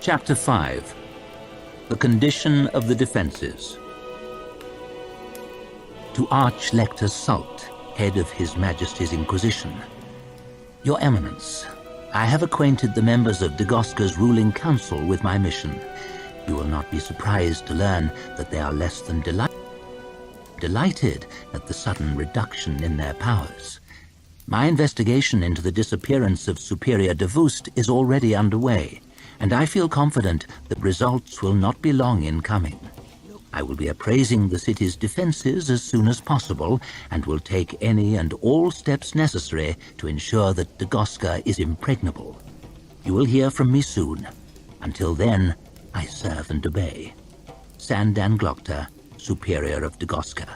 Chapter 5. The Condition of the Defences. To Arch-Lector Sult, head of His Majesty's Inquisition. Your Eminence, I have acquainted the members of Dagoska's ruling council with my mission. You will not be surprised to learn that they are less than delighted at the sudden reduction in their powers. My investigation into the disappearance of Superior Davust is already underway, and I feel confident that results will not be long in coming. I will be appraising the city's defenses as soon as possible, and will take any and all steps necessary to ensure that Dagoska is impregnable. You will hear from me soon. Until then, I serve and obey. Sandan Glokta, Superior of Dagoska.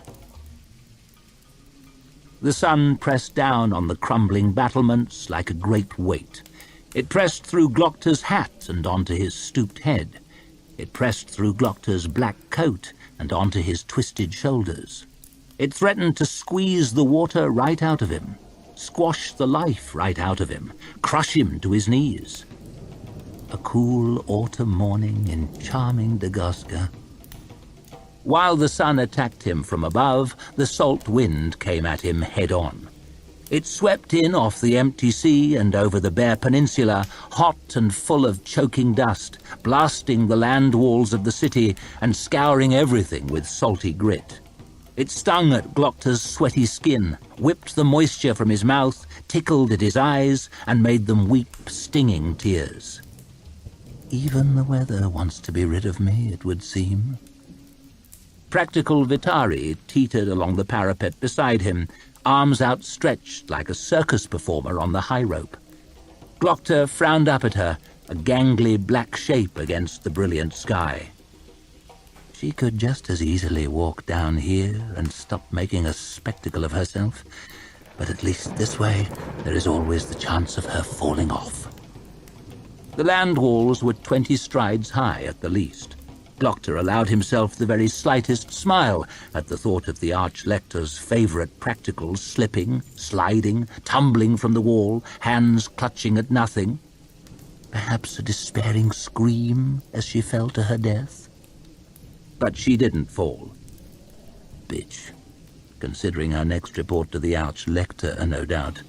The sun pressed down on the crumbling battlements like a great weight. It pressed through Glokta's hat and onto his stooped head. It pressed through Glokta's black coat and onto his twisted shoulders. It threatened to squeeze the water right out of him, squash the life right out of him, crush him to his knees. A cool autumn morning in charming Dagoska. While the sun attacked him from above, the salt wind came at him head-on. It swept in off the empty sea and over the bare peninsula, hot and full of choking dust, blasting the land walls of the city and scouring everything with salty grit. It stung at Glokta's sweaty skin, whipped the moisture from his mouth, tickled at his eyes, and made them weep stinging tears. Even the weather wants to be rid of me, it would seem. Practical Vitari teetered along the parapet beside him, arms outstretched like a circus performer on the high rope. Glokta frowned up at her, a gangly black shape against the brilliant sky. She could just as easily walk down here and stop making a spectacle of herself, but at least this way there is always the chance of her falling off. The land walls were 20 strides high at the least. Glokta allowed himself the very slightest smile at the thought of the Arch-Lector's favourite practicals slipping, sliding, tumbling from the wall, hands clutching at nothing. Perhaps a despairing scream as she fell to her death. But she didn't fall. Bitch. Considering her next report to the Arch-Lector, no doubt.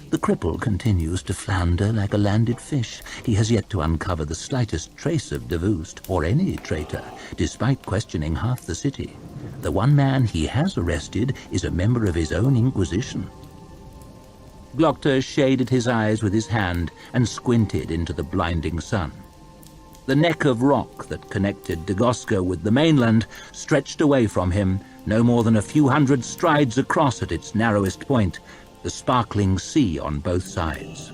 The cripple continues to flounder like a landed fish. He has yet to uncover the slightest trace of Davust, or any traitor, despite questioning half the city. The one man he has arrested is a member of his own Inquisition. Glokta shaded his eyes with his hand and squinted into the blinding sun. The neck of rock that connected Dagoska with the mainland stretched away from him, no more than a few hundred strides across at its narrowest point, the sparkling sea on both sides.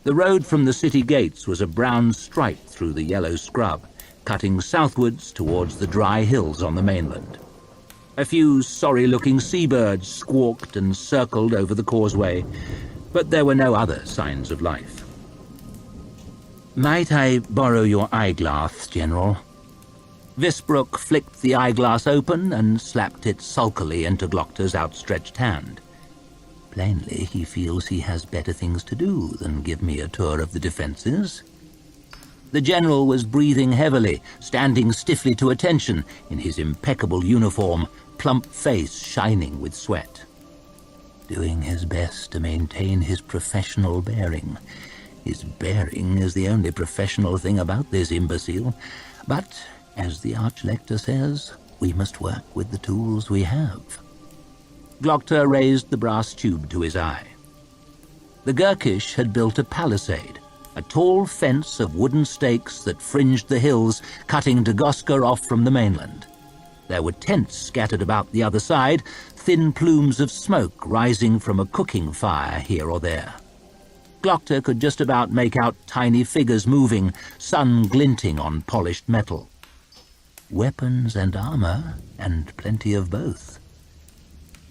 The road from the city gates was a brown stripe through the yellow scrub, cutting southwards towards the dry hills on the mainland. A few sorry-looking seabirds squawked and circled over the causeway, but there were no other signs of life. "Might I borrow your eyeglass, General?" Visbrook flicked the eyeglass open and slapped it sulkily into Glokta's outstretched hand. Plainly, he feels he has better things to do than give me a tour of the defenses. The general was breathing heavily, standing stiffly to attention in his impeccable uniform, plump face shining with sweat. Doing his best to maintain his professional bearing. His bearing is the only professional thing about this imbecile. But, as the Arch-Lector says, we must work with the tools we have. Glokta raised the brass tube to his eye. The Gurkish had built a palisade, a tall fence of wooden stakes that fringed the hills, cutting Dagoska off from the mainland. There were tents scattered about the other side, thin plumes of smoke rising from a cooking fire here or there. Glokta could just about make out tiny figures moving, sun glinting on polished metal. Weapons and armor, and plenty of both.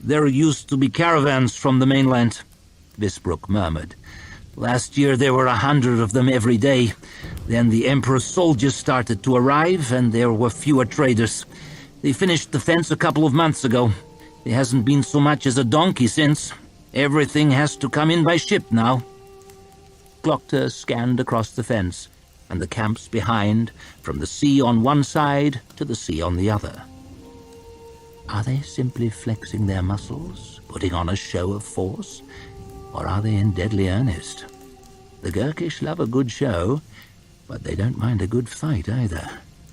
"There used to be caravans from the mainland," Visbrook murmured. "Last year there were 100 of them every day. Then the Emperor's soldiers started to arrive, and there were fewer traders. They finished the fence a couple of months ago. There hasn't been so much as a donkey since. Everything has to come in by ship now." Glokta scanned across the fence, and the camps behind, from the sea on one side to the sea on the other. Are they simply flexing their muscles, putting on a show of force, or are they in deadly earnest? The Gurkish love a good show, but they don't mind a good fight either.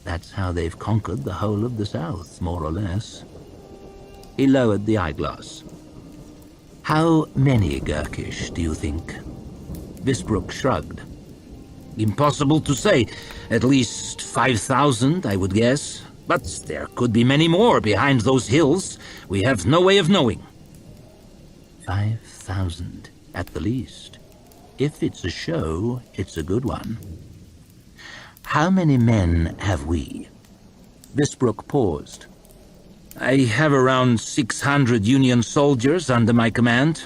That's how they've conquered the whole of the south, more or less. He lowered the eyeglass. How many Gurkish, do you think? Visbrook shrugged. Impossible to say. At least 5,000, I would guess. But there could be many more behind those hills. We have no way of knowing. 5,000, at the least. If it's a show, it's a good one. How many men have we? Visbrook paused. I have around 600 Union soldiers under my command.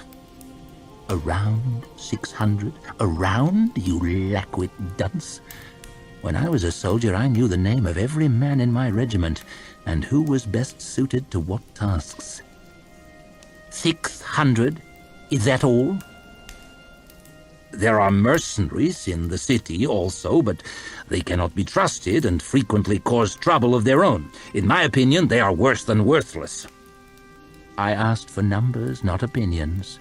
Around 600? Around, you lackwit dunce? When I was a soldier, I knew the name of every man in my regiment, and who was best suited to what tasks. 600? Is that all? There are mercenaries in the city also, but they cannot be trusted and frequently cause trouble of their own. In my opinion, they are worse than worthless. I asked for numbers, not opinions.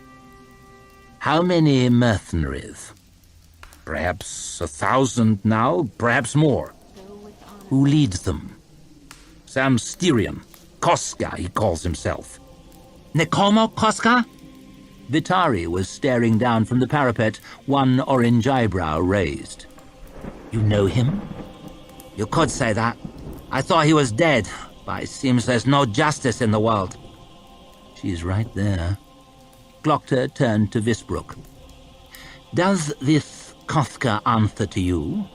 How many mercenaries? Perhaps 1,000 now, perhaps more. Who leads them? Sam Styrian. Cosca, he calls himself. Nicomo Cosca? Vitari was staring down from the parapet, one orange eyebrow raised. You know him? You could say that. I thought he was dead, but it seems there's no justice in the world. She's right there. Glockter turned to Visbrook. Does this Cosca answer to you?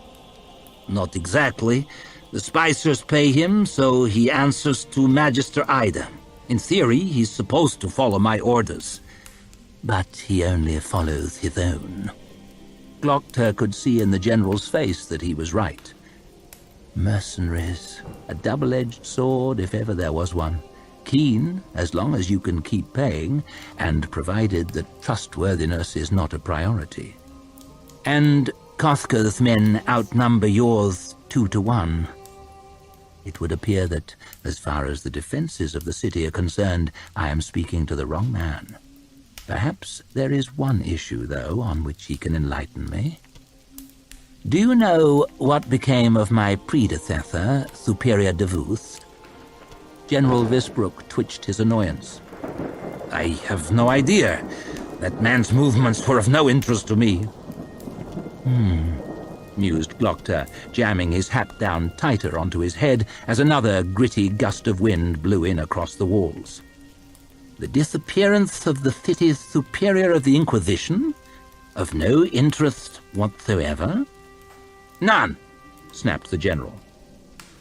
Not exactly. The Spicers pay him, so he answers to Magister Ida. In theory, he's supposed to follow my orders. But he only follows his own. Glockter could see in the general's face that he was right. Mercenaries, a double-edged sword if ever there was one. Keen, as long as you can keep paying, and provided that trustworthiness is not a priority. And Cosca's men outnumber yours 2 to 1. It would appear that, as far as the defenses of the city are concerned, I am speaking to the wrong man. Perhaps there is one issue, though, on which he can enlighten me. Do you know what became of my predecessor, Superior Devouth? General Visbrook twitched his annoyance. I have no idea. That man's movements were of no interest to me. Mused Glockter, jamming his hat down tighter onto his head as another gritty gust of wind blew in across the walls. The disappearance of the city's superior of the Inquisition? Of no interest whatsoever? None, snapped the general.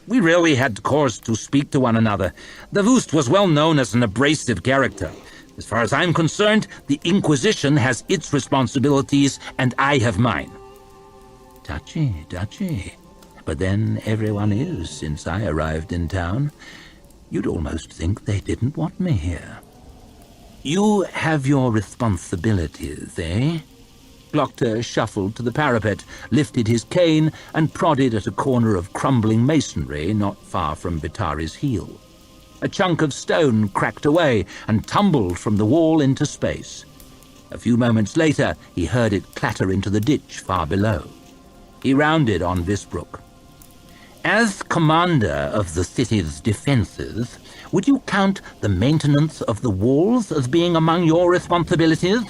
We rarely had cause to speak to one another. Davoust was well known as an abrasive character. As far as I'm concerned, the Inquisition has its responsibilities, and I have mine. Touchy. But then everyone is, since I arrived in town. You'd almost think they didn't want me here. You have your responsibilities, eh? Glockter shuffled to the parapet, lifted his cane, and prodded at a corner of crumbling masonry not far from Vitari's heel. A chunk of stone cracked away and tumbled from the wall into space. A few moments later, he heard it clatter into the ditch far below. He rounded on Visbrook. As commander of the city's defenses, would you count the maintenance of the walls as being among your responsibilities?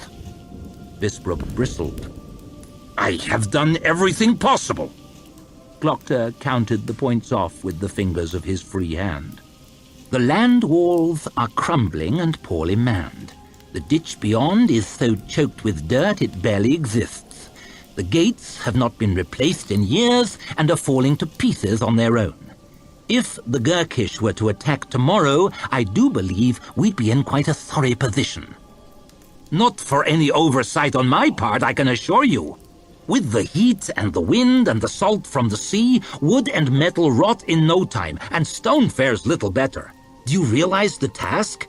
Visbrook bristled. I have done everything possible. Glockter counted the points off with the fingers of his free hand. The land walls are crumbling and poorly manned. The ditch beyond is so choked with dirt it barely exists. The gates have not been replaced in years and are falling to pieces on their own. If the Gurkish were to attack tomorrow, I do believe we'd be in quite a sorry position. Not for any oversight on my part, I can assure you. With the heat and the wind and the salt from the sea, wood and metal rot in no time, and stone fares little better. Do you realize the task?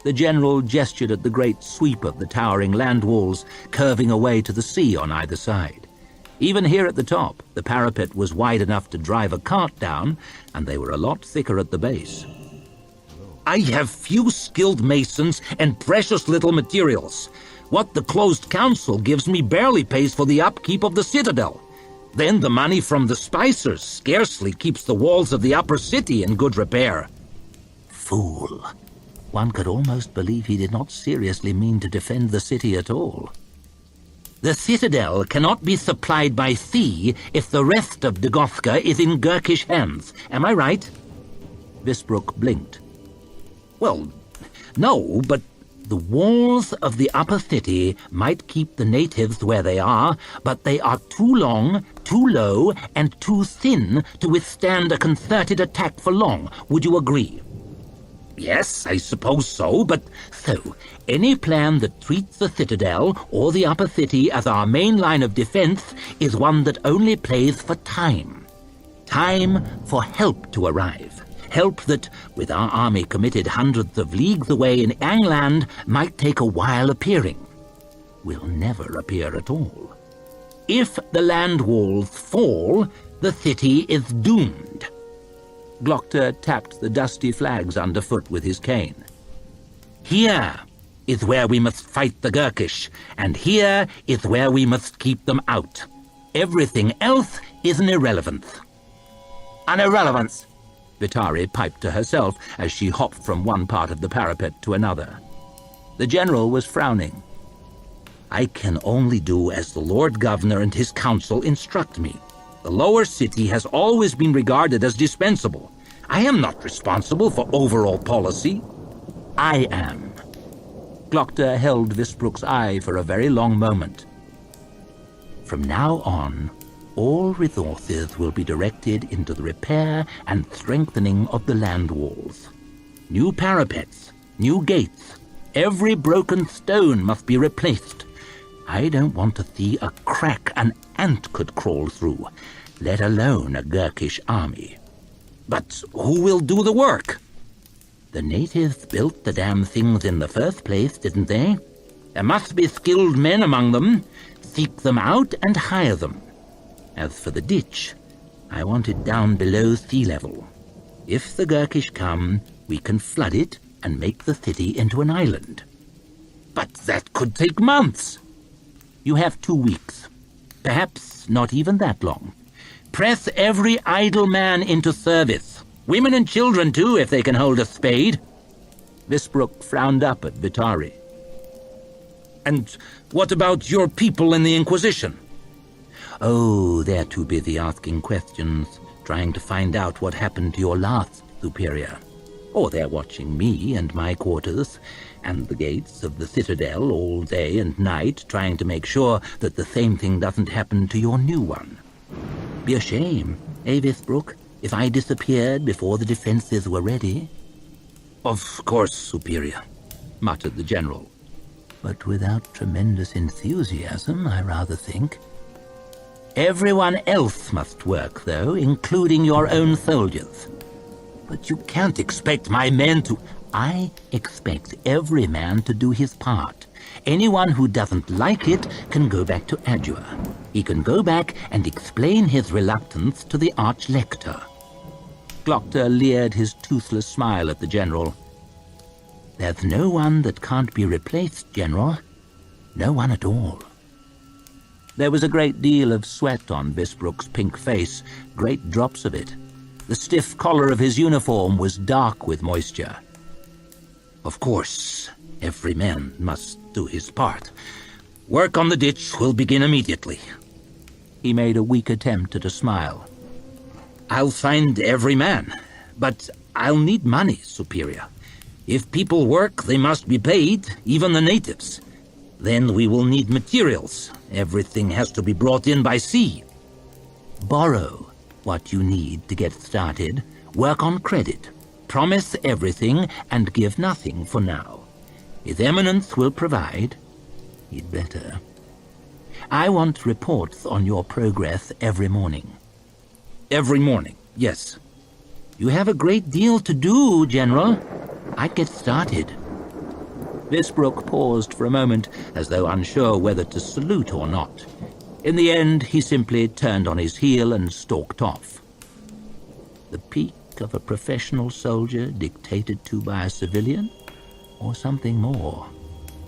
The general gestured at the great sweep of the towering land walls, curving away to the sea on either side. Even here at the top, the parapet was wide enough to drive a cart down, and they were a lot thicker at the base. I have few skilled masons and precious little materials. What the closed council gives me barely pays for the upkeep of the citadel. Then the money from the spicers scarcely keeps the walls of the upper city in good repair. Fool. One could almost believe he did not seriously mean to defend the city at all. The citadel cannot be supplied by sea if the rest of Dagoska is in Gurkish hands. Am I right? Visbruck blinked. Well, no, but the walls of the upper city might keep the natives where they are, but they are too long, too low, and too thin to withstand a concerted attack for long. Would you agree? Yes, I suppose so, but so, any plan that treats the citadel or the upper city as our main line of defense is one that only plays for time. Time for help to arrive. Help that, with our army committed hundreds of leagues away in Angland, might take a while appearing. Will never appear at all. If the land walls fall, the city is doomed. Glocta tapped the dusty flags underfoot with his cane. Here is where we must fight the Gurkish, and here is where we must keep them out. Everything else is an irrelevance. An irrelevance, Vitari piped to herself as she hopped from one part of the parapet to another. The general was frowning. I can only do as the Lord Governor and his council instruct me. The lower city has always been regarded as dispensable. I am not responsible for overall policy. I am. Glocta held Visbruck's eye for a very long moment. From now on, all resources will be directed into the repair and strengthening of the land walls. New parapets, new gates, every broken stone must be replaced. I don't want to see a crack an ant could crawl through, let alone a Gurkish army. But who will do the work? The natives built the damn things in the first place, didn't they? There must be skilled men among them. Seek them out and hire them. As for the ditch, I want it down below sea level. If the Gurkish come, we can flood it and make the city into an island. But that could take months. You have 2 weeks. Perhaps not even that long. Press every idle man into service. Women and children, too, if they can hold a spade. Visbruck frowned up at Vitari. And what about your people in the Inquisition? Oh, they're too busy asking questions, trying to find out what happened to your last superior. Or they're watching me and my quarters, and the gates of the citadel all day and night, trying to make sure that the same thing doesn't happen to your new one. Be a shame, eh, Visbruck, if I disappeared before the defenses were ready? Of course, Superior, muttered the general. But without tremendous enthusiasm, I rather think. Everyone else must work, though, including your own soldiers. But you can't expect my men to... I expect every man to do his part. Anyone who doesn't like it can go back to Adua. He can go back and explain his reluctance to the Archlector. Glocta leered his toothless smile at the general. There's no one that can't be replaced, General. No one at all. There was a great deal of sweat on Visbruck's pink face, great drops of it. The stiff collar of his uniform was dark with moisture. Of course, every man must do his part. Work on the ditch will begin immediately. He made a weak attempt at a smile. I'll find every man, but I'll need money, Superior. If people work, they must be paid, even the natives. Then we will need materials. Everything has to be brought in by sea. Borrow what you need to get started. Work on credit. Promise everything and give nothing for now. His Eminence will provide. He'd better. I want reports on your progress every morning. Every morning, yes. You have a great deal to do, General. I'd get started. Visbruck paused for a moment, as though unsure whether to salute or not. In the end, he simply turned on his heel and stalked off. The peak of a professional soldier dictated to by a civilian, or something more?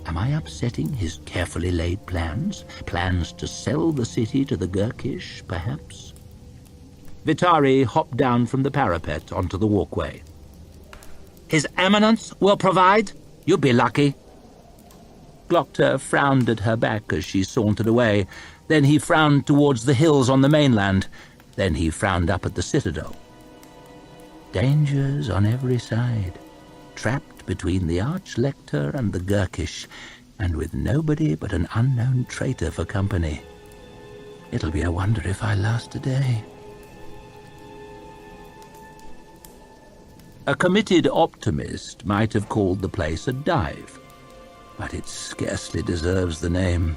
Am I upsetting his carefully laid plans? Plans to sell the city to the Gurkish, perhaps? Vitari hopped down from the parapet onto the walkway. "His Eminence will provide? You'd be lucky." Glocta frowned at her back as she sauntered away. Then he frowned towards the hills on the mainland. Then he frowned up at the citadel. Dangers on every side, trapped between the Archlector and the Gurkish, and with nobody but an unknown traitor for company. It'll be a wonder if I last a day. A committed optimist might have called the place a dive, but it scarcely deserves the name.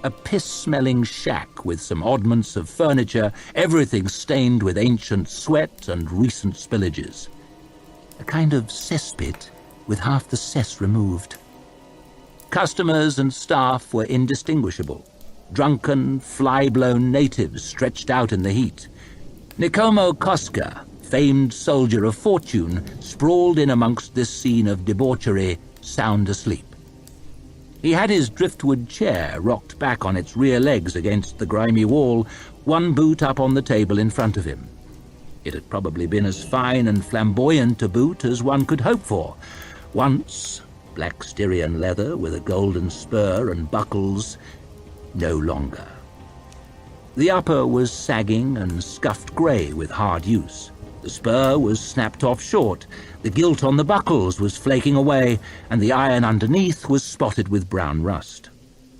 A piss-smelling shack with some oddments of furniture, everything stained with ancient sweat and recent spillages. A kind of cesspit with half the cess removed. Customers and staff were indistinguishable. Drunken, fly-blown natives stretched out in the heat. Nicomo Cosca, famed soldier of fortune, sprawled in amongst this scene of debauchery, sound asleep. He had his driftwood chair rocked back on its rear legs against the grimy wall, one boot up on the table in front of him. It had probably been as fine and flamboyant a boot as one could hope for. Once, black Styrian leather with a golden spur and buckles, no longer. The upper was sagging and scuffed grey with hard use. The spur was snapped off short, the gilt on the buckles was flaking away, and the iron underneath was spotted with brown rust.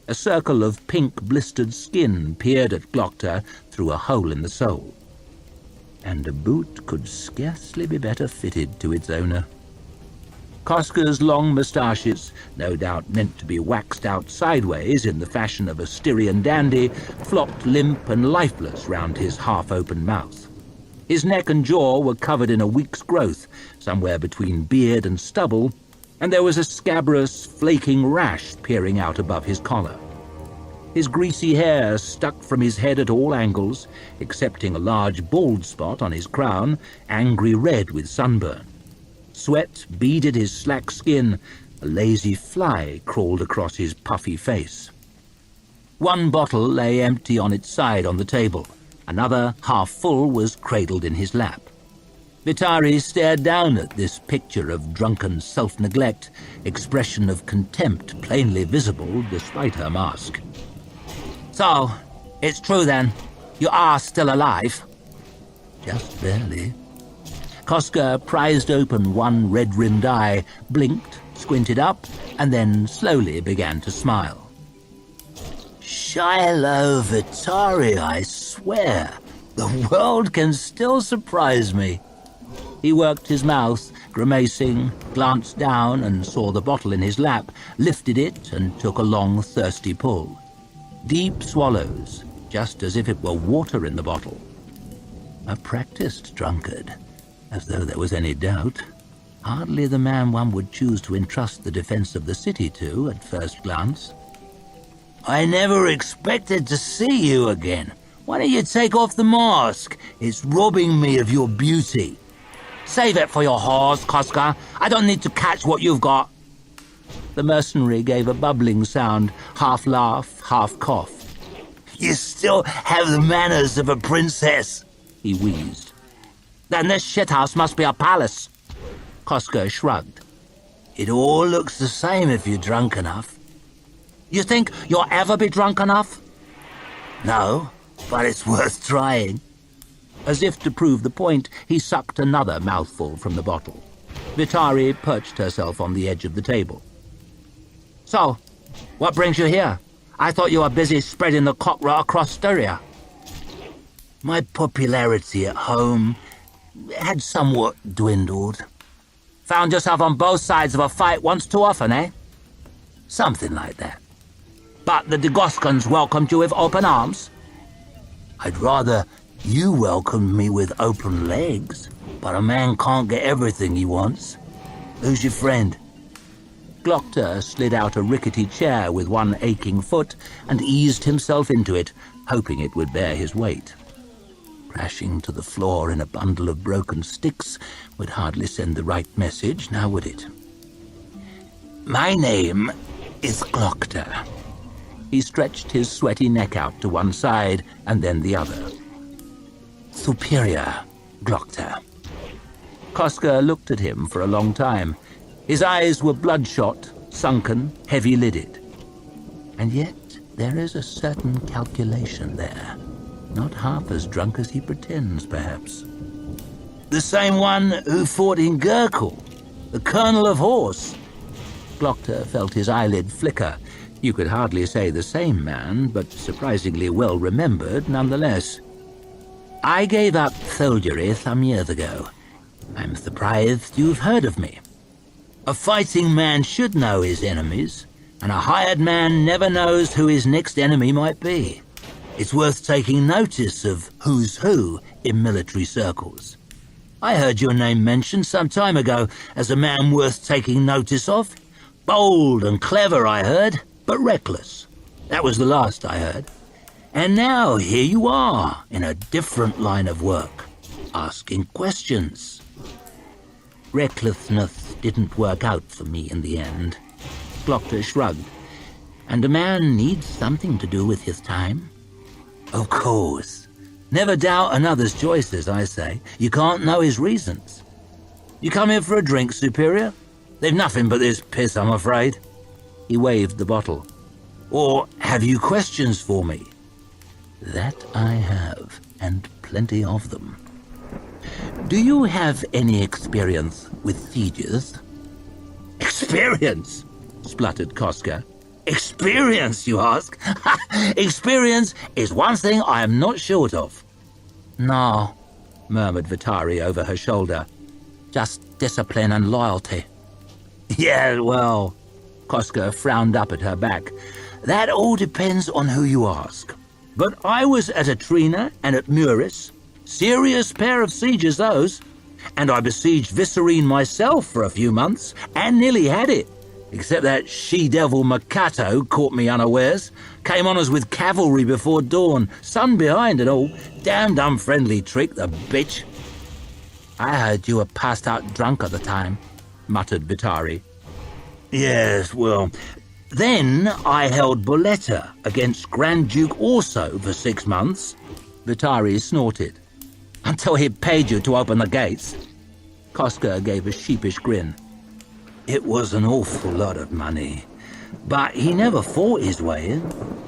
A circle of pink blistered skin peered at Glocta through a hole in the sole. And a boot could scarcely be better fitted to its owner. Cosca's long moustaches, no doubt meant to be waxed out sideways in the fashion of a Styrian dandy, flopped limp and lifeless round his half-open mouth. His neck and jaw were covered in a week's growth, somewhere between beard and stubble, and there was a scabrous, flaking rash peering out above his collar. His greasy hair stuck from his head at all angles, excepting a large bald spot on his crown, angry red with sunburn. Sweat beaded his slack skin. A lazy fly crawled across his puffy face. One bottle lay empty on its side on the table. Another, half full, was cradled in his lap. Vitari stared down at this picture of drunken self-neglect, expression of contempt plainly visible despite her mask. "So, it's true then. You are still alive?" "Just barely." Cosca prized open one red-rimmed eye, blinked, squinted up, and then slowly began to smile. "Shiloh Vitari, I swear. The world can still surprise me." He worked his mouth, grimacing, glanced down and saw the bottle in his lap, lifted it and took a long, thirsty pull. Deep swallows, just as if it were water in the bottle. A practiced drunkard, as though there was any doubt. Hardly the man one would choose to entrust the defense of the city to at first glance. "I never expected to see you again. Why don't you take off the mask? It's robbing me of your beauty." "Save it for your whores, Cosca. I don't need to catch what you've got." The mercenary gave a bubbling sound, half laugh, half cough. "You still have the manners of a princess," he wheezed. "Then this shithouse must be a palace." Cosca shrugged. "It all looks the same if you're drunk enough." "You think you'll ever be drunk enough?" "No, but it's worth trying." As if to prove the point, he sucked another mouthful from the bottle. Vitari perched herself on the edge of the table. "So, what brings you here? I thought you were busy spreading the cockroach across Styria." "My popularity at home had somewhat dwindled." "Found yourself on both sides of a fight once too often, eh?" "Something like that." "But the Dagoskans welcomed you with open arms?" "I'd rather you welcomed me with open legs, but a man can't get everything he wants. Who's your friend?" Glocta slid out a rickety chair with one aching foot and eased himself into it, hoping it would bear his weight. Crashing to the floor in a bundle of broken sticks would hardly send the right message, now would it? "My name is Glocta." He stretched his sweaty neck out to one side and then the other. "Superior Glocta." Cosca looked at him for a long time. His eyes were bloodshot, sunken, heavy-lidded. And yet there is a certain calculation there. Not half as drunk as he pretends, perhaps. "The same one who fought in Gurkish, the Colonel of Horse." Glocta felt his eyelid flicker. You could hardly say the same man, but surprisingly well remembered nonetheless. "I gave up soldiery some years ago. I'm surprised you've heard of me. A fighting man should know his enemies, and a hired man never knows who his next enemy might be. It's worth taking notice of who's who in military circles. I heard your name mentioned some time ago as a man worth taking notice of. Bold and clever, I heard, but reckless. That was the last I heard. And now here you are, in a different line of work, asking questions. Recklessness didn't work out for me in the end." Glocta shrugged. "And a man needs something to do with his time." "Of course. Never doubt another's choices, I say. You can't know his reasons. You come here for a drink, Superior? They've nothing but this piss, I'm afraid." He waved the bottle. "Or have you questions for me?" "That I have, and plenty of them. Do you have any experience with sieges?" "Experience?" spluttered Cosca. "Experience, you ask? Experience is one thing I am not short of." "No," murmured Vitari over her shoulder. "Just discipline and loyalty." "Yeah, well," Cosca frowned up at her back, "that all depends on who you ask. But I was at Atrina and at Muris. Serious pair of sieges, those. And I besieged Visserine myself for a few months, and nearly had it. Except that she-devil Makato caught me unawares. Came on us with cavalry before dawn, sun behind and all. Damned unfriendly trick, the bitch." "I heard you were passed out drunk at the time," muttered Vitari. "Yes, well, then I held Boletta against Grand Duke Orso for 6 months." Vitari snorted. "Until he paid you to open the gates." Cosca gave a sheepish grin. "It was an awful lot of money, but he never fought his way in.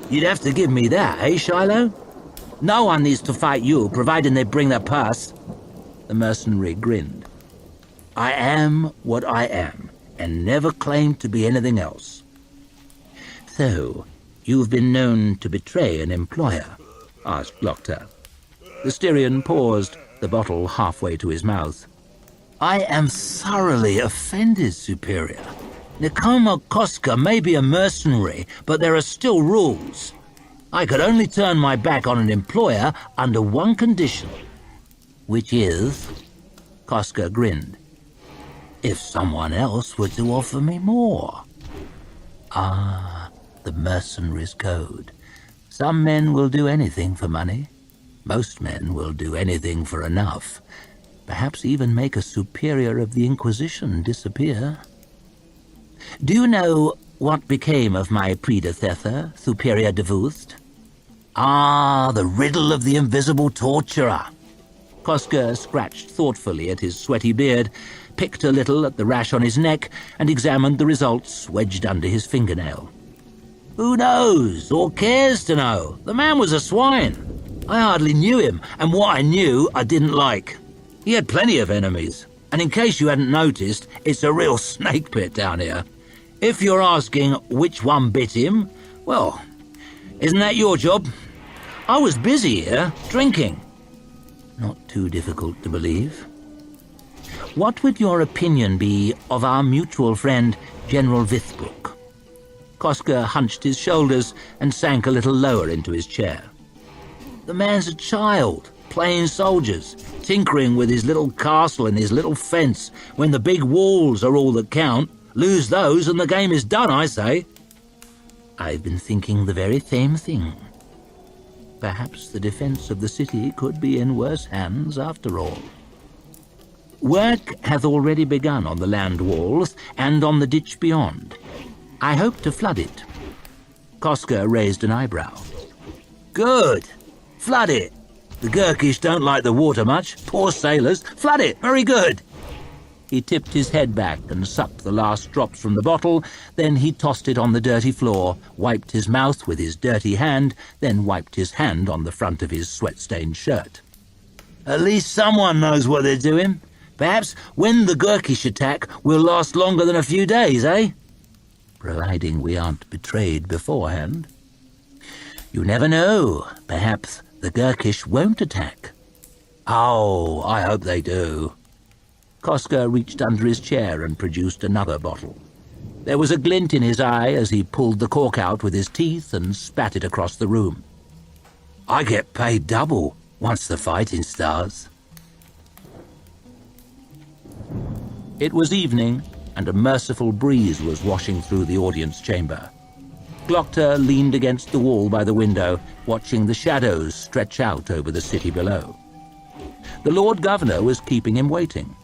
You'd have to give me that, eh, Shiloh? No one needs to fight you, providing they bring their purse." The mercenary grinned. "I am what I am, and never claimed to be anything else." "So, you've been known to betray an employer?" asked Glocta. The Styrian paused, the bottle halfway to his mouth. "I am thoroughly offended, Superior. Nicomo Cosca may be a mercenary, but there are still rules. I could only turn my back on an employer under one condition." "Which is?" Cosca grinned. "If someone else were to offer me more." "Ah, the mercenary's code. Some men will do anything for money. Most men will do anything for enough. Perhaps even make a superior of the Inquisition disappear." "Do you know what became of my predecessor, Superior de Vust?" "Ah, the riddle of the invisible torturer." Cosca scratched thoughtfully at his sweaty beard, picked a little at the rash on his neck, and examined the results wedged under his fingernail. "Who knows, or cares to know? The man was a swine. I hardly knew him, and what I knew I didn't like. He had plenty of enemies, and in case you hadn't noticed, it's a real snake pit down here. If you're asking which one bit him, well, isn't that your job? I was busy here, drinking." "Not too difficult to believe. What would your opinion be of our mutual friend, General Vithbrook?" Cosca hunched his shoulders and sank a little lower into his chair. "The man's a child, playing soldiers, tinkering with his little castle and his little fence, when the big walls are all that count. Lose those and the game is done, I say. I've been thinking the very same thing. Perhaps the defence of the city could be in worse hands after all. Work hath already begun on the land walls and on the ditch beyond. I hope to flood it. Cosca raised an eyebrow. Good. Flood it. The Gurkish don't like the water much. Poor sailors. Flood it. Very good. He tipped his head back and sucked the last drops from the bottle. Then he tossed it on the dirty floor, wiped his mouth with his dirty hand, then wiped his hand on the front of his sweat-stained shirt. At least someone knows what they're doing. Perhaps when the Gurkish attack will last longer than a few days, eh? Providing we aren't betrayed beforehand. You never know. Perhaps the Gurkish won't attack. Oh, I hope they do. Cosca reached under his chair and produced another bottle. There was a glint in his eye as he pulled the cork out with his teeth and spat it across the room. I get paid double once the fighting starts. It was evening, and a merciful breeze was washing through the audience chamber. Glocta leaned against the wall by the window, watching the shadows stretch out over the city below. The Lord Governor was keeping him waiting,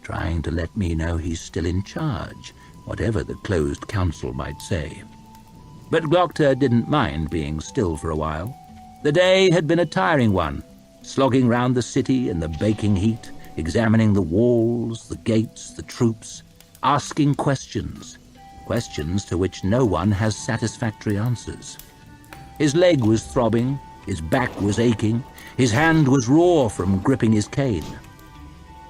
trying to let me know he's still in charge, whatever the closed council might say. But Glocta didn't mind being still for a while. The day had been a tiring one, slogging round the city in the baking heat, examining the walls, the gates, the troops, asking questions to which no one has satisfactory answers. His leg was throbbing, his back was aching, his hand was raw from gripping his cane.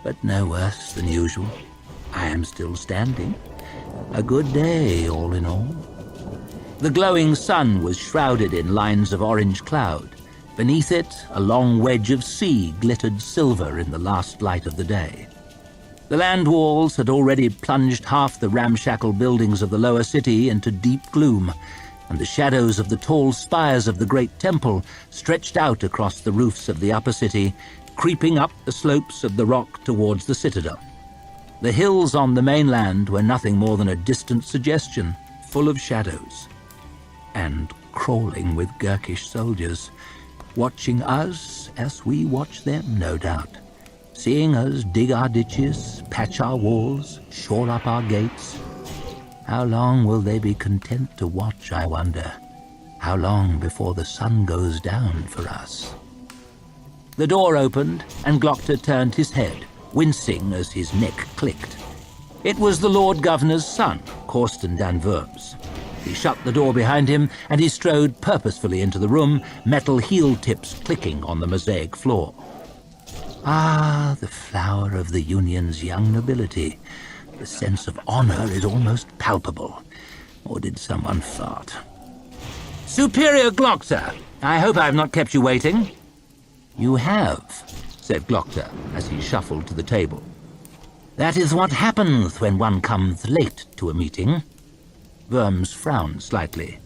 But no worse than usual. I am still standing. A good day, all in all. The glowing sun was shrouded in lines of orange cloud. Beneath it, a long wedge of sea glittered silver in the last light of the day. The land walls had already plunged half the ramshackle buildings of the lower city into deep gloom, and the shadows of the tall spires of the great temple stretched out across the roofs of the upper city, creeping up the slopes of the rock towards the citadel. The hills on the mainland were nothing more than a distant suggestion, full of shadows, and crawling with Gurkish soldiers, watching us as we watch them, no doubt, seeing us dig our ditches, patch our walls, shore up our gates. How long will they be content to watch, I wonder? How long before the sun goes down for us? The door opened, and Glocta turned his head, wincing as his neck clicked. It was the Lord Governor's son, Corsten dan Worms. He shut the door behind him, and he strode purposefully into the room, metal heel tips clicking on the mosaic floor. Ah, the flower of the Union's young nobility. The sense of honor is almost palpable. Or did someone fart? Superior Glocta, I hope I have not kept you waiting. You have, said Glocta as he shuffled to the table. That is what happens when one comes late to a meeting. Worms frowned slightly.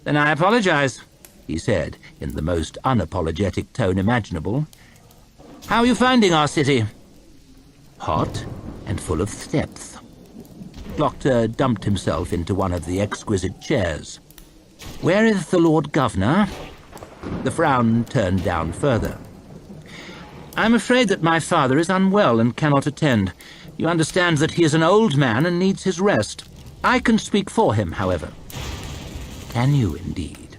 Then I apologize, he said in the most unapologetic tone imaginable. How are you finding our city? Hot and full of steps. Glocta dumped himself into one of the exquisite chairs. Where is the Lord Governor? The frown turned down further. I'm afraid that my father is unwell and cannot attend. You understand that he is an old man and needs his rest. I can speak for him, however. Can you indeed?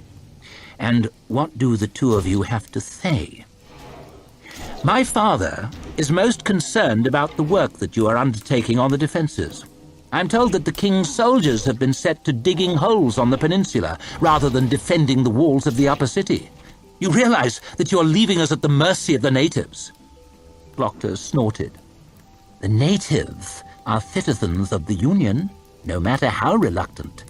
And what do the two of you have to say? My father is most concerned about the work that you are undertaking on the defences. I'm told that the king's soldiers have been set to digging holes on the peninsula rather than defending the walls of the upper city. You realize that you're leaving us at the mercy of the natives. Glocta snorted. The natives are citizens of the Union, no matter how reluctant.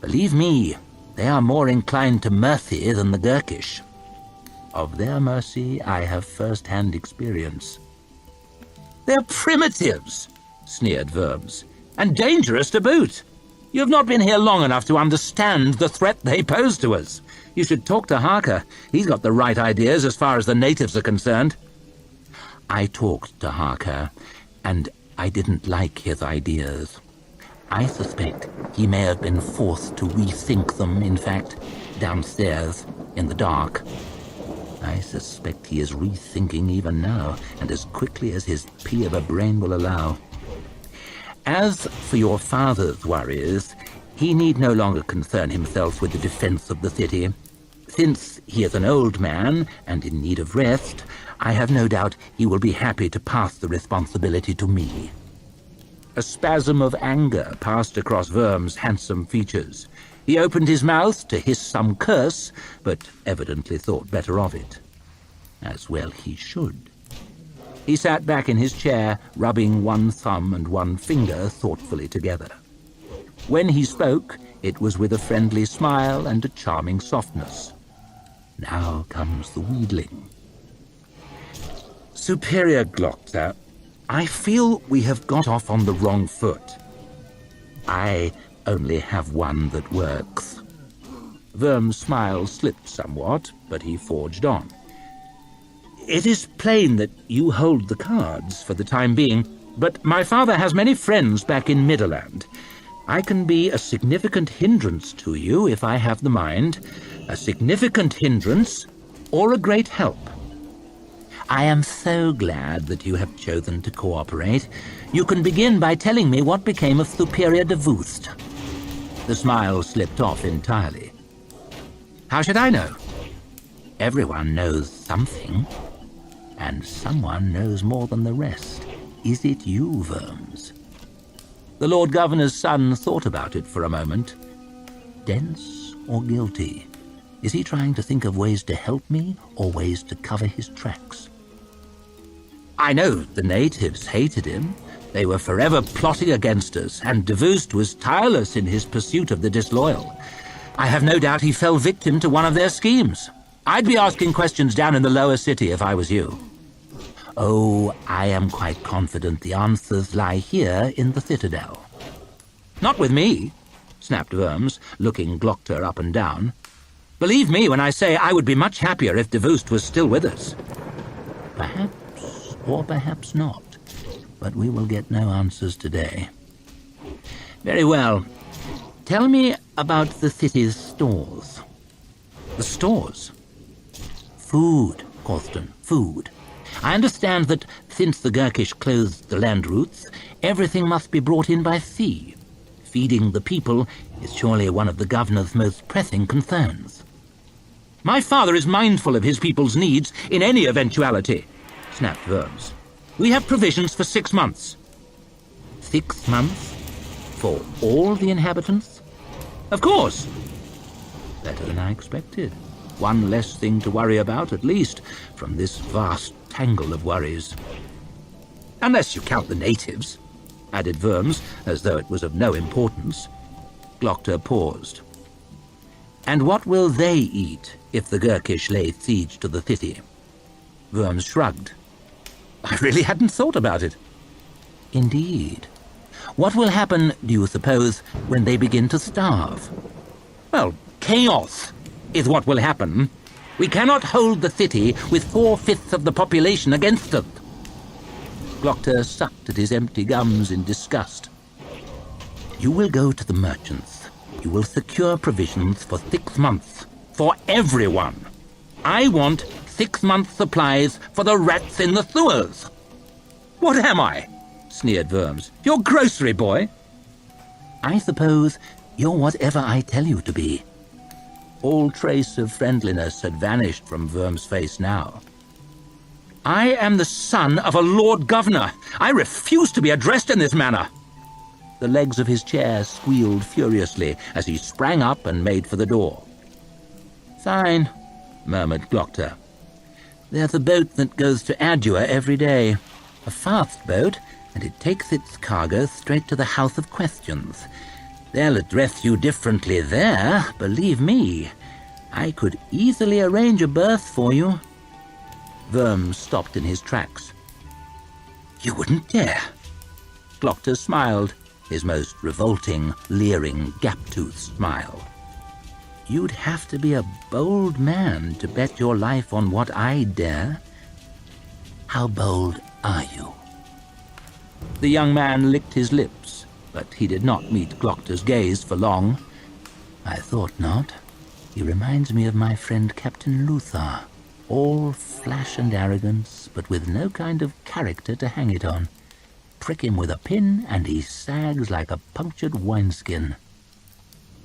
Believe me, they are more inclined to mercy than the Gurkish. Of their mercy I have first-hand experience. They're primitives, sneered Worms, and dangerous to boot. You have not been here long enough to understand the threat they pose to us. You should talk to Haka. He's got the right ideas as far as the natives are concerned. I talked to Haka, and I didn't like his ideas. I suspect he may have been forced to rethink them, in fact, downstairs, in the dark. I suspect he is rethinking even now, and as quickly as his pea of a brain will allow. As for your father's worries, he need no longer concern himself with the defense of the city. Since he is an old man and in need of rest, I have no doubt he will be happy to pass the responsibility to me. A spasm of anger passed across Worm's handsome features. He opened his mouth to hiss some curse, but evidently thought better of it. As well he should. He sat back in his chair, rubbing one thumb and one finger thoughtfully together. When he spoke, it was with a friendly smile and a charming softness. Now comes the wheedling. Superior Glocta, I feel we have got off on the wrong foot. I only have one that works. Worm's smile slipped somewhat, but he forged on. It is plain that you hold the cards for the time being, but my father has many friends back in Midderland. I can be a significant hindrance to you if I have the mind, a significant hindrance or a great help. I am so glad that you have chosen to cooperate. You can begin by telling me what became of Superior de Voost. The smile slipped off entirely. How should I know? Everyone knows something, and someone knows more than the rest. Is it you, Worms? The Lord Governor's son thought about it for a moment. Dense or guilty? Is he trying to think of ways to help me or ways to cover his tracks? I know the natives hated him. They were forever plotting against us, and de Voost was tireless in his pursuit of the disloyal. I have no doubt he fell victim to one of their schemes. I'd be asking questions down in the lower city if I was you. Oh, I am quite confident the answers lie here in the citadel. Not with me, snapped Worms, looking Glocta up and down. Believe me when I say I would be much happier if de Voost was still with us. Perhaps, or perhaps not, but we will get no answers today. Very well. Tell me about the city's stores. The stores? Food, Corsten, food. I understand that since the Gurkish closed the land routes, everything must be brought in by sea. Feeding the people is surely one of the governor's most pressing concerns. My father is mindful of his people's needs in any eventuality, snapped Worms. We have provisions for 6 months. 6 months? For all the inhabitants? Of course. Better than I expected. One less thing to worry about, at least, from this vast tangle of worries. Unless you count the natives, added Worms, as though it was of no importance. Glocta paused. And what will they eat if the Gurkish lay siege to the city? Worms shrugged. I really hadn't thought about it. Indeed. What will happen, do you suppose, when they begin to starve? Well, chaos is what will happen. We cannot hold the city with 4/5 of the population against us. Glocta sucked at his empty gums in disgust. You will go to the merchants. You will secure provisions for 6 months. For everyone. I want 6 months' supplies for the rats in the sewers. What am I? Sneered Worms. Your grocery boy? I suppose you're whatever I tell you to be. All trace of friendliness had vanished from Worm's face now. I am the son of a Lord Governor. I refuse to be addressed in this manner. The legs of his chair squealed furiously as he sprang up and made for the door. Fine, murmured Glocta. There's a boat that goes to Adua every day. A fast boat, and it takes its cargo straight to the House of Questions. They'll address you differently there, believe me. I could easily arrange a berth for you. Worms stopped in his tracks. You wouldn't dare. Glocta smiled, his most revolting, leering, gap-toothed smile. You'd have to be a bold man to bet your life on what I dare. How bold are you? The young man licked his lips, but he did not meet Glocta's gaze for long. "I thought not. He reminds me of my friend Captain Luther. All flash and arrogance, but with no kind of character to hang it on. Prick him with a pin, and he sags like a punctured wineskin.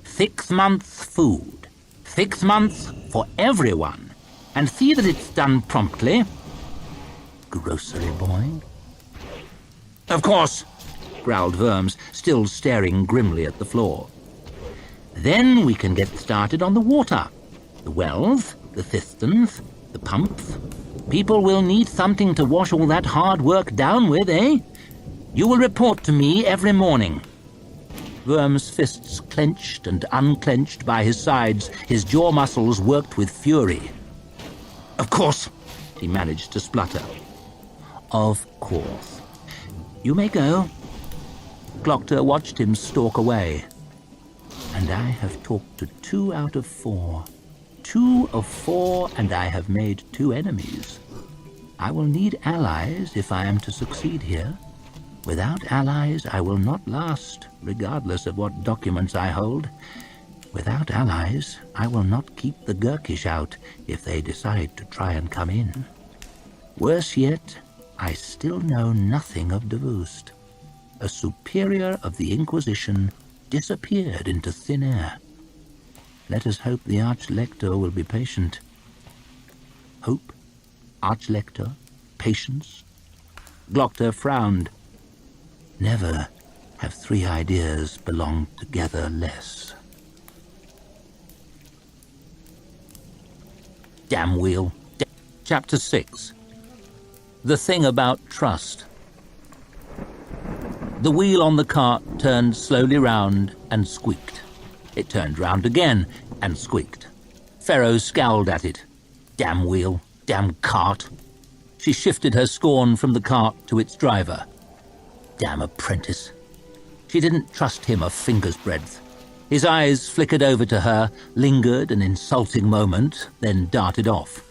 6 months' food. 6 months for everyone. And see that it's done promptly." "Grocery boy?" "Of course," growled Worms, still staring grimly at the floor. "Then we can get started on the water. The wells, the cisterns, the pumps. People will need something to wash all that hard work down with, eh? You will report to me every morning." Worm's fists clenched and unclenched by his sides. His jaw muscles worked with fury. "Of course," he managed to splutter. "Of course. You may go." Glocta watched him stalk away. "And I have talked to 2 out of 4. 2 of 4, and I have made 2 enemies. I will need allies if I am to succeed here. Without allies I will not last, regardless of what documents I hold. Without allies I will not keep the Gurkish out if they decide to try and come in. Worse yet, I still know nothing of Davoost. A superior of the Inquisition disappeared into thin air. Let us hope the Archlector will be patient." Hope? Archlector? Patience? Glocta frowned. Never have 3 ideas belonged together less. Damn wheel. Chapter 6. The thing about trust. The wheel on the cart turned slowly round and squeaked. It turned round again and squeaked. Ferro scowled at it. Damn wheel, damn cart. She shifted her scorn from the cart to its driver. Damn apprentice. She didn't trust him a finger's breadth. His eyes flickered over to her, lingered an insulting moment, then darted off,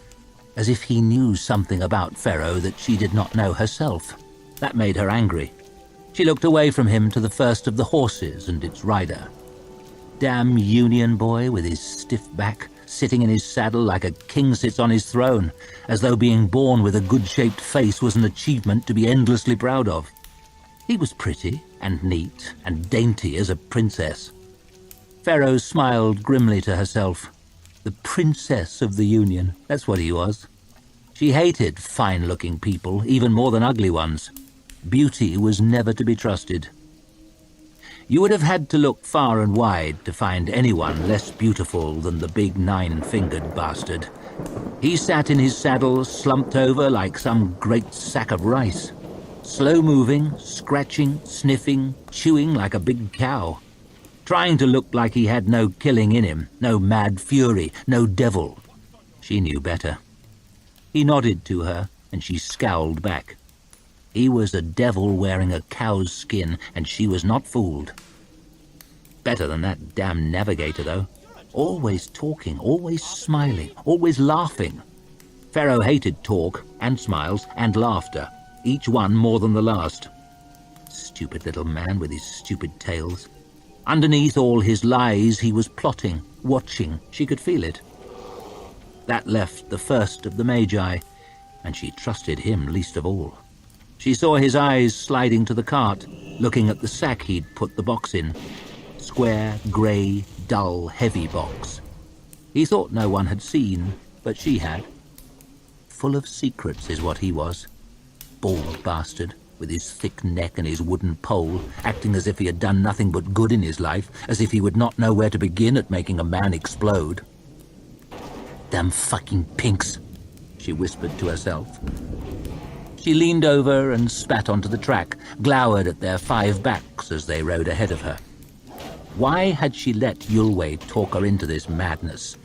as if he knew something about Ferro that she did not know herself. That made her angry. She looked away from him to the first of the horses and its rider. Damn Union boy with his stiff back, sitting in his saddle like a king sits on his throne, as though being born with a good-shaped face was an achievement to be endlessly proud of. He was pretty and neat and dainty as a princess. Ferro smiled grimly to herself. The princess of the Union, that's what he was. She hated fine-looking people, even more than ugly ones. Beauty was never to be trusted. You would have had to look far and wide to find anyone less beautiful than the big 9-fingered bastard. He sat in his saddle, slumped over like some great sack of rice. Slow-moving, scratching, sniffing, chewing like a big cow. Trying to look like he had no killing in him, no mad fury, no devil. She knew better. He nodded to her, and she scowled back. He was a devil wearing a cow's skin, and she was not fooled. Better than that damn navigator, though. Always talking, always smiling, always laughing. Ferro hated talk, and smiles, and laughter, each one more than the last. Stupid little man with his stupid tales. Underneath all his lies, he was plotting, watching. She could feel it. That left the first of the Magi, and she trusted him least of all. She saw his eyes sliding to the cart, looking at the sack he'd put the box in. Square, grey, dull, heavy box. He thought no one had seen, but she had. Full of secrets is what he was. Bald bastard, with his thick neck and his wooden pole, acting as if he had done nothing but good in his life, as if he would not know where to begin at making a man explode. Damn fucking pinks, she whispered to herself. She leaned over and spat onto the track, glowered at their 5 backs as they rode ahead of her. Why had she let Yulway talk her into this madness?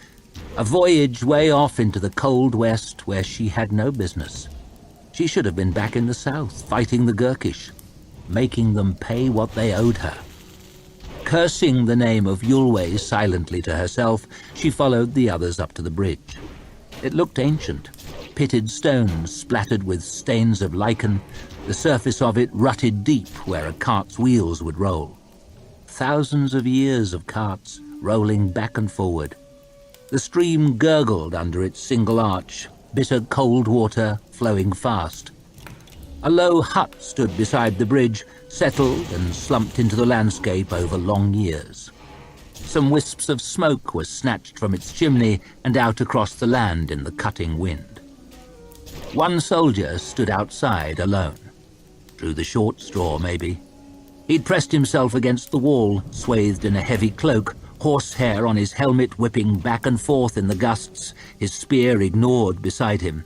A voyage way off into the cold west where she had no business. She should have been back in the south, fighting the Gurkish, making them pay what they owed her. Cursing the name of Yulway silently to herself, she followed the others up to the bridge. It looked ancient. Pitted stones splattered with stains of lichen, the surface of it rutted deep where a cart's wheels would roll. thousands of years of carts rolling back and forward. The stream gurgled under its single arch, bitter cold water flowing fast. A low hut stood beside the bridge, settled and slumped into the landscape over long years. Some wisps of smoke were snatched from its chimney and out across the land in the cutting wind. One soldier stood outside alone. Drew the short straw, maybe. He'd pressed himself against the wall, swathed in a heavy cloak, horsehair on his helmet whipping back and forth in the gusts, his spear ignored beside him.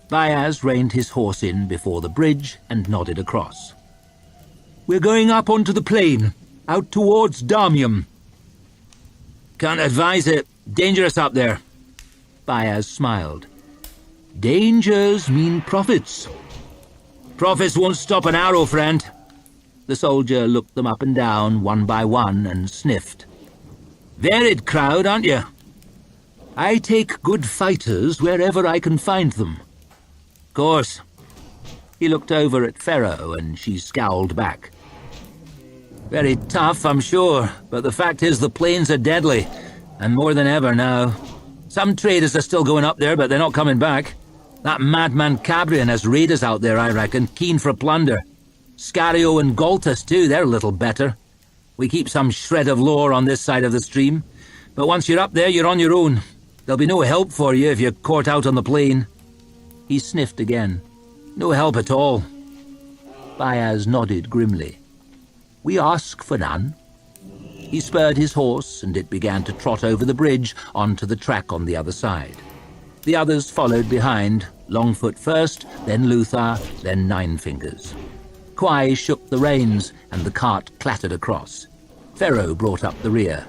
Bayaz reined his horse in before the bridge and nodded across. "We're going up onto the plain, out towards Darmium." "Can't advise it. Dangerous up there." Bayaz smiled. "Dangers mean profits." "Profits won't stop an arrow, friend." The soldier looked them up and down, one by one, and sniffed. "Varied crowd, aren't you?" "I take good fighters wherever I can find them." "Course." He looked over at Pharaoh, and she scowled back. "Very tough, I'm sure, but the fact is the plains are deadly, and more than ever now. Some traders are still going up there, but they're not coming back. That madman Cabrian has raiders out there, I reckon, keen for plunder. Scario and Galtus, too, they're a little better. We keep some shred of lore on this side of the stream, but once you're up there, you're on your own. There'll be no help for you if you're caught out on the plain." He sniffed again. "No help at all." Bayaz nodded grimly. "We ask for none." He spurred his horse, and it began to trot over the bridge onto the track on the other side. The others followed behind, Longfoot first, then Luthar, then Ninefingers. Quai shook the reins, and the cart clattered across. Pharaoh brought up the rear.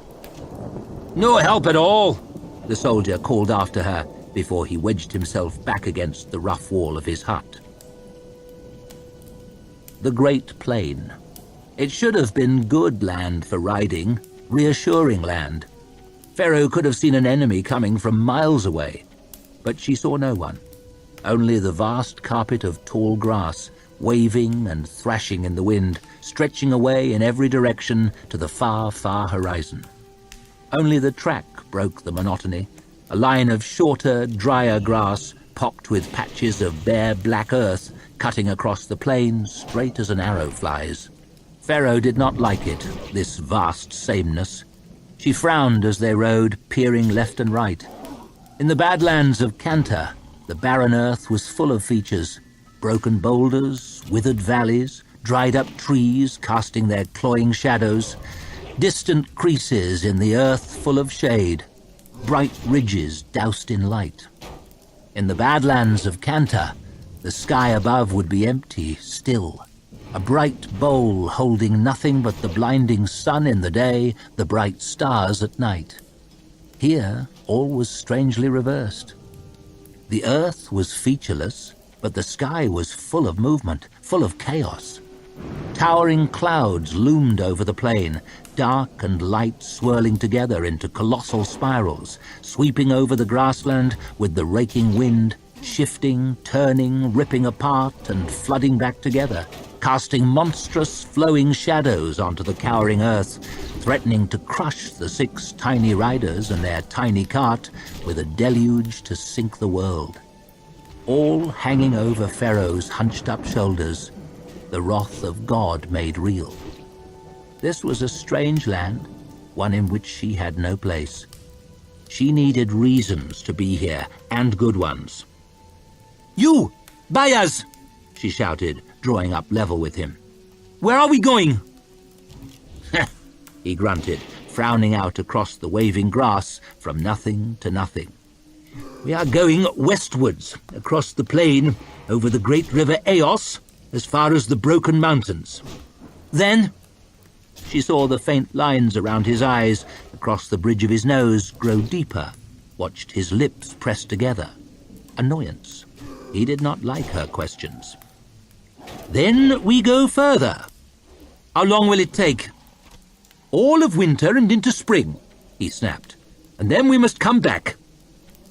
"No help at all," the soldier called after her before he wedged himself back against the rough wall of his hut. The Great Plain. It should have been good land for riding, reassuring land. Pharaoh could have seen an enemy coming from miles away, but she saw no one. Only the vast carpet of tall grass, waving and thrashing in the wind, stretching away in every direction to the far, far horizon. Only the track broke the monotony, a line of shorter, drier grass, pocked with patches of bare black earth, cutting across the plain straight as an arrow flies. Pharaoh did not like it, this vast sameness. She frowned as they rode, peering left and right. In the Badlands of Kanta, the barren earth was full of features: broken boulders, withered valleys, dried-up trees casting their cloying shadows, distant creases in the earth full of shade, bright ridges doused in light. In the Badlands of Kanta, the sky above would be empty, still, a bright bowl holding nothing but the blinding sun in the day, the bright stars at night. Here, all was strangely reversed. The earth was featureless, but the sky was full of movement, full of chaos. Towering clouds loomed over the plain, dark and light swirling together into colossal spirals, sweeping over the grassland with the raking wind, shifting, turning, ripping apart and flooding back together, casting monstrous flowing shadows onto the cowering earth, threatening to crush the 6 tiny riders and their tiny cart with a deluge to sink the world. All hanging over Pharaoh's hunched-up shoulders, the wrath of God made real. This was a strange land, one in which she had no place. She needed reasons to be here, and good ones. "You! Bayaz!" she shouted, drawing up level with him. "Where are we going?" He grunted, frowning out across the waving grass from nothing to nothing. "We are going westwards, across the plain, over the great river Eos, as far as the Broken Mountains. Then—" She saw the faint lines around his eyes, across the bridge of his nose, grow deeper, watched his lips press together. Annoyance. He did not like her questions. "Then we go further." "How long will it take?" "All of winter and into spring," he snapped. "And then we must come back."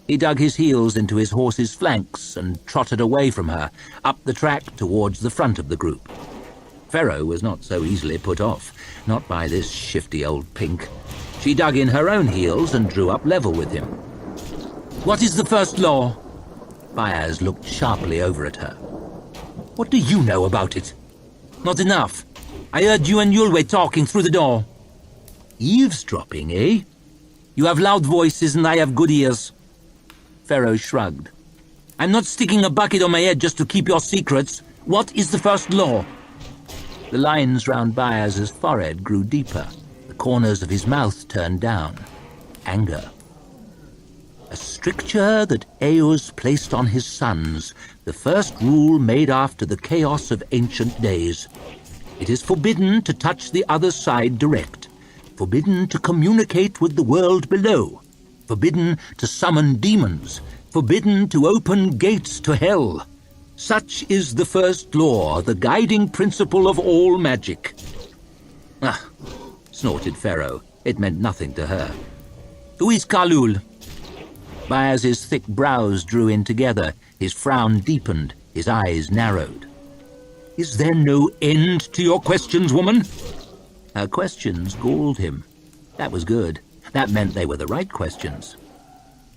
He dug his heels into his horse's flanks and trotted away from her, up the track towards the front of the group. Pharaoh was not so easily put off, not by this shifty old pink. She dug in her own heels and drew up level with him. "What is the first law?" Baez looked sharply over at her. "What do you know about it?" "Not enough. I heard you and Yulwe talking through the door." "Eavesdropping, eh? You have loud voices and I have good ears." Pharaoh shrugged. "I'm not sticking a bucket on my head just to keep your secrets. What is the first law?" The lines round Baez's forehead grew deeper. The corners of his mouth turned down. Anger. "A stricture that Eos placed on his sons, the first rule made after the chaos of ancient days. It is forbidden to touch the other side direct, forbidden to communicate with the world below, forbidden to summon demons, forbidden to open gates to hell. Such is the first law, the guiding principle of all magic." "Ah," snorted Pharaoh. It meant nothing to her. "Who is Khalul?" Baez's thick brows drew in together, his frown deepened, his eyes narrowed. "Is there no end to your questions, woman?" Her questions galled him. That was good. That meant they were the right questions.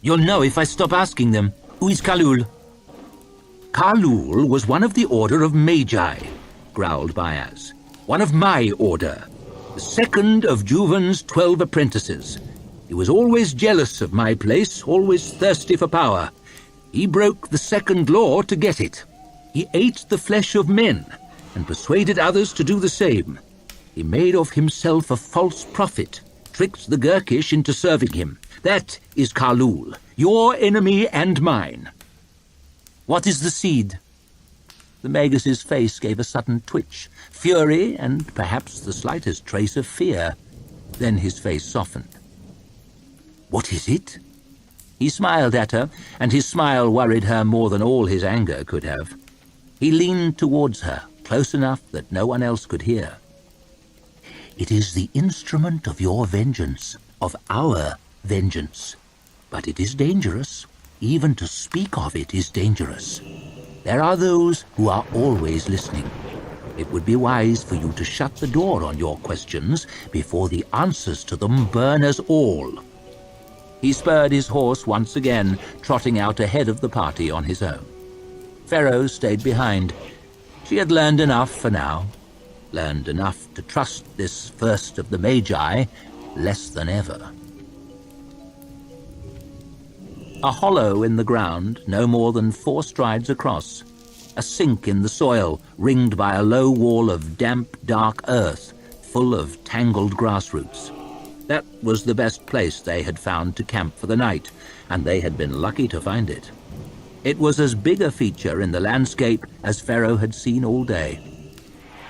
"You'll know if I stop asking them. Who is Khalul?" "Khalul was one of the Order of Magi," growled Baez. "One of my order. The second of Juven's 12 apprentices. He was always jealous of my place, always thirsty for power. He broke the second law to get it. He ate the flesh of men and persuaded others to do the same. He made of himself a false prophet, tricked the Gurkish into serving him. That is Khalul, your enemy and mine." "What is the seed?" The Magus's face gave a sudden twitch, fury and perhaps the slightest trace of fear. Then his face softened. "What is it?" He smiled at her, and his smile worried her more than all his anger could have. He leaned towards her, close enough that no one else could hear. "It is the instrument of your vengeance, of our vengeance. But it is dangerous. Even to speak of it is dangerous. There are those who are always listening. It would be wise for you to shut the door on your questions before the answers to them burn us all." He spurred his horse once again, trotting out ahead of the party on his own. Pharaoh stayed behind. She had learned enough for now. Learned enough to trust this first of the Magi less than ever. A hollow in the ground, no more than 4 strides across. A sink in the soil, ringed by a low wall of damp, dark earth, full of tangled grass roots. That was the best place they had found to camp for the night, and they had been lucky to find it. It was as big a feature in the landscape as Pharaoh had seen all day.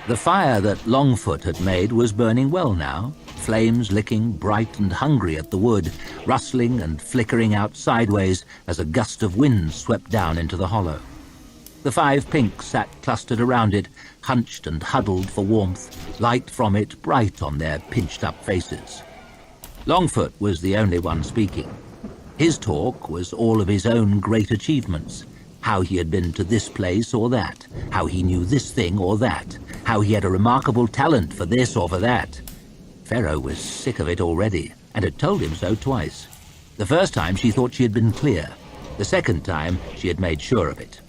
The fire that Longfoot had made was burning well now, flames licking bright and hungry at the wood, rustling and flickering out sideways as a gust of wind swept down into the hollow. The 5 pinks sat clustered around it, hunched and huddled for warmth, light from it bright on their pinched-up faces. Longfoot was the only one speaking. His talk was all of his own great achievements, how he had been to this place or that, how he knew this thing or that, how he had a remarkable talent for this or for that. Pharaoh was sick of it already, and had told him so twice. The first time she thought she had been clear. The second time she had made sure of it.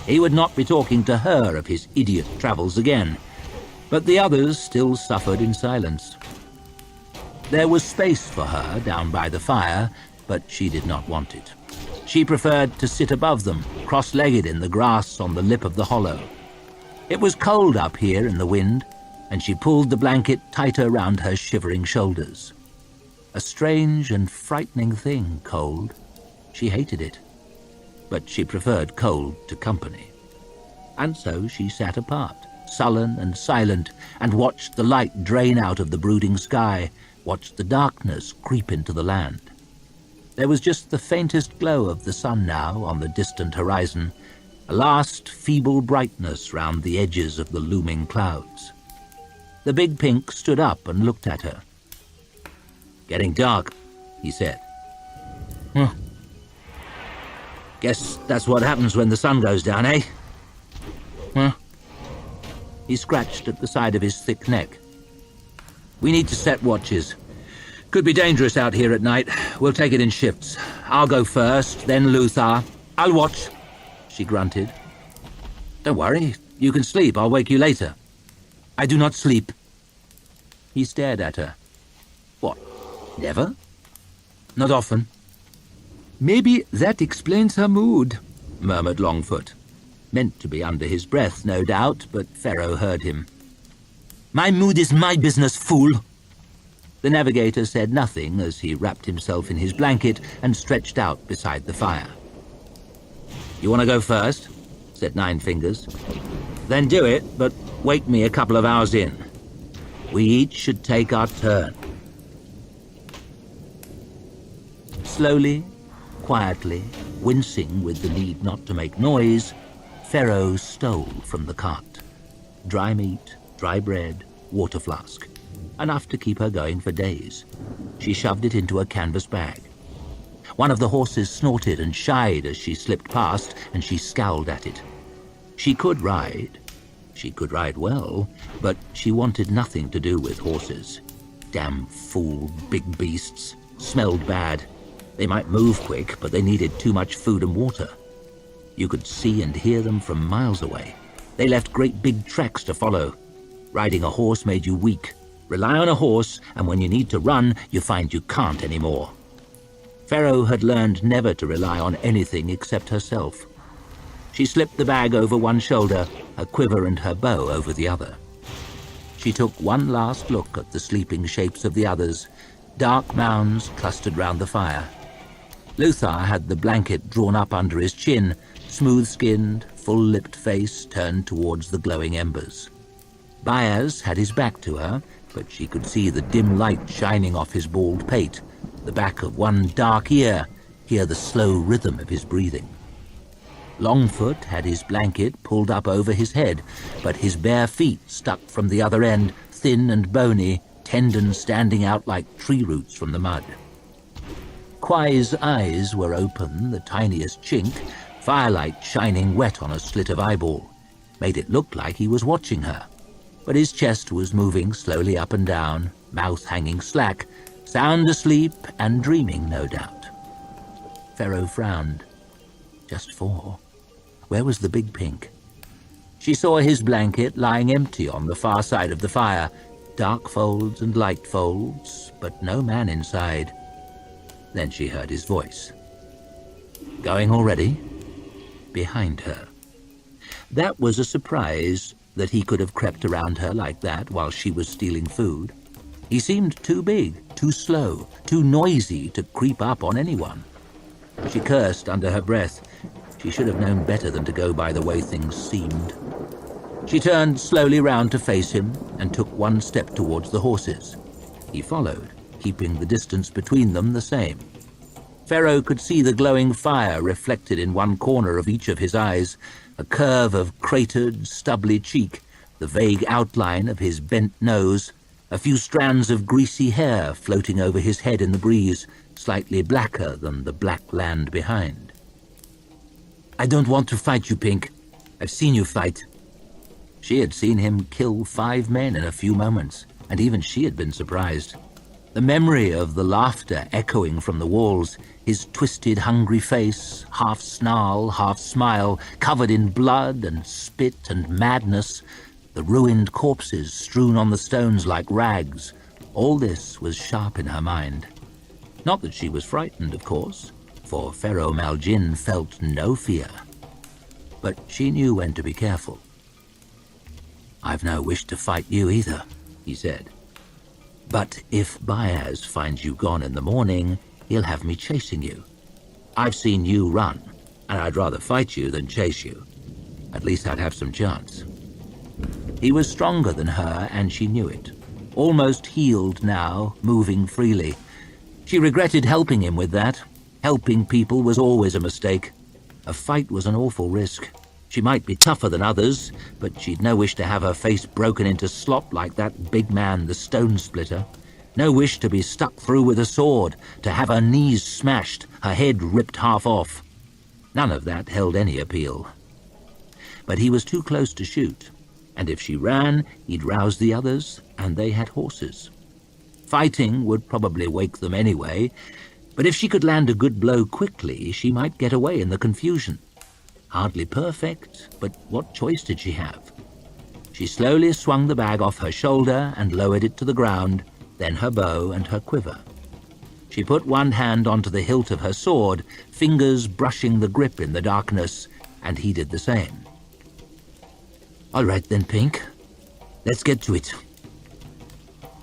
He would not be talking to her of his idiot travels again, but the others still suffered in silence. There was space for her down by the fire, but she did not want it. She preferred to sit above them, cross-legged in the grass on the lip of the hollow. It was cold up here in the wind, and she pulled the blanket tighter round her shivering shoulders. A strange and frightening thing, cold. She hated it, but she preferred cold to company. And so she sat apart, sullen and silent, and watched the light drain out of the brooding sky, watched the darkness creep into the land. There was just the faintest glow of the sun now on the distant horizon, a last feeble brightness round the edges of the looming clouds. The big pink stood up and looked at her. "Getting dark," he said. Guess that's what happens when the sun goes down, eh?" He scratched at the side of his thick neck. "We need to set watches. Could be dangerous out here at night. We'll take it in shifts. I'll go first, then Luthar. I'll watch," she grunted. "Don't worry. You can sleep. I'll wake you later." "I do not sleep." He stared at her. "What, never?" "Not often." "Maybe that explains her mood," murmured Longfoot. Meant to be under his breath, no doubt, but Pharaoh heard him. "My mood is my business, fool." The navigator said nothing as he wrapped himself in his blanket and stretched out beside the fire. "You want to go first?" said Nine Fingers. "Then do it, but wake me a couple of hours in. We each should take our turn." Slowly, quietly, wincing with the need not to make noise, Pharaoh stole from the cart. Dry meat, dry bread, water flask. Enough to keep her going for days. She shoved it into a canvas bag. One of the horses snorted and shied as she slipped past, and she scowled at it. She could ride. She could ride well, but she wanted nothing to do with horses. Damn fool big beasts. Smelled bad. They might move quick, but they needed too much food and water. You could see and hear them from miles away. They left great big tracks to follow. Riding a horse made you weak. Rely on a horse, and when you need to run, you find you can't anymore. Pharaoh had learned never to rely on anything except herself. She slipped the bag over one shoulder, her quiver and her bow over the other. She took one last look at the sleeping shapes of the others, dark mounds clustered round the fire. Luthar had the blanket drawn up under his chin, smooth-skinned, full-lipped face turned towards the glowing embers. Baez had his back to her, but she could see the dim light shining off his bald pate, the back of one dark ear, hear the slow rhythm of his breathing. Longfoot had his blanket pulled up over his head, but his bare feet stuck from the other end, thin and bony, tendons standing out like tree roots from the mud. Kwai's eyes were open, the tiniest chink, firelight shining wet on a slit of eyeball. Made it look like he was watching her. But his chest was moving slowly up and down, mouth hanging slack, sound asleep and dreaming, no doubt. Pharaoh frowned. Just 4. Where was the big pink? She saw his blanket lying empty on the far side of the fire, dark folds and light folds, but no man inside. Then she heard his voice. "Going already?" Behind her. That was a surprise, that he could have crept around her like that while she was stealing food. He seemed too big, too slow, too noisy to creep up on anyone. She cursed under her breath. She should have known better than to go by the way things seemed. She turned slowly round to face him and took one step towards the horses. He followed, keeping the distance between them the same. Pharaoh could see the glowing fire reflected in one corner of each of his eyes, a curve of cratered, stubbly cheek, the vague outline of his bent nose, a few strands of greasy hair floating over his head in the breeze, slightly blacker than the black land behind. "I don't want to fight you, Pink. I've seen you fight." She had seen him kill 5 men in a few moments, and even she had been surprised. The memory of the laughter echoing from the walls, his twisted, hungry face, half snarl, half smile, covered in blood and spit and madness, the ruined corpses strewn on the stones like rags, all this was sharp in her mind. Not that she was frightened, of course, for Pharaoh Maljin felt no fear. But she knew when to be careful. "I've no wish to fight you either," he said. "But if Baez finds you gone in the morning, he'll have me chasing you. I've seen you run, and I'd rather fight you than chase you. At least I'd have some chance." He was stronger than her, and she knew it. Almost healed now, moving freely. She regretted helping him with that. Helping people was always a mistake. A fight was an awful risk. She might be tougher than others, but she'd no wish to have her face broken into slop like that big man, the stone splitter. No wish to be stuck through with a sword, to have her knees smashed, her head ripped half off. None of that held any appeal. But he was too close to shoot. and if she ran, he'd rouse the others, and they had horses. Fighting would probably wake them anyway, but if she could land a good blow quickly, she might get away in the confusion. Hardly perfect, but what choice did she have? She slowly swung the bag off her shoulder and lowered it to the ground, then her bow and her quiver. She put one hand onto the hilt of her sword, fingers brushing the grip in the darkness, and he did the same. "All right then, Pink. Let's get to it.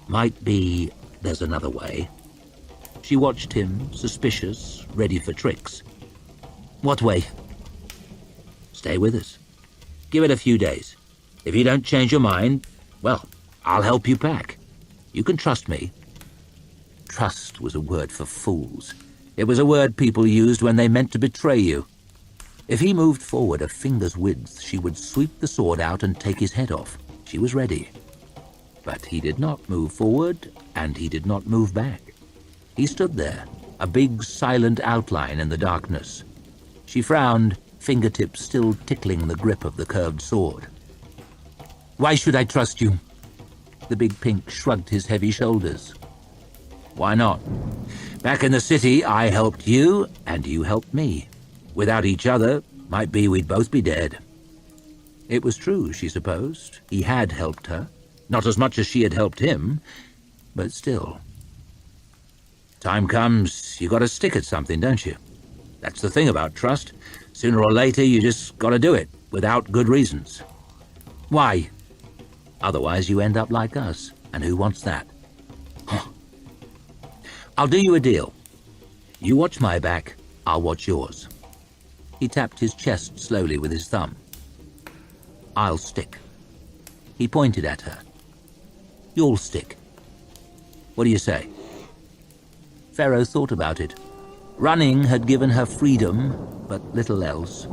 Might be there's another way." She watched him, suspicious, ready for tricks. "What way?" "Stay with us. Give it a few days. If you don't change your mind, well, I'll help you pack. You can trust me." Trust was a word for fools. It was a word people used when they meant to betray you. If he moved forward a finger's width, she would sweep the sword out and take his head off. She was ready. But he did not move forward, and he did not move back. He stood there, a big silent outline in the darkness. She frowned, fingertips still tickling the grip of the curved sword. "Why should I trust you?" The big Pink shrugged his heavy shoulders. "Why not? Back in the city, I helped you, and you helped me. Without each other, might be we'd both be dead." It was true, she supposed. He had helped her. Not as much as she had helped him, but still. Time comes, you got to stick at something, don't you? That's the thing about trust. Sooner or later, you just got to do it, without good reasons. Why? Otherwise, you end up like us, and who wants that? I'll do you a deal. You watch my back, I'll watch yours. He tapped his chest slowly with his thumb. I'll stick. He pointed at her. You'll stick. What do you say? Pharaoh thought about it. Running had given her freedom, but little else.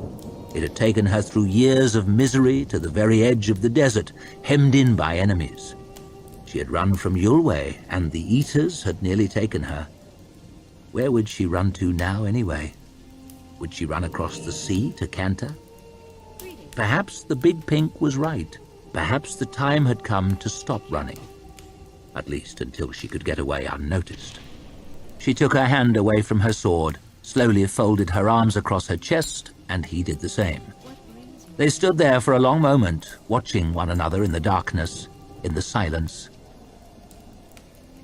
It had taken her through years of misery to the very edge of the desert, hemmed in by enemies. She had run from Yulwe, and the Eaters had nearly taken her. Where would she run to now, anyway? Would she run across the sea to Kanta? Perhaps the big Pink was right. Perhaps the time had come to stop running. At least until she could get away unnoticed. She took her hand away from her sword, slowly folded her arms across her chest, and he did the same. They stood there for a long moment, watching one another in the darkness, in the silence.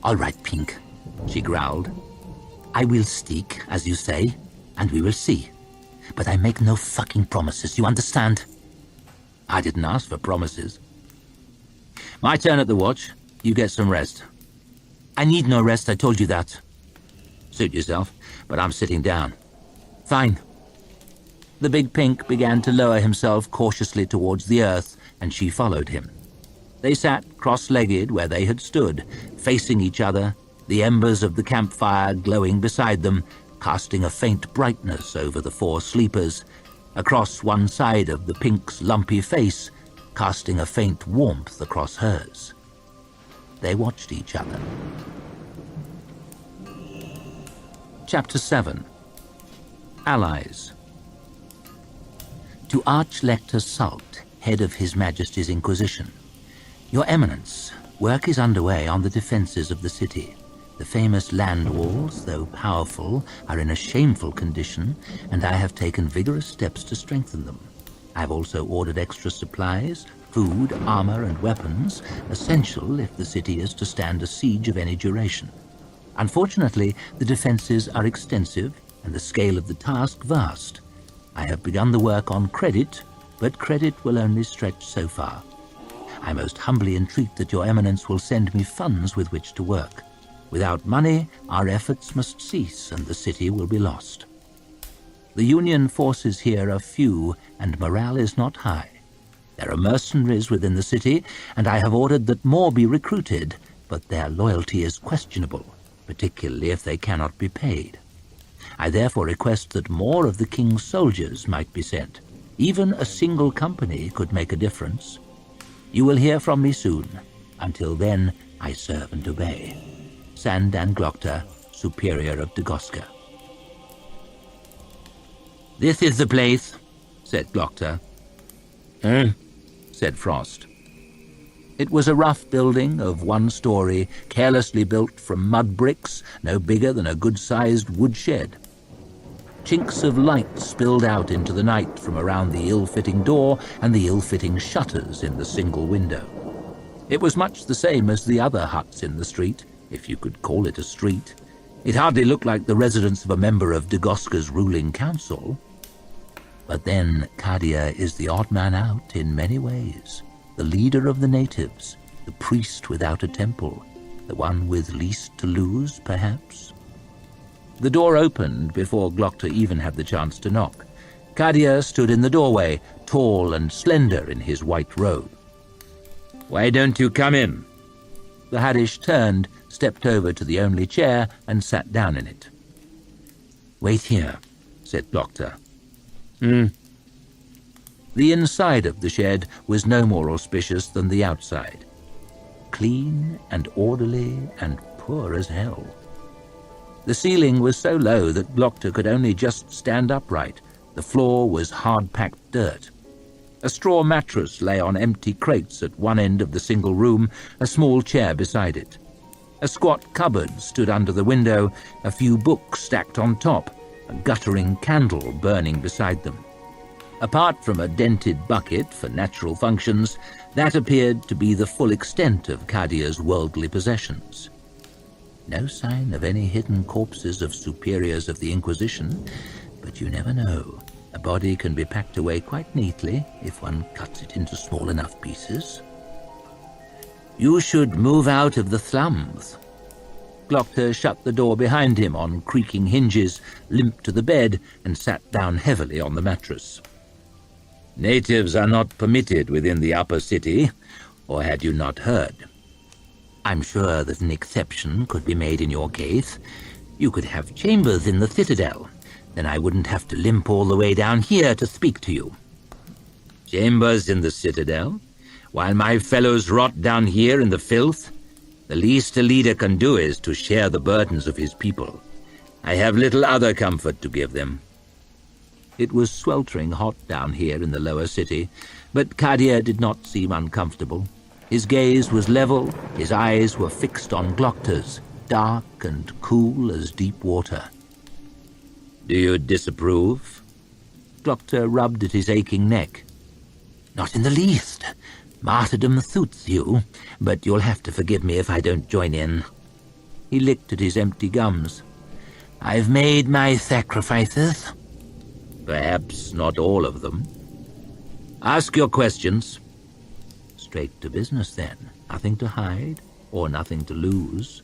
All right, Pink, she growled. I will stick, as you say, and we will see. But I make no fucking promises, you understand? I didn't ask for promises. My turn at the watch. You get some rest. I need no rest, I told you that. Suit yourself, but I'm sitting down. Fine. The big Pink began to lower himself cautiously towards the earth, and she followed him. They sat cross-legged where they had stood, facing each other, the embers of the campfire glowing beside them, casting a faint brightness over the four sleepers, across one side of the Pink's lumpy face, casting a faint warmth across hers. They watched each other. Chapter 7. Allies. To Archlector Salt, head of His Majesty's Inquisition. Your Eminence, work is underway on the defences of the city. The famous land walls, though powerful, are in a shameful condition, and I have taken vigorous steps to strengthen them. I have also ordered extra supplies, food, armor, and weapons, essential if the city is to stand a siege of any duration. Unfortunately, the defences are extensive, and the scale of the task vast. I have begun the work on credit, but credit will only stretch so far. I most humbly entreat that your Eminence will send me funds with which to work. Without money, our efforts must cease, and the city will be lost. The Union forces here are few, and morale is not high. There are mercenaries within the city, and I have ordered that more be recruited, but their loyalty is questionable, particularly if they cannot be paid. I therefore request that more of the King's soldiers might be sent. Even a single company could make a difference. You will hear from me soon. Until then, I serve and obey. Sandan Glokta, Superior of Dagoska. This is the place, said Glokta. Said Frost. It was a rough building of 1 story, carelessly built from mud bricks, no bigger than a good-sized woodshed. Chinks of light spilled out into the night from around the ill-fitting door and the ill-fitting shutters in the single window. It was much the same as the other huts in the street, if you could call it a street. It hardly looked like the residence of a member of Dagoska's ruling council. But then Kadia is the odd man out in many ways. The leader of the natives, the priest without a temple, the one with least to lose, perhaps. The door opened before Glokta even had the chance to knock. Kadia stood in the doorway, tall and slender in his white robe. "Why don't you come in?" The Haddish turned, stepped over to the only chair, and sat down in it. "Wait here," said Glokta. The inside of the shed was no more auspicious than the outside. Clean and orderly and poor as hell. The ceiling was so low that Glokta could only just stand upright. The floor was hard-packed dirt. A straw mattress lay on empty crates at one end of the single room, a small chair beside it. A squat cupboard stood under the window, a few books stacked on top, a guttering candle burning beside them. Apart from a dented bucket for natural functions, that appeared to be the full extent of Kadia's worldly possessions. No sign of any hidden corpses of superiors of the Inquisition, but you never know. A body can be packed away quite neatly if one cuts it into small enough pieces. "You should move out of the slums." Glokta shut the door behind him on creaking hinges, limped to the bed, and sat down heavily on the mattress. "Natives are not permitted within the upper city, or had you not heard?" "I'm sure that an exception could be made in your case. You could have chambers in the citadel. Then I wouldn't have to limp all the way down here to speak to you." "Chambers in the citadel? While my fellows rot down here in the filth? The least a leader can do is to share the burdens of his people. I have little other comfort to give them." It was sweltering hot down here in the lower city, but Kadia did not seem uncomfortable. His gaze was level, his eyes were fixed on Glokta's, dark and cool as deep water. "Do you disapprove?" Glokta rubbed at his aching neck. "Not in the least. Martyrdom suits you, but you'll have to forgive me if I don't join in." He licked at his empty gums. "I've made my sacrifices." "Perhaps not all of them. Ask your questions." "Straight to business, then. Nothing to hide, or nothing to lose.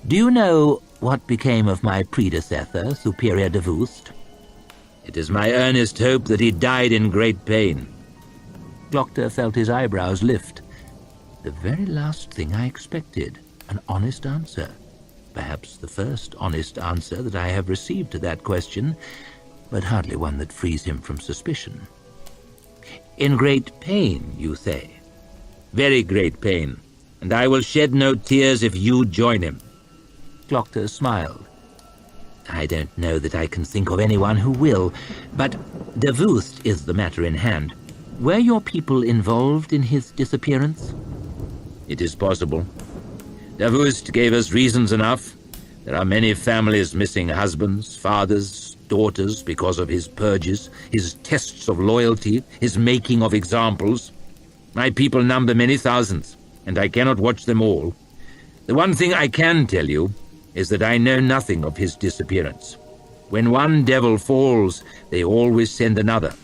Do you know what became of my predecessor, Superior Davust?" "It is my earnest hope that he died in great pain." Glokta felt his eyebrows lift. The very last thing I expected, an honest answer. Perhaps the first honest answer that I have received to that question, but hardly one that frees him from suspicion. "In great pain, you say?" "Very great pain, and I will shed no tears if you join him." Glokta smiled. "I don't know that I can think of anyone who will, but Davust is the matter in hand. Were your people involved in his disappearance?" "It is possible. Davust gave us reasons enough. There are many families missing husbands, fathers, daughters because of his purges, his tests of loyalty, his making of examples. My people number many thousands, and I cannot watch them all. The one thing I can tell you is that I know nothing of his disappearance. When one devil falls, they always send another.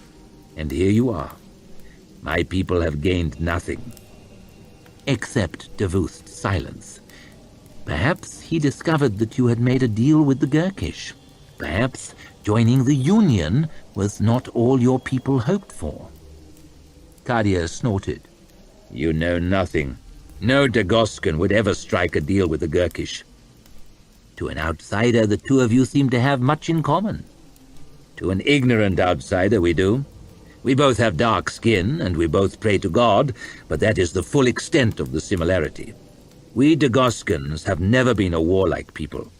And here you are. My people have gained nothing." "Except Davust's silence. Perhaps he discovered that you had made a deal with the Gurkish. Perhaps joining the Union was not all your people hoped for." Kadia snorted. "You know nothing. No Dagoskan would ever strike a deal with the Gurkish." "To an outsider, the two of you seem to have much in common." "To an ignorant outsider, we do. We both have dark skin, and we both pray to God, but that is the full extent of the similarity. We Dagoskans have never been a warlike people.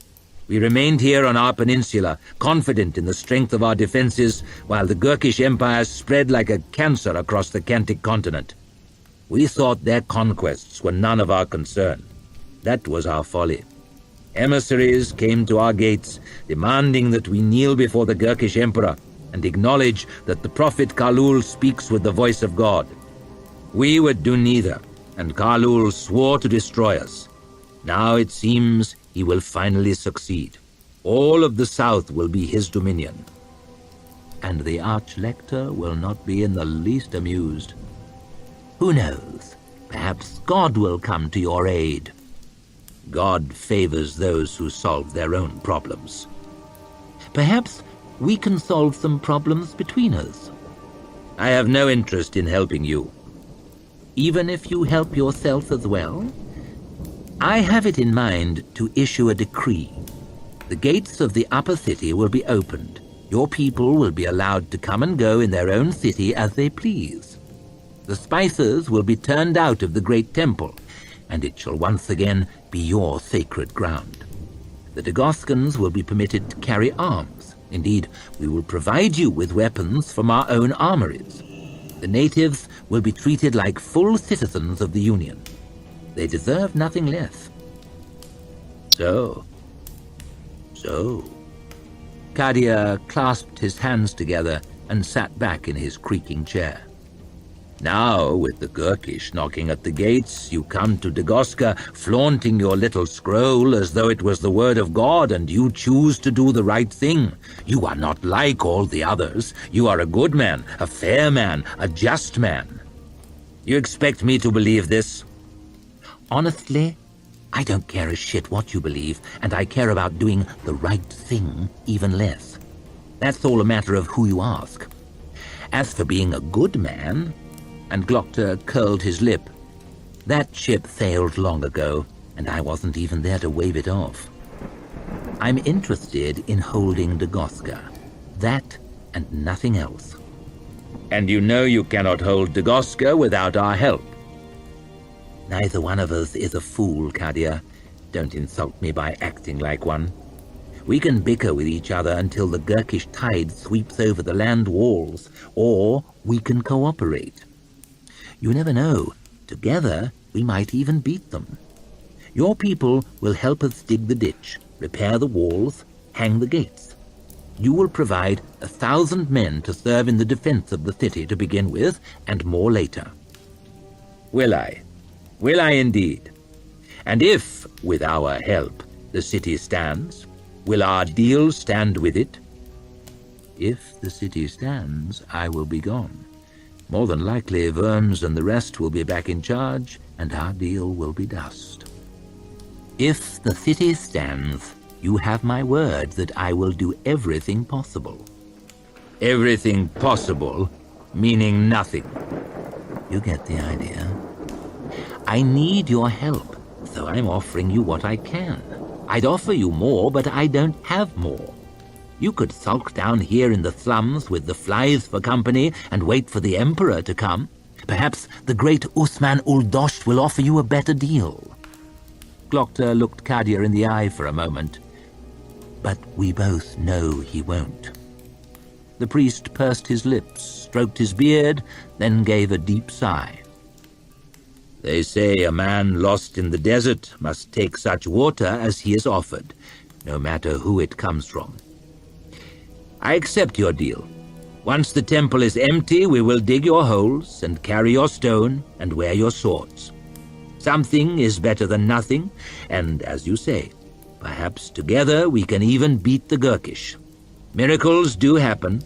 We remained here on our peninsula, confident in the strength of our defenses, while the Gurkish Empire spread like a cancer across the Kantic continent. We thought their conquests were none of our concern. That was our folly. Emissaries came to our gates, demanding that we kneel before the Gurkish emperor and acknowledge that the prophet Khalul speaks with the voice of God. We would do neither, and Khalul swore to destroy us. Now it seems he will finally succeed. All of the south will be his dominion. And the Archlector will not be in the least amused. Who knows? Perhaps God will come to your aid. God favors those who solve their own problems. Perhaps we can solve some problems between us. I have no interest in helping you. Even if you help yourself as well? I have it in mind to issue a decree. The gates of the upper city will be opened. Your people will be allowed to come and go in their own city as they please. The spices will be turned out of the great temple, and it shall once again be your sacred ground. The Dagoskans will be permitted to carry arms. Indeed, we will provide you with weapons from our own armories. The natives will be treated like full citizens of the Union. They deserve nothing less. So. Kadia clasped his hands together and sat back in his creaking chair. Now, with the Gurkish knocking at the gates, you come to Dagoska flaunting your little scroll as though it was the word of God, and you choose to do the right thing. You are not like all the others. You are a good man, a fair man, a just man. You expect me to believe this? Honestly, I don't care a shit what you believe, and I care about doing the right thing even less. That's all a matter of who you ask. As for being a good man, and Glocta curled his lip, that ship sailed long ago, and I wasn't even there to wave it off. I'm interested in holding Dagoska. That and nothing else. And you know you cannot hold Dagoska without our help. Neither one of us is a fool, Kadia. Don't insult me by acting like one. We can bicker with each other until the Gurkish tide sweeps over the land walls, or we can cooperate. You never know. Together, we might even beat them. Your people will help us dig the ditch, repair the walls, hang the gates. You will provide 1,000 men to serve in the defense of the city to begin with, and more later. Will I? Will I indeed? And if, with our help, the city stands, will our deal stand with it? If the city stands, I will be gone. More than likely, Verns and the rest will be back in charge, and our deal will be dust. If the city stands, you have my word that I will do everything possible. Everything possible, meaning nothing. You get the idea. I need your help, so I'm offering you what I can. I'd offer you more, but I don't have more. You could sulk down here in the slums with the flies for company and wait for the Emperor to come. Perhaps the great Usman-ul-Dost will offer you a better deal. Glocta looked Kadia in the eye for a moment. But we both know he won't. The priest pursed his lips, stroked his beard, then gave a deep sigh. They say a man lost in the desert must take such water as he is offered, no matter who it comes from. I accept your deal. Once the temple is empty, we will dig your holes and carry your stone and wear your swords. Something is better than nothing, and as you say, perhaps together we can even beat the Gurkish. Miracles do happen.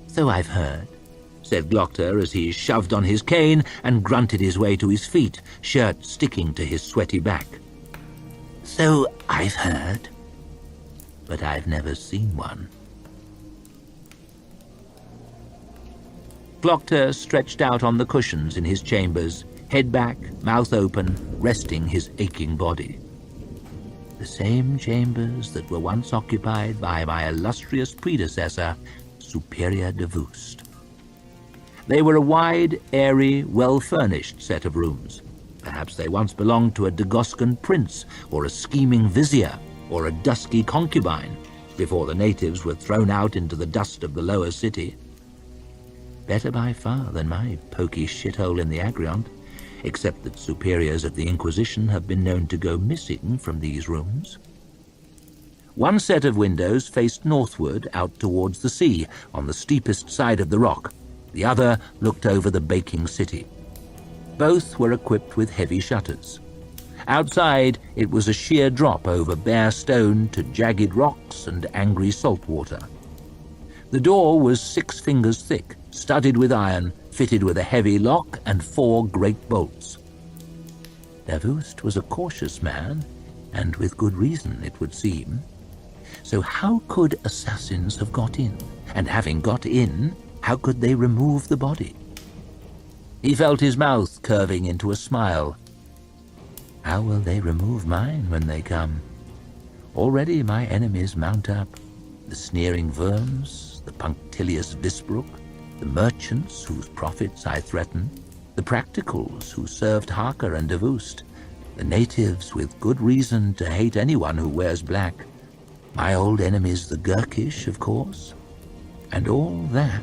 So I've heard, said Glocta as he shoved on his cane and grunted his way to his feet, shirt sticking to his sweaty back. So I've heard, but I've never seen one. Glocta stretched out on the cushions in his chambers, head back, mouth open, resting his aching body. The same chambers that were once occupied by my illustrious predecessor, Superior de Voost. They were a wide, airy, well-furnished set of rooms. Perhaps they once belonged to a Dagoskan prince, or a scheming vizier, or a dusky concubine, before the natives were thrown out into the dust of the lower city. Better by far than my poky shithole in the Agriont, except that superiors of the Inquisition have been known to go missing from these rooms. One set of windows faced northward out towards the sea, on the steepest side of the rock. The other looked over the baking city. Both were equipped with heavy shutters. Outside, it was a sheer drop over bare stone to jagged rocks and angry salt water. The door was 6 fingers thick, studded with iron, fitted with a heavy lock and 4 great bolts. Dagoska was a cautious man, and with good reason, it would seem. So how could assassins have got in? And having got in, how could they remove the body? He felt his mouth curving into a smile. How will they remove mine when they come? Already my enemies mount up. The sneering Worms, the punctilious Visbruck, the merchants whose profits I threaten, the practicals who served Haka and Dagoska, the natives with good reason to hate anyone who wears black, my old enemies the Gurkish, of course, and all that,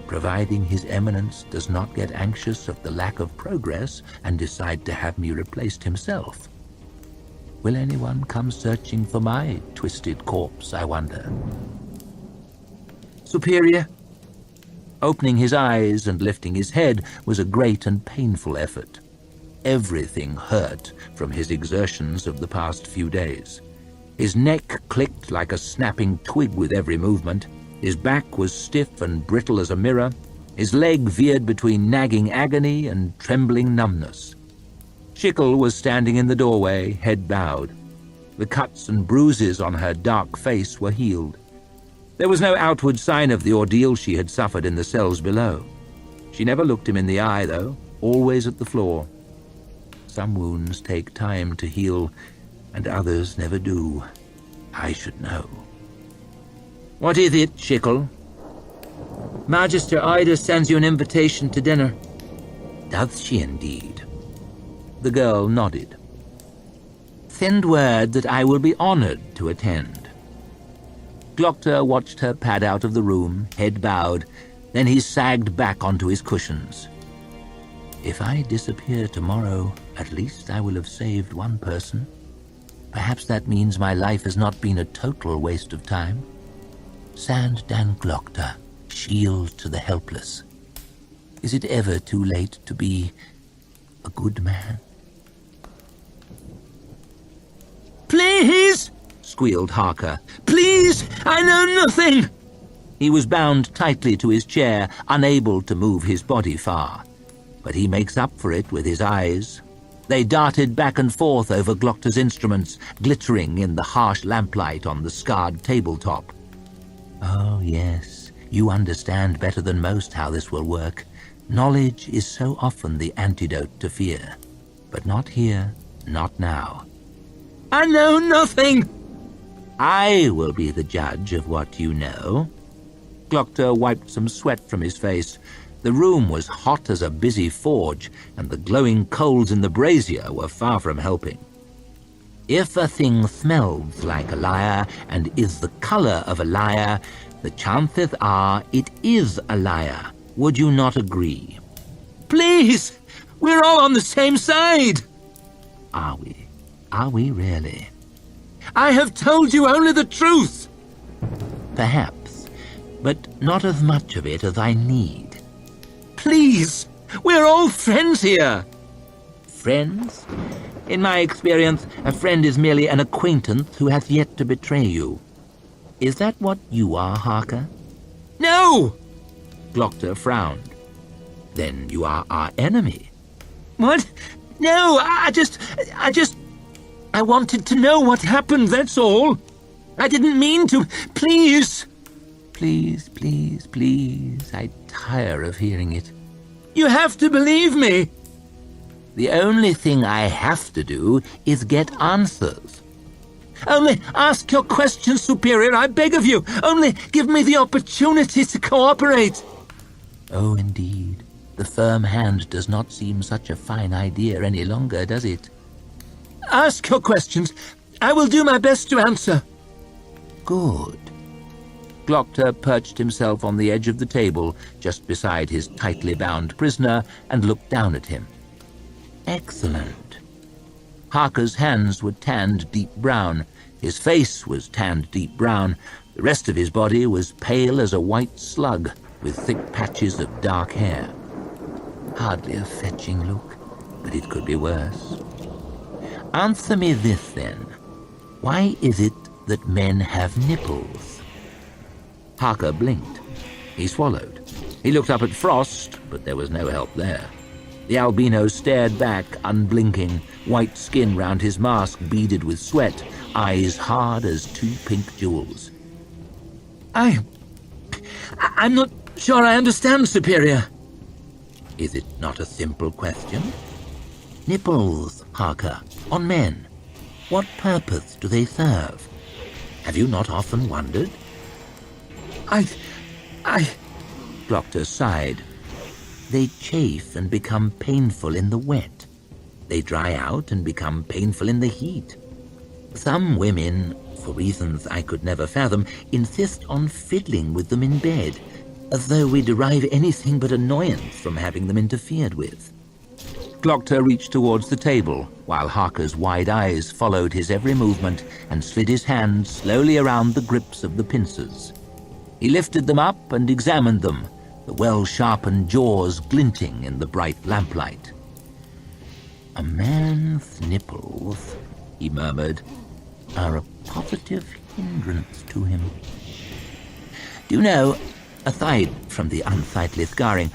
providing His Eminence does not get anxious of the lack of progress and decide to have me replaced himself. Will anyone come searching for my twisted corpse, I wonder? Superior? Opening his eyes and lifting his head was a great and painful effort. Everything hurt from his exertions of the past few days. His neck clicked like a snapping twig with every movement. His back was stiff and brittle as a mirror. His leg veered between nagging agony and trembling numbness. Schickel was standing in the doorway, head bowed. The cuts and bruises on her dark face were healed. There was no outward sign of the ordeal she had suffered in the cells below. She never looked him in the eye, though, always at the floor. Some wounds take time to heal, and others never do. I should know. What is it, Schickel? Magister Ida sends you an invitation to dinner. Does she indeed? The girl nodded. Send word that I will be honored to attend. Glocta watched her pad out of the room, head bowed. Then he sagged back onto his cushions. If I disappear tomorrow, at least I will have saved one person. Perhaps that means my life has not been a total waste of time. Sand Dan Glocta, shield to the helpless. Is it ever too late to be a good man? Please, squealed Haka. Please, I know nothing. He was bound tightly to his chair, unable to move his body far. But he makes up for it with his eyes. They darted back and forth over Glocta's instruments, glittering in the harsh lamplight on the scarred tabletop. Oh, yes, you understand better than most how this will work. Knowledge is so often the antidote to fear. But not here, not now. I know nothing! I will be the judge of what you know. Glocta wiped some sweat from his face. The room was hot as a busy forge, and the glowing coals in the brazier were far from helping. If a thing smells like a liar and is the color of a liar, the chances are it is a liar. Would you not agree? Please! We're all on the same side! Are we? Are we really? I have told you only the truth! Perhaps, but not as much of it as I need. Please! We're all friends here! Friends? In my experience, a friend is merely an acquaintance who has yet to betray you. Is that what you are, Haka? No! Glocta frowned. Then you are our enemy. What? No, I wanted to know what happened, that's all. I didn't mean to. Please! Please, please, please. I tire of hearing it. You have to believe me. The only thing I have to do is get answers. Only ask your questions, Superior, I beg of you. Only give me the opportunity to cooperate. Oh, indeed. The firm hand does not seem such a fine idea any longer, does it? Ask your questions. I will do my best to answer. Good. Glockter perched himself on the edge of the table just beside his tightly bound prisoner and looked down at him. Excellent. Haka's hands were tanned deep brown. His face was tanned deep brown. The rest of his body was pale as a white slug, with thick patches of dark hair. Hardly a fetching look, but it could be worse. Answer me this, then. Why is it that men have nipples? Haka blinked. He swallowed. He looked up at Frost, but there was no help there. The albino stared back, unblinking, white skin round his mask beaded with sweat, eyes hard as two pink jewels. I'm not sure I understand, Superior. Is it not a simple question? Nipples, Haka, on men. What purpose do they serve? Have you not often wondered? Glockter sighed. They chafe and become painful in the wet. They dry out and become painful in the heat. Some women, for reasons I could never fathom, insist on fiddling with them in bed, as though we derive anything but annoyance from having them interfered with. Glockter reached towards the table, while Haka's wide eyes followed his every movement and slid his hand slowly around the grips of the pincers. He lifted them up and examined them, the well-sharpened jaws glinting in the bright lamplight. A man's nipples, he murmured, are a positive hindrance to him. Do you know, aside from the unsightly scarring,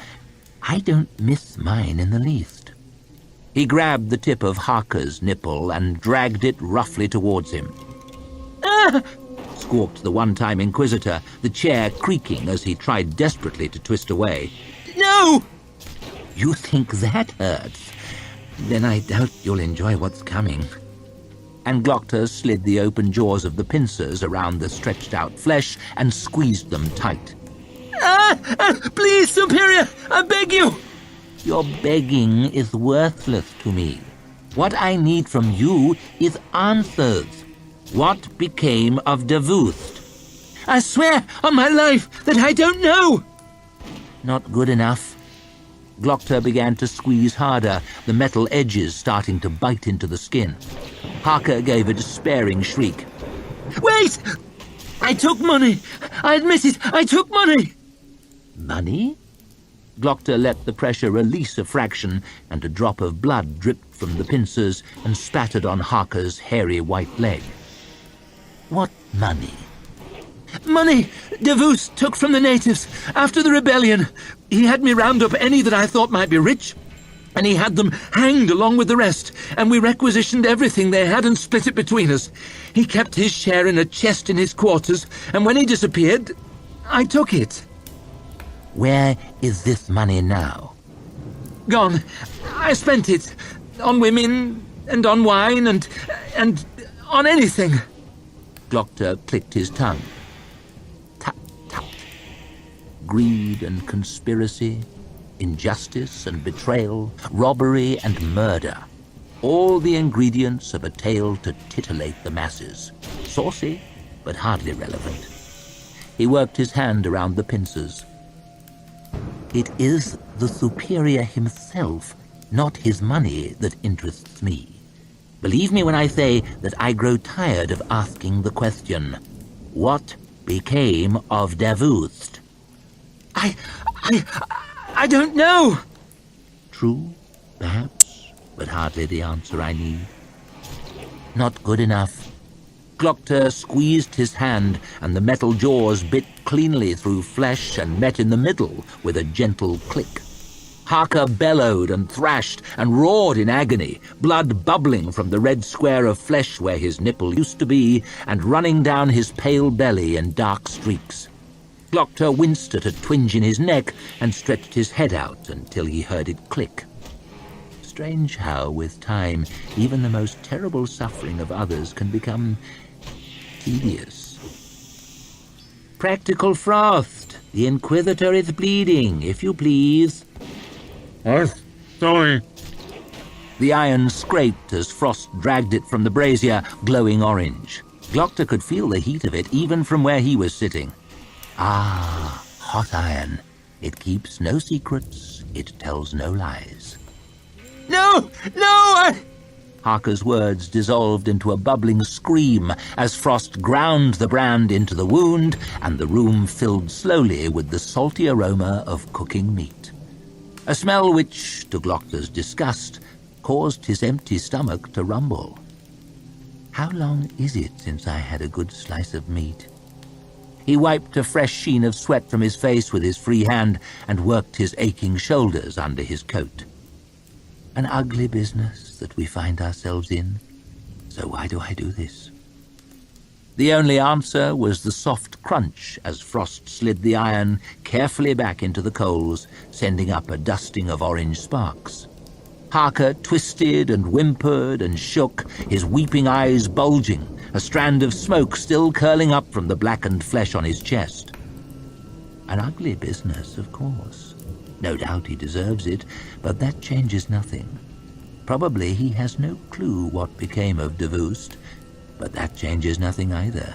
I don't miss mine in the least. He grabbed the tip of Haka's nipple and dragged it roughly towards him. Ah! Squawked the one-time inquisitor, the chair creaking as he tried desperately to twist away. No! You think that hurts? Then I doubt you'll enjoy what's coming. And Glockter slid the open jaws of the pincers around the stretched-out flesh and squeezed them tight. Please, Superior, I beg you! Your begging is worthless to me. What I need from you is answers. What became of Davoost? I swear on my life that I don't know! Not good enough. Glockter began to squeeze harder, the metal edges starting to bite into the skin. Haka gave a despairing shriek. Wait! I took money! I admit it! I took money! Money? Glockter let the pressure release a fraction, and a drop of blood dripped from the pincers and spattered on Haka's hairy white leg. What money? Money Davoost took from the natives after the rebellion. He had me round up any that I thought might be rich, and he had them hanged along with the rest, and we requisitioned everything they had and split it between us. He kept his share in a chest in his quarters, and when he disappeared, I took it. Where is this money now? Gone. I spent it on women and on wine and on anything. Glockter clicked his tongue. Tut, tut. Greed and conspiracy, injustice and betrayal, robbery and murder. All the ingredients of a tale to titillate the masses. Saucy, but hardly relevant. He worked his hand around the pincers. It is the Superior himself, not his money, that interests me. Believe me when I say that I grow tired of asking the question, what became of Davoost? I don't know. True, perhaps, but hardly the answer I need. Not good enough. Glockter squeezed his hand, and the metal jaws bit cleanly through flesh and met in the middle with a gentle click. Haka bellowed and thrashed and roared in agony, blood bubbling from the red square of flesh where his nipple used to be and running down his pale belly in dark streaks. Glockter winced at a twinge in his neck and stretched his head out until he heard it click. Strange how, with time, even the most terrible suffering of others can become tedious. Practical Frost, the Inquisitor is bleeding, if you please. I'm sorry. The iron scraped as Frost dragged it from the brazier, glowing orange. Glockter could feel the heat of it even from where he was sitting. Ah, hot iron. It keeps no secrets, it tells no lies. No! No! Haka's words dissolved into a bubbling scream as Frost ground the brand into the wound, and the room filled slowly with the salty aroma of cooking meat. A smell which, to Glockter's disgust, caused his empty stomach to rumble. How long is it since I had a good slice of meat? He wiped a fresh sheen of sweat from his face with his free hand and worked his aching shoulders under his coat. An ugly business that we find ourselves in, so why do I do this? The only answer was the soft crunch as Frost slid the iron carefully back into the coals, sending up a dusting of orange sparks. Haka twisted and whimpered and shook, his weeping eyes bulging, a strand of smoke still curling up from the blackened flesh on his chest. An ugly business, of course. No doubt he deserves it, but that changes nothing. Probably he has no clue what became of de Voost, but that changes nothing either.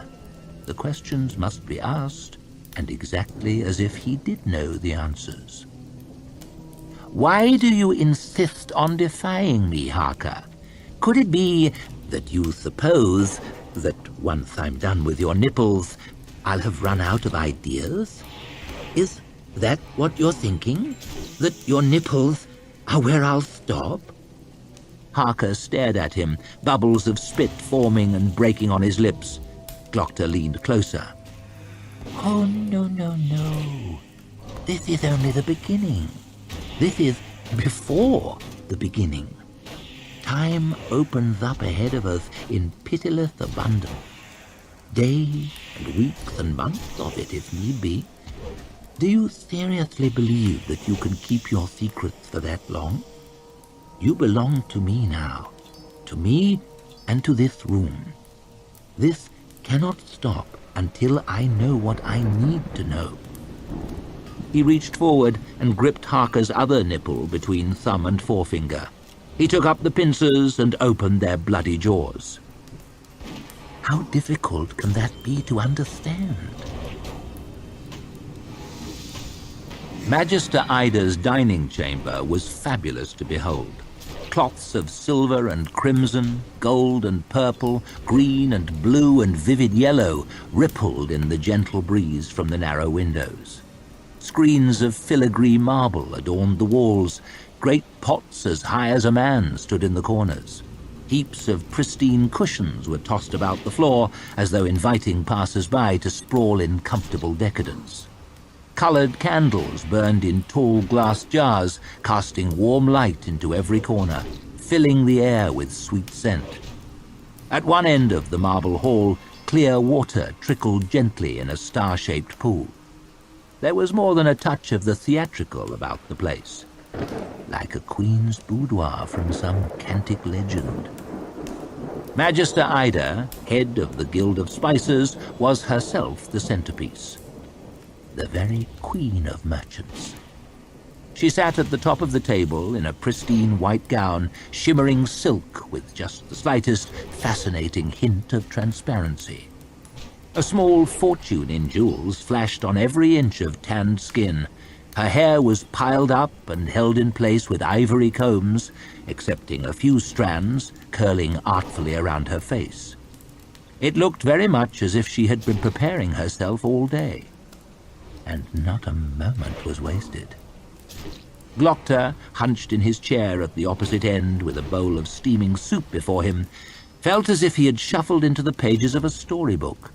The questions must be asked, and exactly as if he did know the answers. Why do you insist on defying me, Haka? Could it be that you suppose that once I'm done with your nipples, I'll have run out of ideas? Is that what you're thinking? That your nipples are where I'll stop? Haka stared at him, bubbles of spit forming and breaking on his lips. Glockter leaned closer. Oh, no, no, no. This is only the beginning. This is before the beginning. Time opens up ahead of us in pitiless abundance. Days and weeks and months of it, if need be. Do you seriously believe that you can keep your secrets for that long? You belong to me now. To me and to this room. This cannot stop until I know what I need to know. He reached forward and gripped Haka's other nipple between thumb and forefinger. He took up the pincers and opened their bloody jaws. How difficult can that be to understand? Magister Ida's dining chamber was fabulous to behold. Cloths of silver and crimson, gold and purple, green and blue and vivid yellow rippled in the gentle breeze from the narrow windows. Screens of filigree marble adorned the walls. Great pots as high as a man stood in the corners. Heaps of pristine cushions were tossed about the floor as though inviting passers-by to sprawl in comfortable decadence. Coloured candles burned in tall glass jars, casting warm light into every corner, filling the air with sweet scent. At one end of the marble hall, clear water trickled gently in a star-shaped pool. There was more than a touch of the theatrical about the place, like a queen's boudoir from some Celtic legend. Magister Ida, head of the Guild of Spicers, was herself the centerpiece. The very queen of merchants. She sat at the top of the table in a pristine white gown, shimmering silk with just the slightest fascinating hint of transparency. A small fortune in jewels flashed on every inch of tanned skin. Her hair was piled up and held in place with ivory combs, excepting a few strands curling artfully around her face. It looked very much as if she had been preparing herself all day. And not a moment was wasted. Glockter, hunched in his chair at the opposite end with a bowl of steaming soup before him, felt as if he had shuffled into the pages of a storybook.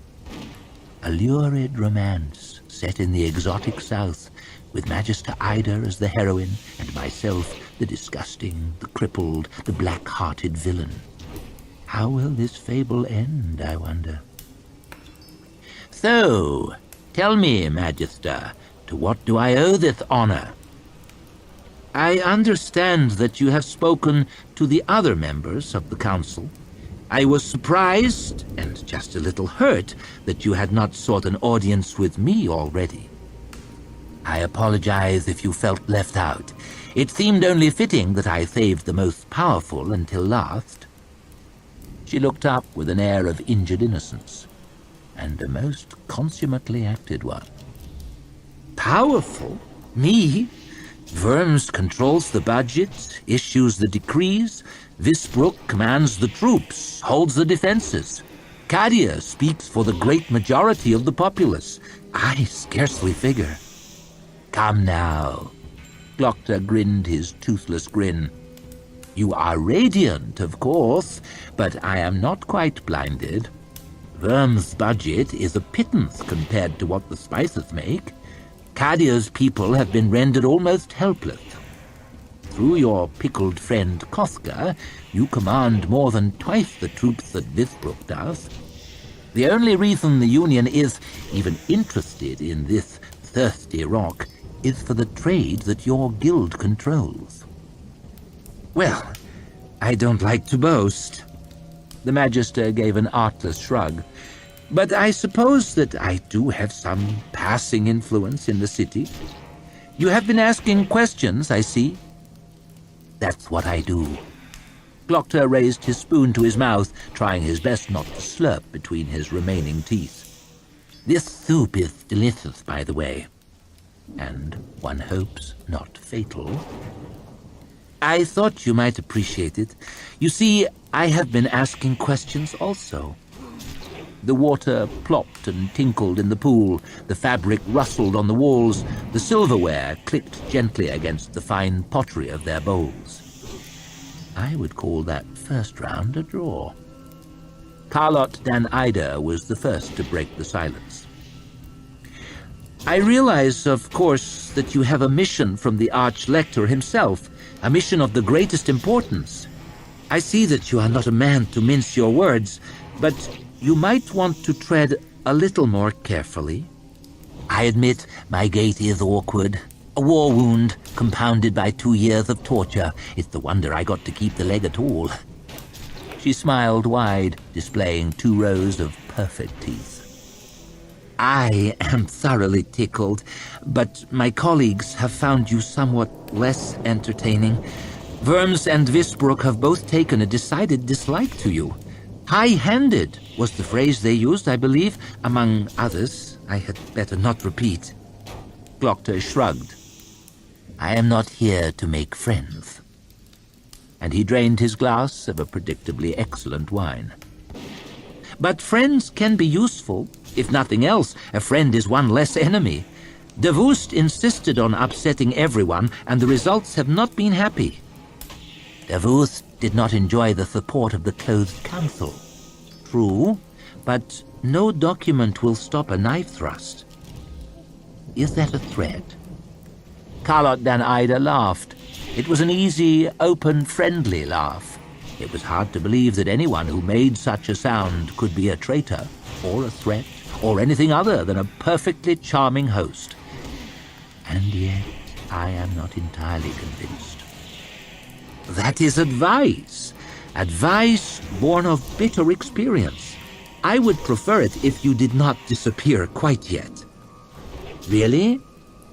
A lurid romance set in the exotic South, with Magister Ida as the heroine and myself the disgusting, the crippled, the black-hearted villain. How will this fable end, I wonder? So, tell me, Magister, to what do I owe this honor? I understand that you have spoken to the other members of the council. I was surprised, and just a little hurt, that you had not sought an audience with me already. I apologize if you felt left out. It seemed only fitting that I saved the most powerful until last. She looked up with an air of injured innocence, and a most consummately acted one. Powerful? Me? Worms controls the budget, issues the decrees. Visbrook commands the troops, holds the defenses. Cadia speaks for the great majority of the populace. I scarcely figure. Come now. Glocta grinned his toothless grin. You are radiant, of course, but I am not quite blinded. Worm's budget is a pittance compared to what the spices make. Cadia's people have been rendered almost helpless. Through your pickled friend Cosca, you command more than twice the troops that Visbrook does. The only reason the Union is even interested in this thirsty rock is for the trade that your guild controls. Well, I don't like to boast. The Magister gave an artless shrug. But I suppose that I do have some passing influence in the city. You have been asking questions, I see. That's what I do. Glocta raised his spoon to his mouth, trying his best not to slurp between his remaining teeth. This soup is delicious, by the way. And one hopes not fatal. I thought you might appreciate it. You see, I have been asking questions also. The water plopped and tinkled in the pool, the fabric rustled on the walls, the silverware clicked gently against the fine pottery of their bowls. I would call that first round a draw. Carlot Dan Ida was the first to break the silence. I realize, of course, that you have a mission from the Arch-Lector himself, a mission of the greatest importance. I see that you are not a man to mince your words, but you might want to tread a little more carefully. I admit my gait is awkward. A war wound compounded by 2 years of torture. It's the wonder I got to keep the leg at all. She smiled wide, displaying 2 rows of perfect teeth. I am thoroughly tickled, but my colleagues have found you somewhat less entertaining. Worms and Visbrook have both taken a decided dislike to you. High-handed was the phrase they used, I believe, among others. I had better not repeat. Glocta shrugged. I am not here to make friends. And he drained his glass of a predictably excellent wine. But friends can be useful. If nothing else, a friend is one less enemy. Davoost insisted on upsetting everyone, and the results have not been happy. Davoost did not enjoy the support of the closed council. True, but no document will stop a knife thrust. Is that a threat? Carlot Dan Ida laughed. It was an easy, open, friendly laugh. It was hard to believe that anyone who made such a sound could be a traitor, or a threat, or anything other than a perfectly charming host. And yet, I am not entirely convinced. That is advice. Advice born of bitter experience. I would prefer it if you did not disappear quite yet. Really?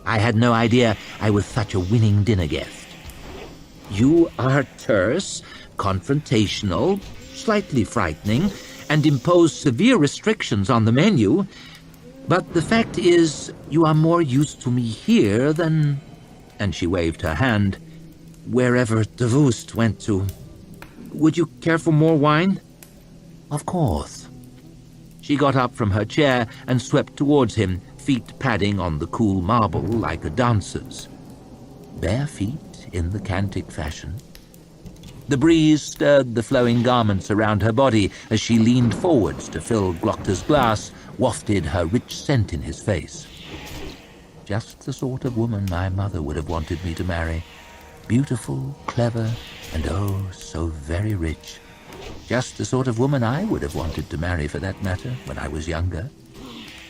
I had no idea I was such a winning dinner guest. You are terse, confrontational, slightly frightening, and impose severe restrictions on the menu. But the fact is, you are more used to me here than... And she waved her hand. Wherever Davoost went to. Would you care for more wine? Of course. She got up from her chair and swept towards him, feet padding on the cool marble like a dancer's. Bare feet in the cantic fashion. The breeze stirred the flowing garments around her body as she leaned forwards to fill Glocta's glass, wafted her rich scent in his face. Just the sort of woman my mother would have wanted me to marry. Beautiful, clever, and oh, so very rich. Just the sort of woman I would have wanted to marry, for that matter, when I was younger,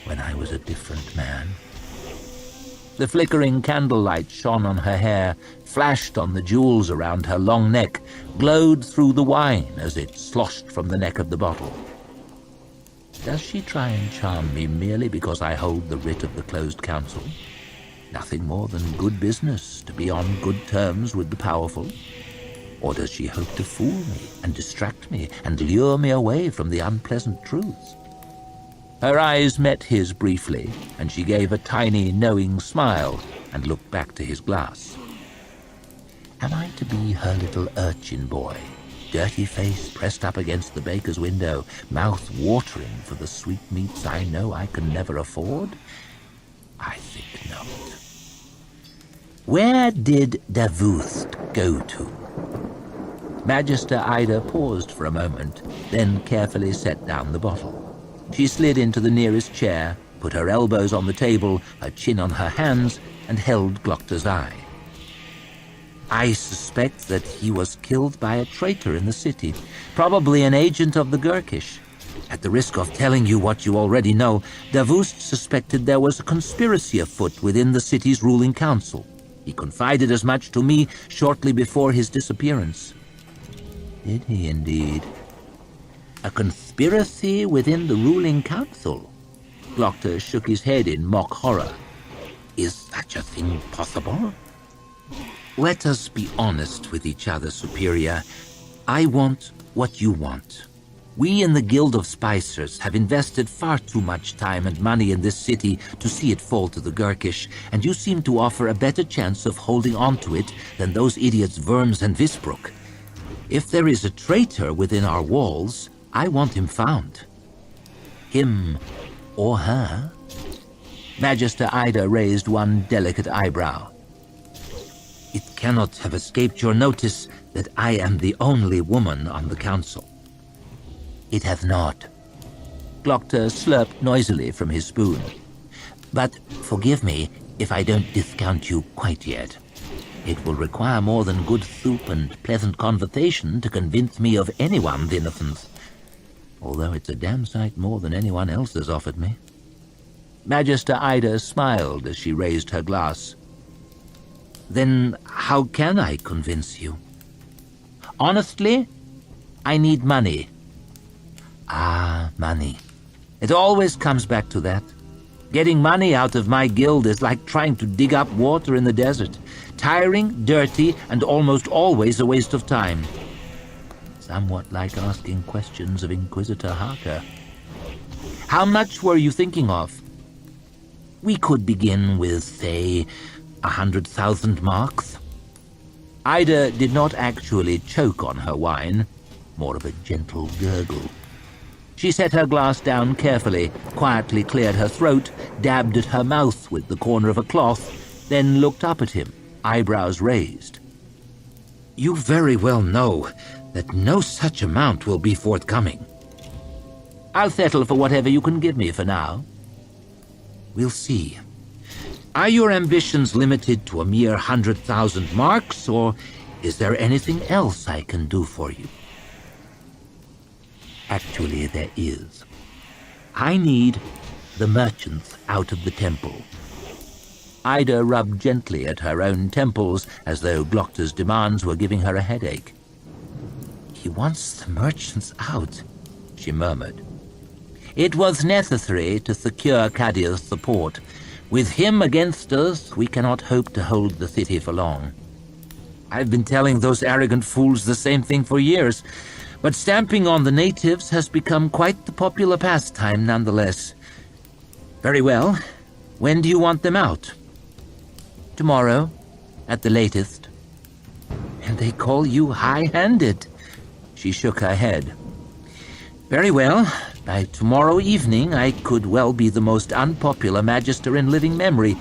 when I was a different man. The flickering candlelight shone on her hair, flashed on the jewels around her long neck, glowed through the wine as it sloshed from the neck of the bottle. Does she try and charm me merely because I hold the writ of the closed council? Nothing more than good business to be on good terms with the powerful? Or does she hope to fool me and distract me and lure me away from the unpleasant truth? Her eyes met his briefly, and she gave a tiny, knowing smile and looked back to his glass. Am I to be her little urchin boy, dirty face pressed up against the baker's window, mouth watering for the sweetmeats I know I can never afford? I think not. Where did Dagoska go to? Magister Ida paused for a moment, then carefully set down the bottle. She slid into the nearest chair, put her elbows on the table, her chin on her hands, and held Glocta's eye. I suspect that he was killed by a traitor in the city, probably an agent of the Gurkish. At the risk of telling you what you already know, Dagoska suspected there was a conspiracy afoot within the city's ruling council. He confided as much to me shortly before his disappearance. Did he indeed? A conspiracy within the ruling council? Glocta shook his head in mock horror. Is such a thing possible? Let us be honest with each other, Superior. I want what you want. We in the Guild of Spicers have invested far too much time and money in this city to see it fall to the Gurkish, and you seem to offer a better chance of holding on to it than those idiots Worms and Visbrook. If there is a traitor within our walls, I want him found. Him or her? Magister Ida raised one delicate eyebrow. It cannot have escaped your notice that I am the only woman on the council. It hath not. Glocta slurped noisily from his spoon. But forgive me if I don't discount you quite yet. It will require more than good soup and pleasant conversation to convince me of anyone's innocence, although it's a damn sight more than anyone else has offered me. Magister Ida smiled as she raised her glass. Then how can I convince you? Honestly, I need money. Ah, money. It always comes back to that. Getting money out of my guild is like trying to dig up water in the desert. Tiring, dirty, and almost always a waste of time. Somewhat like asking questions of Inquisitor Haka. How much were you thinking of? We could begin with, say, 100,000 marks. Ida did not actually choke on her wine, more of a gentle gurgle. She set her glass down carefully, quietly cleared her throat, dabbed at her mouth with the corner of a cloth, then looked up at him, eyebrows raised. You very well know that no such amount will be forthcoming. I'll settle for whatever you can give me for now. We'll see. Are your ambitions limited to a mere 100,000 marks, or is there anything else I can do for you? Actually, there is. I need the merchants out of the temple. Ida rubbed gently at her own temples as though Glocta's demands were giving her a headache. He wants the merchants out, she murmured. It was necessary to secure Kadir's support. With him against us, we cannot hope to hold the city for long. I've been telling those arrogant fools the same thing for years, but stamping on the natives has become quite the popular pastime nonetheless. Very well. When do you want them out? Tomorrow, at the latest. And they call you high-handed. She shook her head. Very well. By tomorrow evening, I could well be the most unpopular magister in living memory,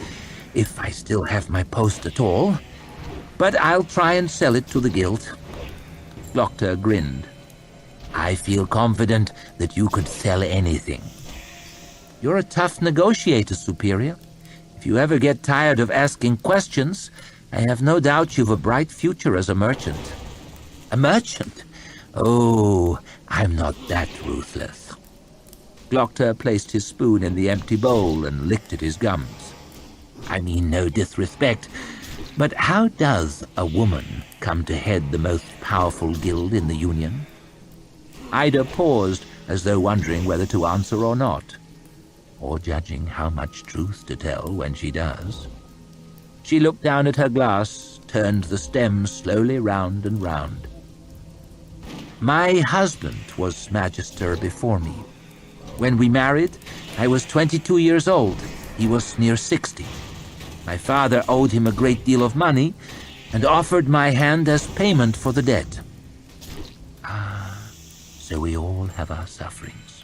if I still have my post at all. But I'll try and sell it to the guild. Glocta grinned. I feel confident that you could sell anything. You're a tough negotiator, Superior. If you ever get tired of asking questions, I have no doubt you've a bright future as a merchant. A merchant? Oh, I'm not that ruthless. Glocta placed his spoon in the empty bowl and licked at his gums. I mean no disrespect, but how does a woman come to head the most powerful guild in the Union? Ida paused, as though wondering whether to answer or not, or judging how much truth to tell when she does. She looked down at her glass, turned the stem slowly round and round. My husband was magister before me. When we married, I was 22 years old. He was near 60. My father owed him a great deal of money and offered my hand as payment for the debt. So we all have our sufferings.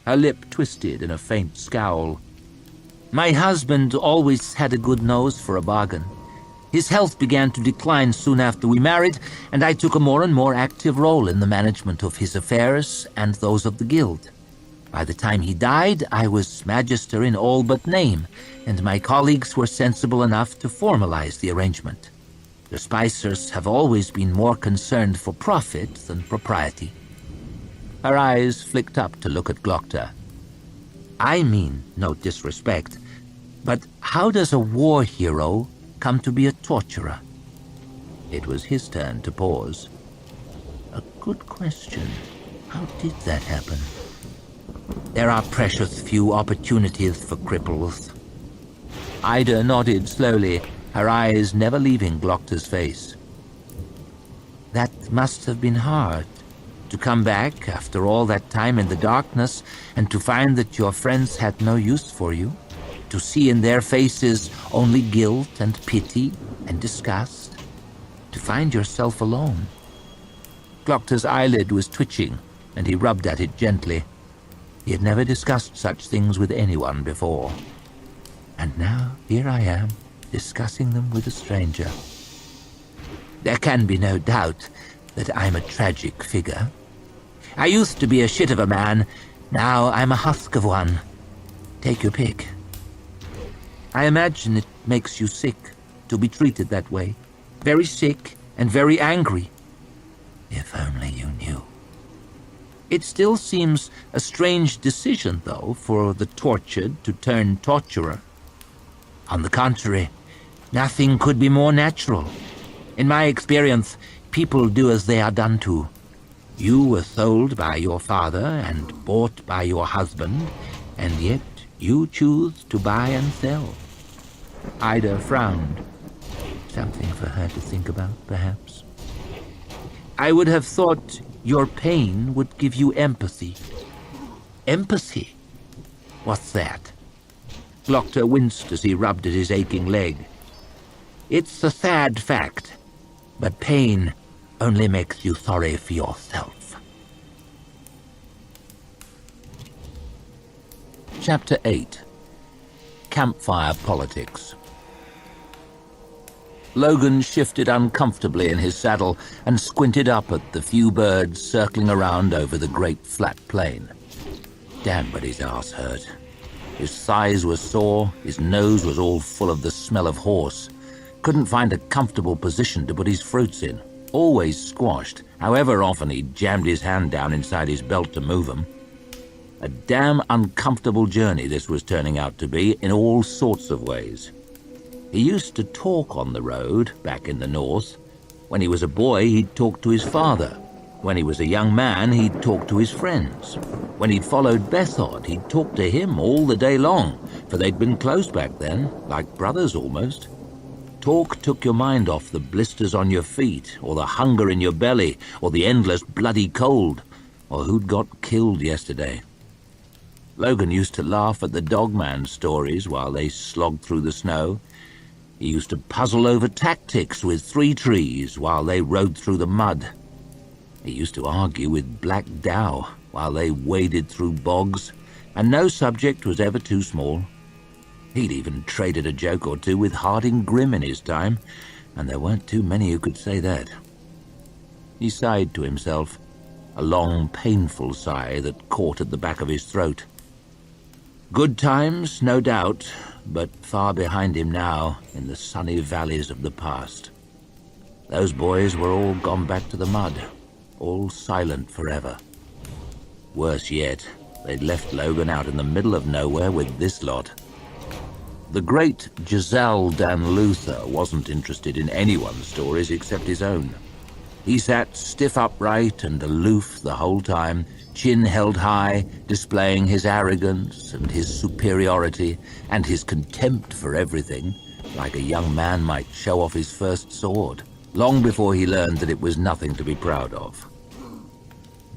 Her lip twisted in a faint scowl. My husband always had a good nose for a bargain. His health began to decline soon after we married, and I took a more and more active role in the management of his affairs and those of the guild. By the time he died, I was magister in all but name, and my colleagues were sensible enough to formalize the arrangement. The Spicers have always been more concerned for profit than propriety. Her eyes flicked up to look at Glokta. I mean no disrespect, but how does a war hero come to be a torturer? It was his turn to pause. A good question. How did that happen? There are precious few opportunities for cripples. Ida nodded slowly, her eyes never leaving Glokta's face. That must have been hard, to come back after all that time in the darkness and to find that your friends had no use for you, to see in their faces only guilt and pity and disgust, to find yourself alone. Glokta's eyelid was twitching, and he rubbed at it gently. He had never discussed such things with anyone before. And now here I am, discussing them with a stranger. There can be no doubt that I'm a tragic figure. I used to be a shit of a man, now I'm a husk of one. Take your pick. I imagine it makes you sick to be treated that way. Very sick and very angry. If only you knew. It still seems a strange decision, though, for the tortured to turn torturer. On the contrary, nothing could be more natural. In my experience, people do as they are done to. You were sold by your father and bought by your husband, and yet you choose to buy and sell. Ida frowned. Something for her to think about, perhaps. I would have thought your pain would give you empathy. Empathy? What's that? Glokta winced as he rubbed at his aching leg. It's a sad fact, but pain only makes you sorry for yourself. Chapter 8. Campfire Politics. Logan shifted uncomfortably in his saddle and squinted up at the few birds circling around over the great flat plain. Damn, but his ass hurt. His thighs were sore, his nose was all full of the smell of horse. Couldn't find a comfortable position to put his fruits in. Always squashed, however often he jammed his hand down inside his belt to move them. A damn uncomfortable journey this was turning out to be in all sorts of ways. He used to talk on the road, back in the north. When he was a boy, he'd talk to his father. When he was a young man, he'd talk to his friends. When he'd followed Bethod, he'd talk to him all the day long, for they'd been close back then, like brothers almost. Talk took your mind off the blisters on your feet, or the hunger in your belly, or the endless bloody cold, or who'd got killed yesterday. Logan used to laugh at the dogman stories while they slogged through the snow. He used to puzzle over tactics with three trees while they rode through the mud. He used to argue with Black Dow while they waded through bogs, and no subject was ever too small. He'd even traded a joke or two with Harding Grim in his time, and there weren't too many who could say that. He sighed to himself, a long, painful sigh that caught at the back of his throat. Good times, no doubt, but far behind him now in the sunny valleys of the past. Those boys were all gone back to the mud, all silent forever. Worse yet, they'd left Logan out in the middle of nowhere with this lot. The great Giselle Dan Luther wasn't interested in anyone's stories except his own. He sat stiff upright and aloof the whole time, chin held high, displaying his arrogance and his superiority and his contempt for everything, like a young man might show off his first sword, long before he learned that it was nothing to be proud of.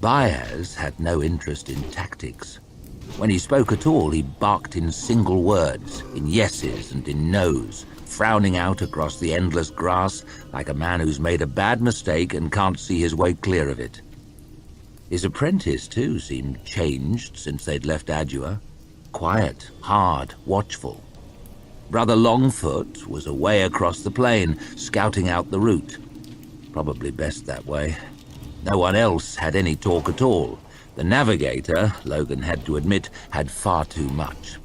Baez had no interest in tactics. When he spoke at all, he barked in single words, in yeses and in noes, frowning out across the endless grass like a man who's made a bad mistake and can't see his way clear of it. His apprentice, too, seemed changed since they'd left Adua. Quiet, hard, watchful. Brother Longfoot was away across the plain, scouting out the route. Probably best that way. No one else had any talk at all. The navigator, Logan had to admit, had far too much.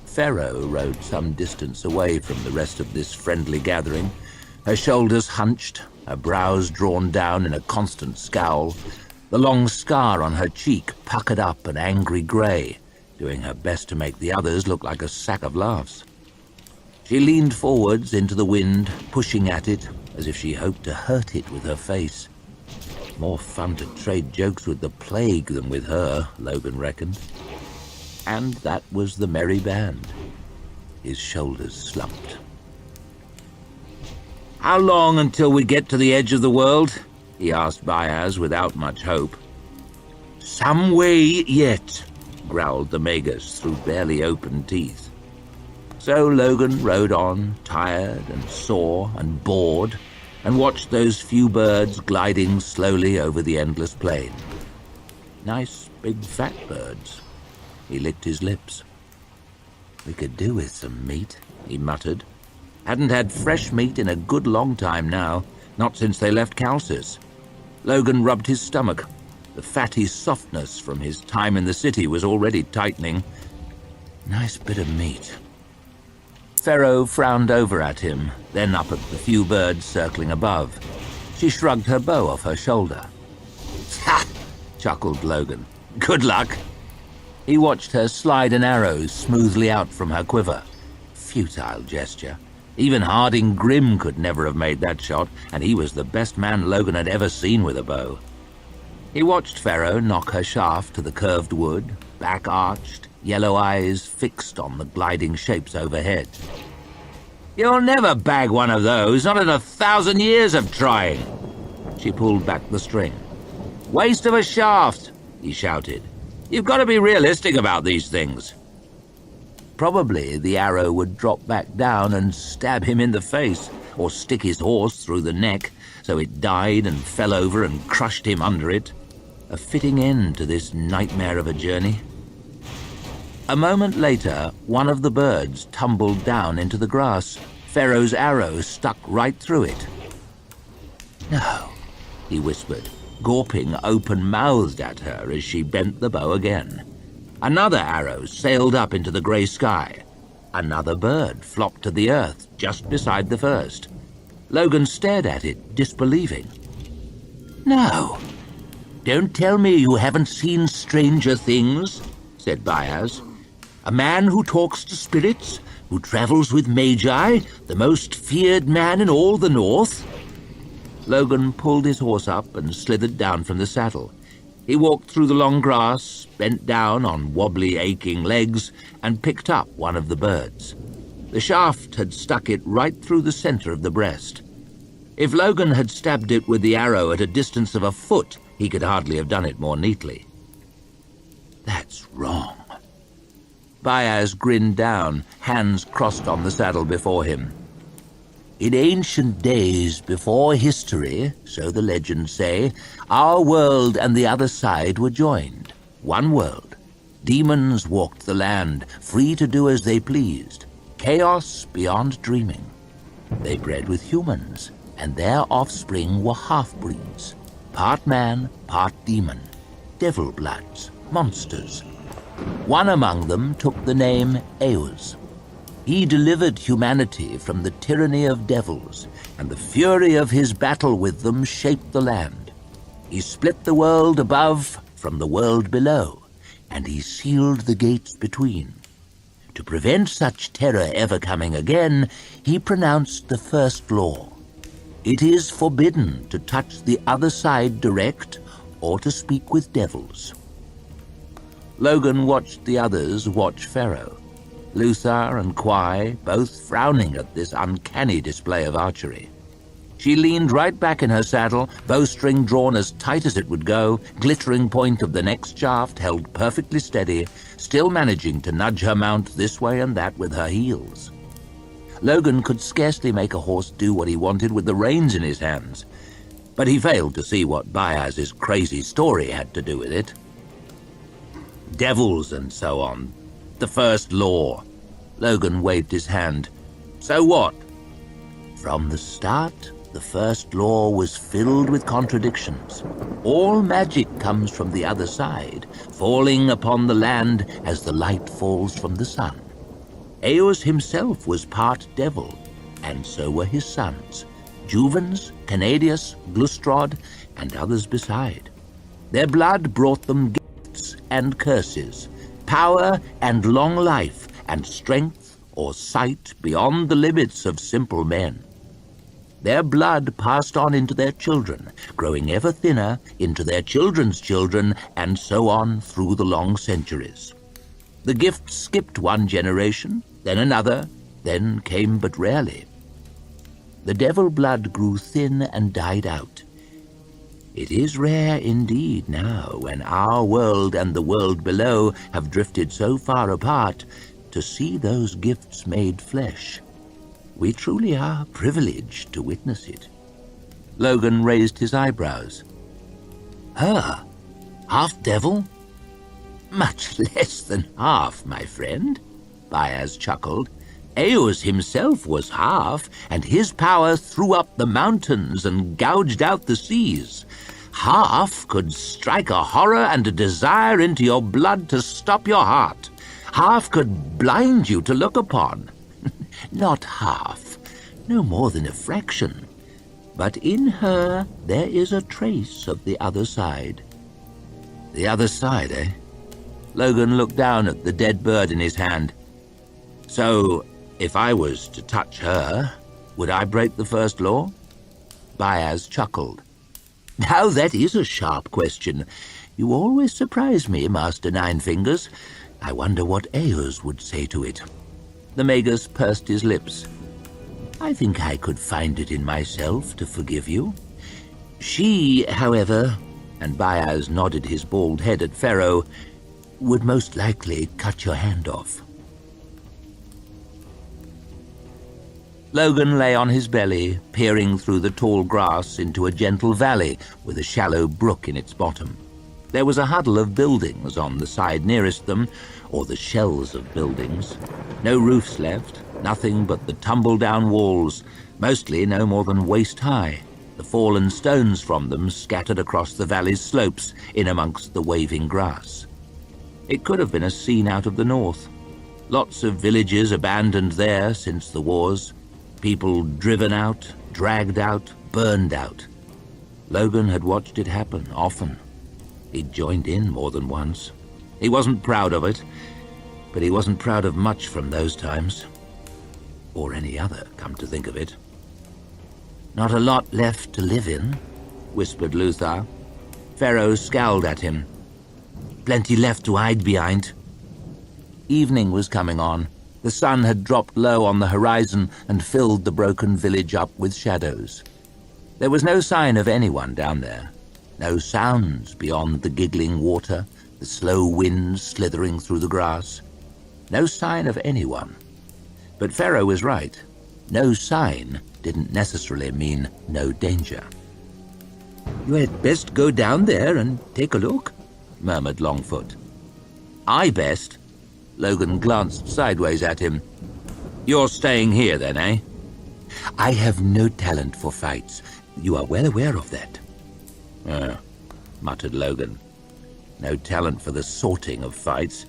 Pharaoh rode some distance away from the rest of this friendly gathering, her shoulders hunched, her brows drawn down in a constant scowl, the long scar on her cheek puckered up an angry grey, doing her best to make the others look like a sack of laughs. She leaned forwards into the wind, pushing at it, as if she hoped to hurt it with her face. More fun to trade jokes with the plague than with her, Logan reckoned. And that was the merry band. His shoulders slumped. "How long until we get to the edge of the world?" he asked Baez without much hope. "Some way yet," growled the Magus through barely opened teeth. So Logan rode on, tired and sore and bored, and watched those few birds gliding slowly over the endless plain. Nice big fat birds. He licked his lips. "We could do with some meat," he muttered. Hadn't had fresh meat in a good long time now, not since they left Calcis. Logan rubbed his stomach. The fatty softness from his time in the city was already tightening. Nice bit of meat. Pharaoh frowned over at him, then up at the few birds circling above. She shrugged her bow off her shoulder. "Ha!" chuckled Logan. "Good luck." He watched her slide an arrow smoothly out from her quiver. Futile gesture. Even Harding Grim could never have made that shot, and he was the best man Logan had ever seen with a bow. He watched Pharaoh knock her shaft to the curved wood, back arched, yellow eyes fixed on the gliding shapes overhead. "You'll never bag one of those, not in 1,000 years of trying." She pulled back the string. "Waste of a shaft," he shouted. "You've got to be realistic about these things." Probably the arrow would drop back down and stab him in the face, or stick his horse through the neck, so it died and fell over and crushed him under it. A fitting end to this nightmare of a journey. A moment later, one of the birds tumbled down into the grass. Pharaoh's arrow stuck right through it. "No," he whispered, gawping open-mouthed at her as she bent the bow again. Another arrow sailed up into the grey sky. Another bird flopped to the earth just beside the first. Logan stared at it, disbelieving. "No. Don't tell me you haven't seen stranger things," said Baez. "A man who talks to spirits, who travels with Magi, the most feared man in all the North." Logan pulled his horse up and slithered down from the saddle. He walked through the long grass, bent down on wobbly, aching legs, and picked up one of the birds. The shaft had stuck it right through the center of the breast. If Logan had stabbed it with the arrow at a distance of a foot, he could hardly have done it more neatly. "That's wrong." Baez grinned down, hands crossed on the saddle before him. "In ancient days before history, so the legends say, our world and the other side were joined. One world. Demons walked the land, free to do as they pleased. Chaos beyond dreaming. They bred with humans, and their offspring were half-breeds. Part man, part demon. Devil bloods, monsters. One among them took the name Eos. He delivered humanity from the tyranny of devils, and the fury of his battle with them shaped the land. He split the world above from the world below, and he sealed the gates between. To prevent such terror ever coming again, he pronounced the first law. It is forbidden to touch the other side direct or to speak with devils." Logan watched the others watch Pharaoh. Luther and Quai both frowning at this uncanny display of archery. She leaned right back in her saddle, bowstring drawn as tight as it would go, glittering point of the next shaft held perfectly steady, still managing to nudge her mount this way and that with her heels. Logan could scarcely make a horse do what he wanted with the reins in his hands, but he failed to see what Bayaz's crazy story had to do with it. Devils and so on. The First Law. Logan waved his hand. So what? From the start, the First Law was filled with contradictions. All magic comes from the other side, falling upon the land as the light falls from the sun. Eos himself was part devil, and so were his sons, Juvens, Canadius, Glustrod, and others beside. Their blood brought them gifts and curses, power and long life, and strength or sight beyond the limits of simple men. Their blood passed on into their children, growing ever thinner into their children's children, and so on through the long centuries. The gifts skipped one generation, then another, then came but rarely. The devil blood grew thin and died out. It is rare indeed now, when our world and the world below have drifted so far apart, to see those gifts made flesh. We truly are privileged to witness it. Logan raised his eyebrows. Her? Half devil? Much less than half, my friend, Bayaz chuckled. Eos himself was half, and his power threw up the mountains and gouged out the seas. Half could strike a horror and a desire into your blood to stop your heart. Half could blind you to look upon. Not half, no more than a fraction. But in her there is a trace of the other side. The other side, eh? Logan looked down at the dead bird in his hand. So, if I was to touch her, would I break the First Law? Bayaz chuckled. Now that is a sharp question. You always surprise me, Master Ninefingers. I wonder what Eos would say to it. The Magus pursed his lips. I think I could find it in myself to forgive you. She, however, and Bayaz nodded his bald head at Pharaoh, would most likely cut your hand off. Logan lay on his belly, peering through the tall grass into a gentle valley with a shallow brook in its bottom. There was a huddle of buildings on the side nearest them, or the shells of buildings. No roofs left, nothing but the tumble-down walls, mostly no more than waist-high, the fallen stones from them scattered across the valley's slopes in amongst the waving grass. It could have been a scene out of the north. Lots of villages abandoned there since the wars, people driven out, dragged out, burned out. Logan had watched it happen often. He'd joined in more than once. He wasn't proud of it, but he wasn't proud of much from those times. Or any other, come to think of it. Not a lot left to live in, whispered Luthar. Pharaoh scowled at him. Plenty left to hide behind. Evening was coming on. The sun had dropped low on the horizon and filled the broken village up with shadows. There was no sign of anyone down there. No sounds beyond the giggling water, the slow winds slithering through the grass. No sign of anyone. But Pharaoh was right. No sign didn't necessarily mean no danger. You had best go down there and take a look, murmured Longfoot. I best? Logan glanced sideways at him. You're staying here then, eh? I have no talent for fights. You are well aware of that. Muttered Logan. No talent for the sorting of fights.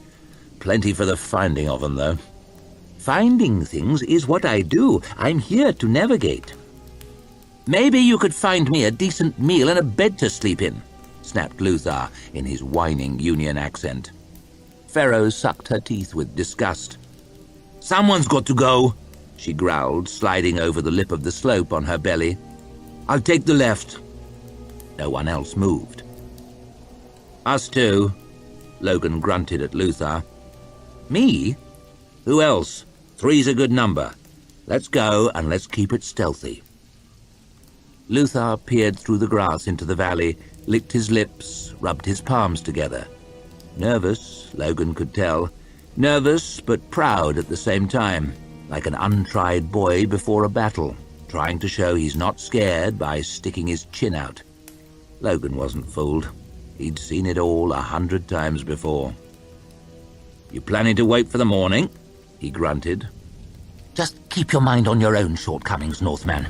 Plenty for the finding of them, though. Finding things is what I do. I'm here to navigate. Maybe you could find me a decent meal and a bed to sleep in, snapped Luthar in his whining Union accent. Pharaoh sucked her teeth with disgust. Someone's got to go, she growled, sliding over the lip of the slope on her belly. I'll take the left. No one else moved. Us too, Logan grunted at Luthar. Me? Who else? 3's a good number. Let's go, and let's keep it stealthy. Luthar peered through the grass into the valley, licked his lips, rubbed his palms together. Nervous, Logan could tell. Nervous but proud at the same time, like an untried boy before a battle, trying to show he's not scared by sticking his chin out. Logan wasn't fooled. He'd seen it all 100 times before. "You planning to wait for the morning?" he grunted. "Just keep your mind on your own shortcomings, Northman,"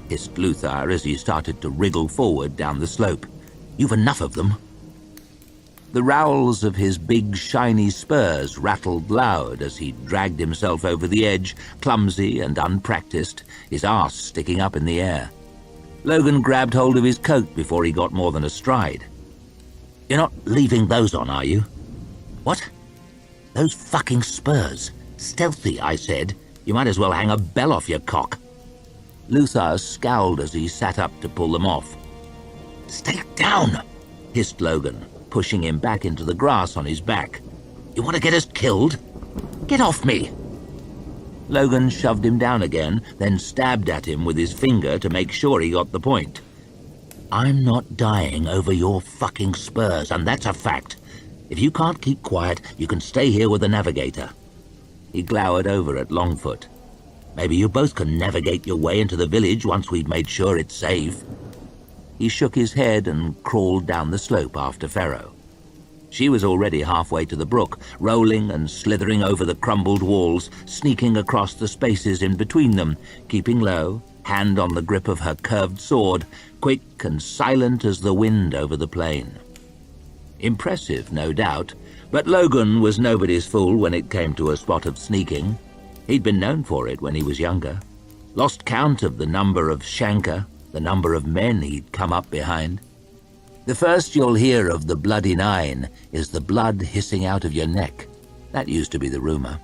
hissed Luthar as he started to wriggle forward down the slope. "You've enough of them." The rowels of his big, shiny spurs rattled loud as he dragged himself over the edge, clumsy and unpracticed, his arse sticking up in the air. Logan grabbed hold of his coat before he got more than a stride. "You're not leaving those on, are you?" "What?" "Those fucking spurs. Stealthy, I said. You might as well hang a bell off your cock." Luthar scowled as he sat up to pull them off. "Stay down," hissed Logan, pushing him back into the grass on his back. "You want to get us killed? Get off me!" Logan shoved him down again, then stabbed at him with his finger to make sure he got the point. "I'm not dying over your fucking spurs, and that's a fact. If you can't keep quiet, you can stay here with the navigator." He glowered over at Longfoot. "Maybe you both can navigate your way into the village once we've made sure it's safe." He shook his head and crawled down the slope after Pharaoh. She was already halfway to the brook, rolling and slithering over the crumbled walls, sneaking across the spaces in between them, keeping low, hand on the grip of her curved sword, quick and silent as the wind over the plain. Impressive, no doubt, but Logan was nobody's fool when it came to a spot of sneaking. He'd been known for it when he was younger. Lost count of the number of Shanka, the number of men he'd come up behind. The first you'll hear of the Bloody Nine is the blood hissing out of your neck. That used to be the rumor.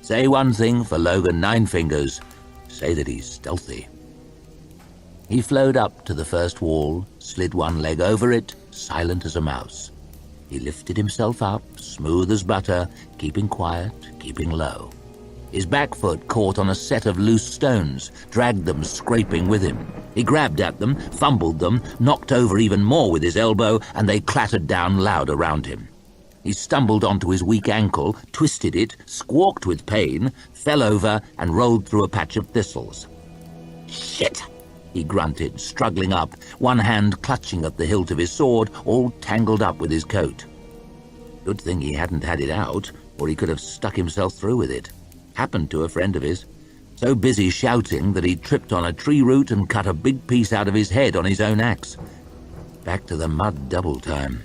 Say one thing for Logan Ninefingers, say that he's stealthy. He flowed up to the first wall, slid one leg over it, silent as a mouse. He lifted himself up, smooth as butter, keeping quiet, keeping low. His back foot caught on a set of loose stones, dragged them scraping with him. He grabbed at them, fumbled them, knocked over even more with his elbow, and they clattered down loud around him. He stumbled onto his weak ankle, twisted it, squawked with pain, fell over, and rolled through a patch of thistles. "Shit!" he grunted, struggling up, one hand clutching at the hilt of his sword, all tangled up with his coat. Good thing he hadn't had it out, or he could have stuck himself through with it. Happened to a friend of his. So busy shouting that he tripped on a tree root and cut a big piece out of his head on his own axe. Back to the mud double time.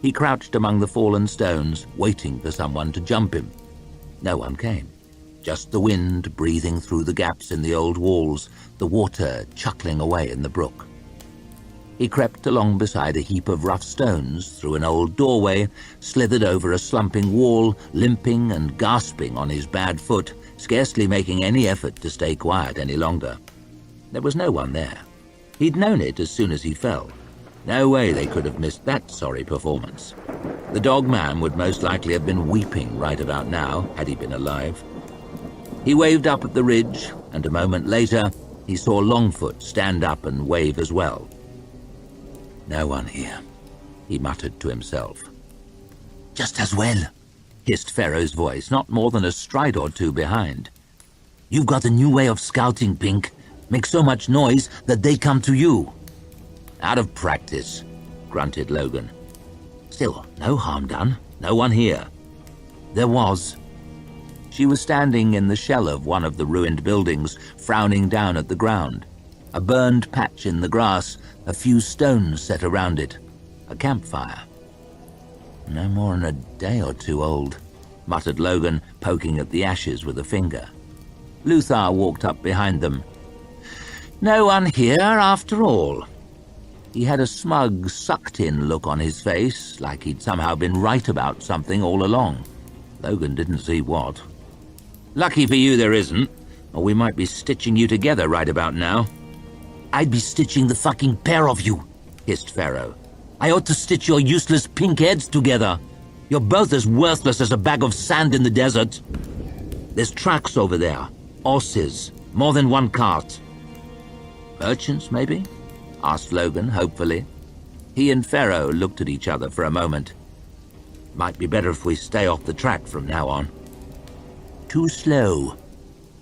He crouched among the fallen stones, waiting for someone to jump him. No one came. Just the wind breathing through the gaps in the old walls, the water chuckling away in the brook. He crept along beside a heap of rough stones, through an old doorway, slithered over a slumping wall, limping and gasping on his bad foot, scarcely making any effort to stay quiet any longer. There was no one there. He'd known it as soon as he fell. No way they could have missed that sorry performance. The dog man would most likely have been weeping right about now, had he been alive. He waved up at the ridge, and a moment later, he saw Longfoot stand up and wave as well. "No one here," he muttered to himself. "Just as well," hissed Pharaoh's voice, not more than a stride or two behind. "You've got a new way of scouting, Pink. Make so much noise that they come to you." "Out of practice," grunted Logan. "Still, no harm done. No one here." There was. She was standing in the shell of one of the ruined buildings, frowning down at the ground. A burned patch in the grass, a few stones set around it. A campfire. "No more than a day or two old," muttered Logan, poking at the ashes with a finger. Luthar walked up behind them. "No one here after all." He had a smug, sucked-in look on his face, like he'd somehow been right about something all along. Logan didn't see what. "Lucky for you there isn't, or we might be stitching you together right about now." "I'd be stitching the fucking pair of you," hissed Pharaoh. "I ought to stitch your useless pink heads together. You're both as worthless as a bag of sand in the desert. There's tracks over there. Horses. More than one cart." Merchants, maybe? Asked Logan, hopefully. He and Pharaoh looked at each other for a moment. Might be better if we stay off the track from now on. Too slow.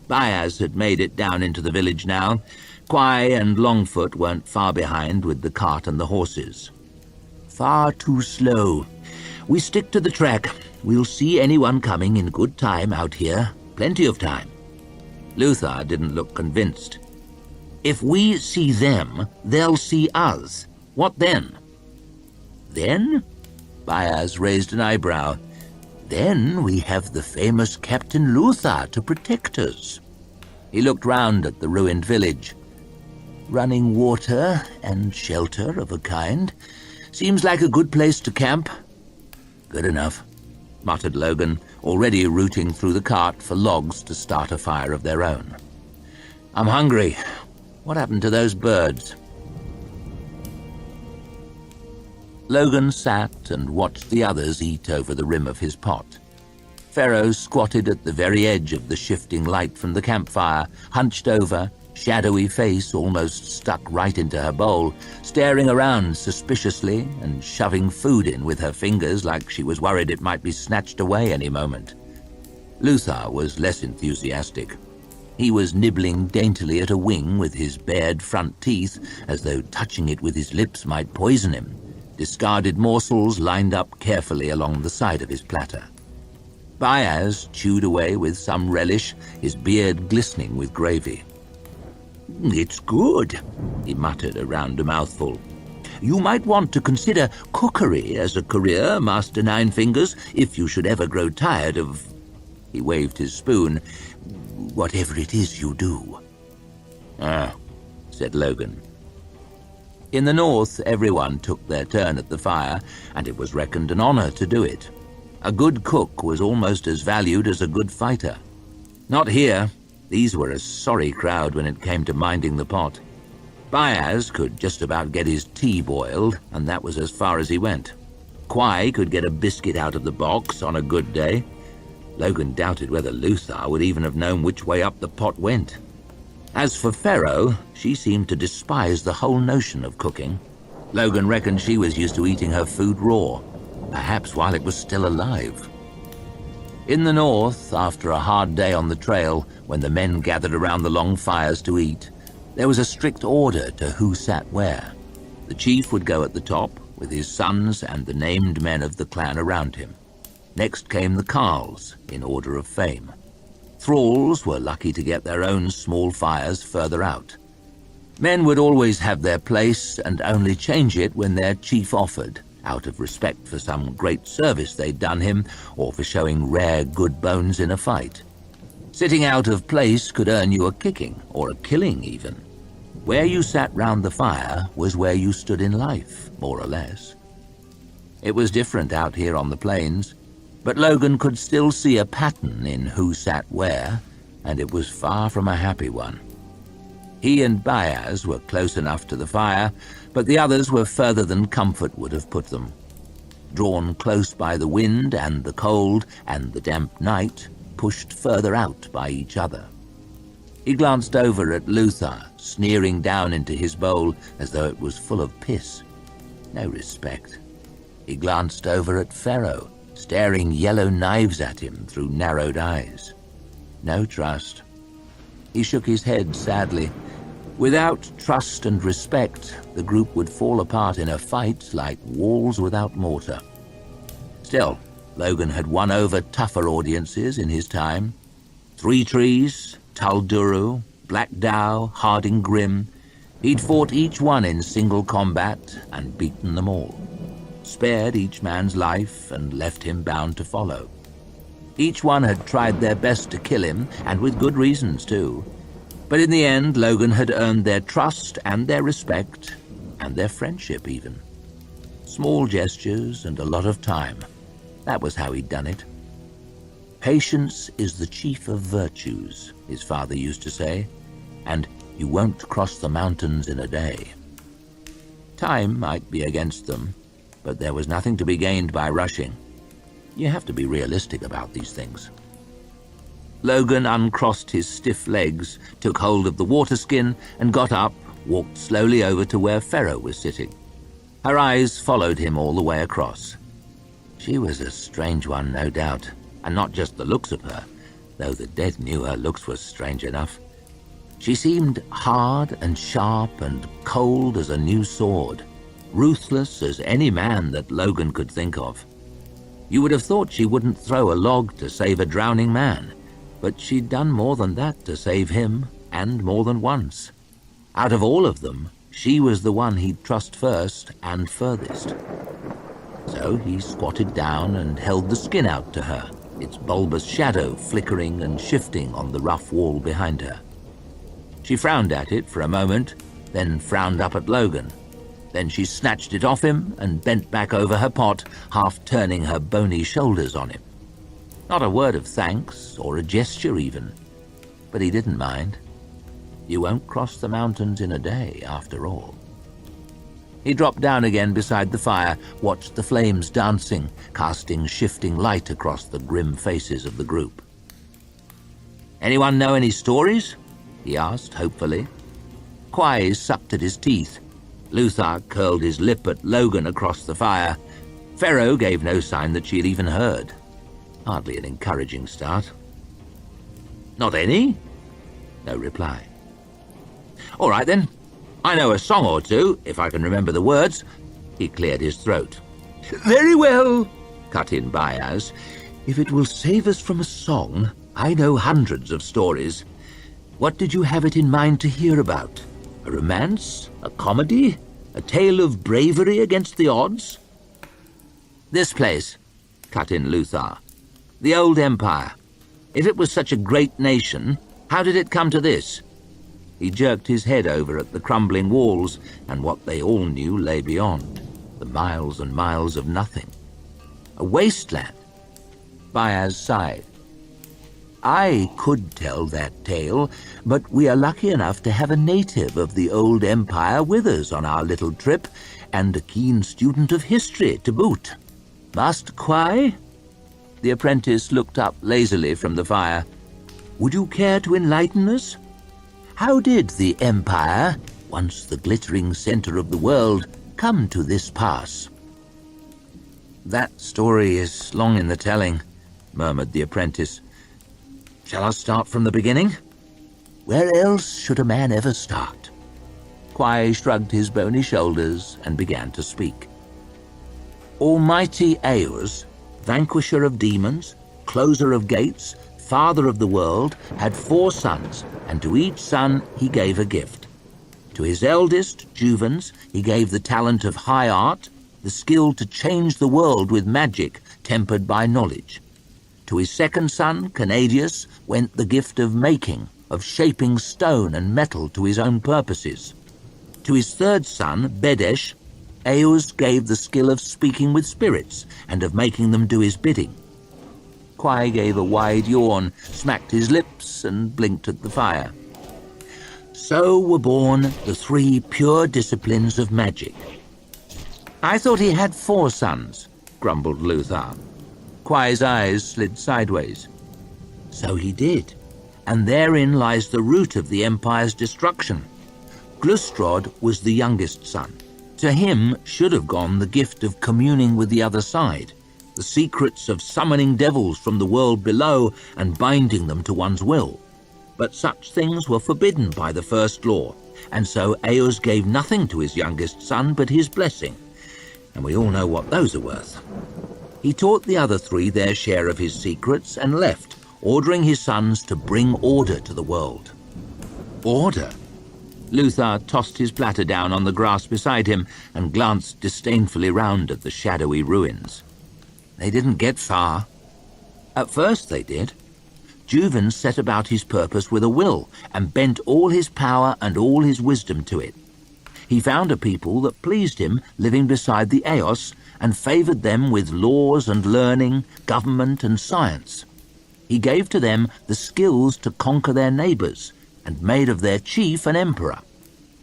Baez had made it down into the village now. Quai and Longfoot weren't far behind with the cart and the horses. Far too slow. We stick to the track. We'll see anyone coming in good time out here. Plenty of time. Luther didn't look convinced. If we see them, they'll see us. What then? Then? Baez raised an eyebrow. Then we have the famous Captain Luther to protect us. He looked round at the ruined village. Running water and shelter of a kind. Seems like a good place to camp. Good enough, muttered Logan, already rooting through the cart for logs to start a fire of their own. I'm hungry. What happened to those birds? Logan sat and watched the others eat over the rim of his pot. Pharaoh squatted at the very edge of the shifting light from the campfire, hunched over, shadowy face almost stuck right into her bowl, staring around suspiciously and shoving food in with her fingers like she was worried it might be snatched away any moment. Luther was less enthusiastic. He was nibbling daintily at a wing with his bared front teeth, as though touching it with his lips might poison him, discarded morsels lined up carefully along the side of his platter. Baez chewed away with some relish, his beard glistening with gravy. It's good, he muttered around a mouthful. You might want to consider cookery as a career, Master Nine Fingers, if you should ever grow tired of... He waved his spoon. Whatever it is you do. Ah, said Logan. In the north, everyone took their turn at the fire, and it was reckoned an honor to do it. A good cook was almost as valued as a good fighter. Not here. These were a sorry crowd when it came to minding the pot. Baez could just about get his tea boiled, and that was as far as he went. Quai could get a biscuit out of the box on a good day. Logan doubted whether Luther would even have known which way up the pot went. As for Pharaoh, she seemed to despise the whole notion of cooking. Logan reckoned she was used to eating her food raw, perhaps while it was still alive. In the north, after a hard day on the trail, when the men gathered around the long fires to eat, there was a strict order to who sat where. The chief would go at the top, with his sons and the named men of the clan around him. Next came the carls, in order of fame. Thralls were lucky to get their own small fires further out. Men would always have their place and only change it when their chief offered, out of respect for some great service they'd done him or for showing rare good bones in a fight. Sitting out of place could earn you a kicking, or a killing even. Where you sat round the fire was where you stood in life, more or less. It was different out here on the plains, but Logan could still see a pattern in who sat where, and it was far from a happy one. He and Baez were close enough to the fire, but the others were further than comfort would have put them. Drawn close by the wind and the cold and the damp night, pushed further out by each other. He glanced over at Luther, sneering down into his bowl as though it was full of piss. No respect. He glanced over at Pharaoh, staring yellow knives at him through narrowed eyes. No trust. He shook his head sadly. Without trust and respect, the group would fall apart in a fight like walls without mortar. Still, Logan had won over tougher audiences in his time. Three Trees, Tulduru, Black Dow, Harding Grim. He'd fought each one in single combat and beaten them all. Spared each man's life and left him bound to follow. Each one had tried their best to kill him, and with good reasons too. But in the end, Logan had earned their trust and their respect, and their friendship even. Small gestures and a lot of time. That was how he'd done it. Patience is the chief of virtues, his father used to say, and you won't cross the mountains in a day. Time might be against them, but there was nothing to be gained by rushing. You have to be realistic about these things. Logan uncrossed his stiff legs, took hold of the water skin, and got up, walked slowly over to where Pharaoh was sitting. Her eyes followed him all the way across. She was a strange one, no doubt, and not just the looks of her, though the dead knew her looks were strange enough. She seemed hard and sharp and cold as a new sword, ruthless as any man that Logan could think of. You would have thought she wouldn't throw a log to save a drowning man, but she'd done more than that to save him, and more than once. Out of all of them, she was the one he'd trust first and furthest. So he squatted down and held the skin out to her, its bulbous shadow flickering and shifting on the rough wall behind her. She frowned at it for a moment, then frowned up at Logan. Then she snatched it off him and bent back over her pot, half turning her bony shoulders on him. Not a word of thanks, or a gesture even, but he didn't mind. You won't cross the mountains in a day, after all. He dropped down again beside the fire, watched the flames dancing, casting shifting light across the grim faces of the group. "Anyone know any stories?" he asked hopefully. Quai sucked at his teeth. Luthar curled his lip at Logan across the fire. Pharaoh gave no sign that she had even heard. Hardly an encouraging start. "Not any?" No reply. "All right then. I know a song or two, if I can remember the words." He cleared his throat. "Very well," cut in Bayaz. "If it will save us from a song, I know hundreds of stories. What did you have it in mind to hear about? A romance? A comedy? A tale of bravery against the odds?" "This place," cut in Luthar. "The old empire. If it was such a great nation, how did it come to this?" He jerked his head over at the crumbling walls and what they all knew lay beyond, the miles and miles of nothing. A wasteland. Bayaz sighed. "I could tell that tale, but we are lucky enough to have a native of the old empire with us on our little trip, and a keen student of history to boot. Master Quai?" The apprentice looked up lazily from the fire. "Would you care to enlighten us? How did the empire, once the glittering center of the world, come to this pass?" "That story is long in the telling," murmured the apprentice. "Shall I start from the beginning?" "Where else should a man ever start?" Quai shrugged his bony shoulders and began to speak. "Almighty Eos, vanquisher of demons, closer of gates, father of the world, had 4 sons, and to each son he gave a gift. To his eldest, Juvens, he gave the talent of high art, the skill to change the world with magic tempered by knowledge. To his second son, Canadius, went the gift of making, of shaping stone and metal to his own purposes. To his third son, Bedesh, Eos gave the skill of speaking with spirits and of making them do his bidding." Quai gave a wide yawn, smacked his lips, and blinked at the fire. "So were born the 3 pure disciplines of magic." "I thought he had 4 sons," grumbled Luthar. Quai's eyes slid sideways. "So he did, and therein lies the root of the Empire's destruction. Glustrod was the youngest son. To him should have gone the gift of communing with the other side, the secrets of summoning devils from the world below and binding them to one's will. But such things were forbidden by the First Law, and so Eos gave nothing to his youngest son but his blessing, and we all know what those are worth. He taught the other 3 their share of his secrets and left, ordering his sons to bring order to the world." "Order?" Luthar tossed his platter down on the grass beside him and glanced disdainfully round at the shadowy ruins. "They didn't get far." "At first they did. Juvens set about his purpose with a will and bent all his power and all his wisdom to it. He found a people that pleased him living beside the Eos and favored them with laws and learning, government and science. He gave to them the skills to conquer their neighbors and made of their chief an emperor.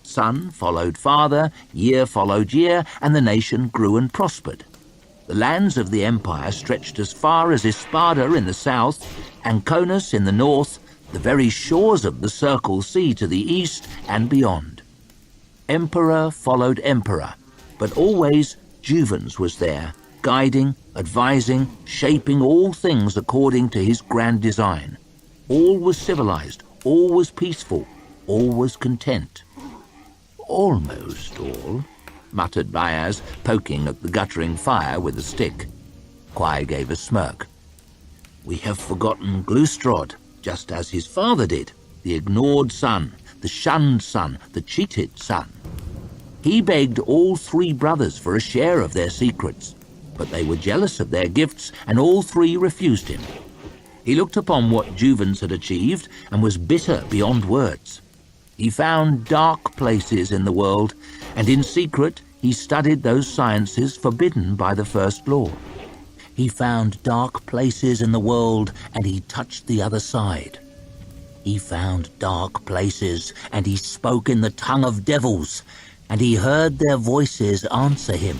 Son followed father, year followed year, and the nation grew and prospered. The lands of the empire stretched as far as Espada in the south, Anconus in the north, the very shores of the Circle Sea to the east and beyond. Emperor followed emperor, but always Juvens was there, guiding, advising, shaping all things according to his grand design. All was civilized, all was peaceful, all was content. Almost all, muttered Bias, poking at the guttering fire with a stick. Quai gave a smirk. We have forgotten Glustrod, just as his father did, the ignored son, the shunned son, the cheated son. He begged all three brothers for a share of their secrets, but they were jealous of their gifts, and all three refused him. He looked upon what Juvens had achieved and was bitter beyond words. He found dark places in the world, and in secret he studied those sciences forbidden by the First Law. He found dark places in the world, and he touched the other side. He found dark places, and he spoke in the tongue of devils, and he heard their voices answer him.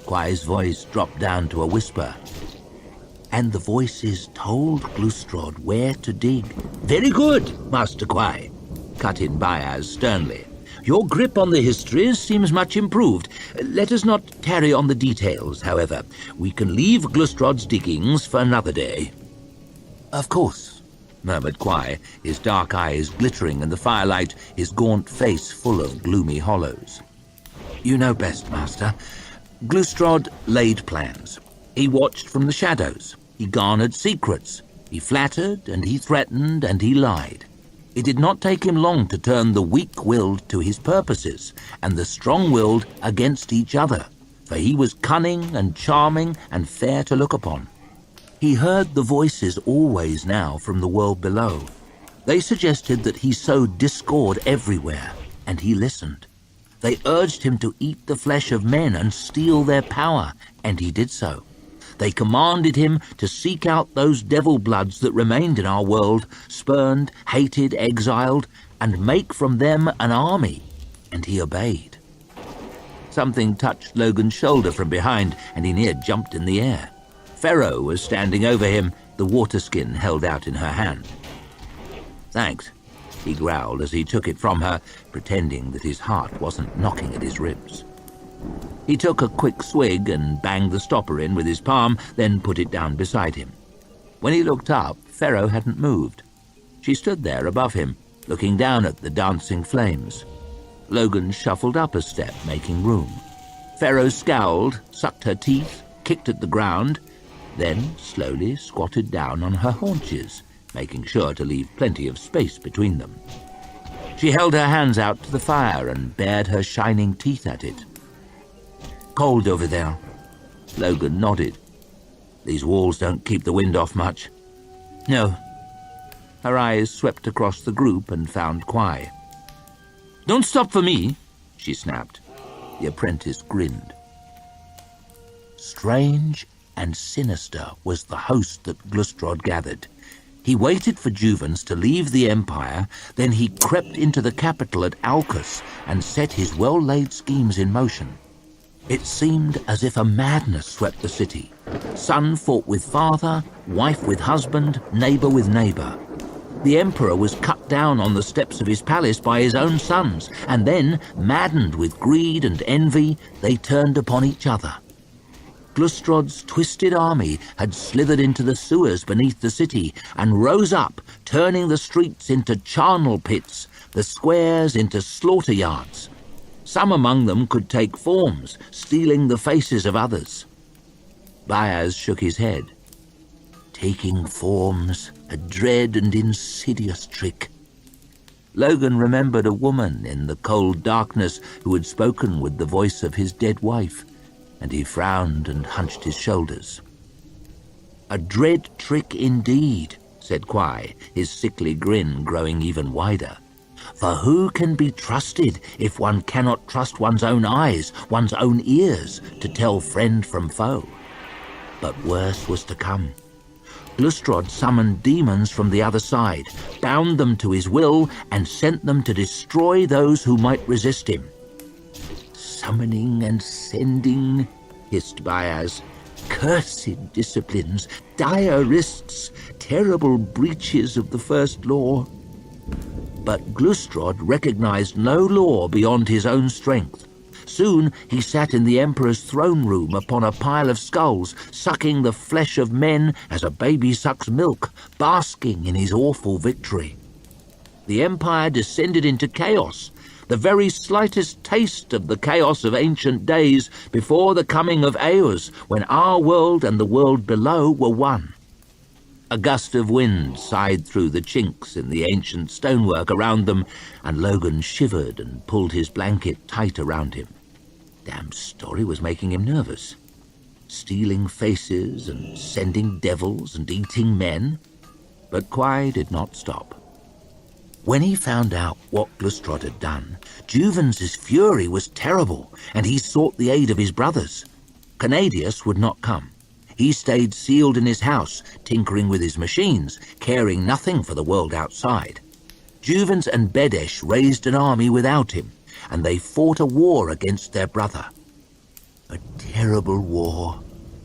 Quai's voice dropped down to a whisper. And the voices told Glustrod where to dig. Very good, Master Quai, cut in Bias sternly. Your grip on the histories seems much improved. Let us not tarry on the details, however. We can leave Glustrod's diggings for another day. Of course, murmured Quai, his dark eyes glittering in the firelight, his gaunt face full of gloomy hollows. You know best, Master. Glustrod laid plans. He watched from the shadows. He garnered secrets. He flattered, and he threatened, and he lied. It did not take him long to turn the weak-willed to his purposes, and the strong-willed against each other, for he was cunning and charming and fair to look upon. He heard the voices always now from the world below. They suggested that he sowed discord everywhere, and he listened. They urged him to eat the flesh of men and steal their power, and he did so. They commanded him to seek out those devil bloods that remained in our world, spurned, hated, exiled, and make from them an army, and he obeyed. Something touched Logan's shoulder from behind, and he near jumped in the air. Pharaoh was standing over him, the water skin held out in her hand. Thanks, he growled as he took it from her, pretending that his heart wasn't knocking at his ribs. He took a quick swig and banged the stopper in with his palm, then put it down beside him. When he looked up, Pharaoh hadn't moved. She stood there above him, looking down at the dancing flames. Logan shuffled up a step, making room. Pharaoh scowled, sucked her teeth, kicked at the ground, then slowly squatted down on her haunches, making sure to leave plenty of space between them. She held her hands out to the fire and bared her shining teeth at it. Cold over there. Logan nodded. These walls don't keep the wind off much. No. Her eyes swept across the group and found Quai. Don't stop for me, she snapped. The apprentice grinned. Strange and sinister was the host that Glustrod gathered. He waited for Juvens to leave the Empire, then he crept into the capital at Alcus and set his well-laid schemes in motion. It seemed as if a madness swept the city. Son fought with father, wife with husband, neighbor with neighbor. The emperor was cut down on the steps of his palace by his own sons, and then, maddened with greed and envy, they turned upon each other. Glustrod's twisted army had slithered into the sewers beneath the city and rose up, turning the streets into charnel pits, the squares into slaughter yards. Some among them could take forms, stealing the faces of others. Bias shook his head. Taking forms, a dread and insidious trick. Logan remembered a woman in the cold darkness who had spoken with the voice of his dead wife, and he frowned and hunched his shoulders. A dread trick indeed, said Quai, his sickly grin growing even wider. For who can be trusted if one cannot trust one's own eyes, one's own ears, to tell friend from foe? But worse was to come. Glustrod summoned demons from the other side, bound them to his will, and sent them to destroy those who might resist him. Summoning and sending, hissed Bias. Cursed disciplines, dire risks, terrible breaches of the First Law. But Glustrod recognized no law beyond his own strength. Soon he sat in the Emperor's throne room upon a pile of skulls, sucking the flesh of men as a baby sucks milk, basking in his awful victory. The Empire descended into chaos, the very slightest taste of the chaos of ancient days before the coming of Eos, when our world and the world below were one. A gust of wind sighed through the chinks in the ancient stonework around them, and Logan shivered and pulled his blanket tight around him. Damn story was making him nervous. Stealing faces and sending devils and eating men. But Quai did not stop. When he found out what Glustrod had done, Juvens's fury was terrible, and he sought the aid of his brothers. Canadius would not come. He stayed sealed in his house, tinkering with his machines, caring nothing for the world outside. Juvens and Bedesh raised an army without him, and they fought a war against their brother. "A terrible war,"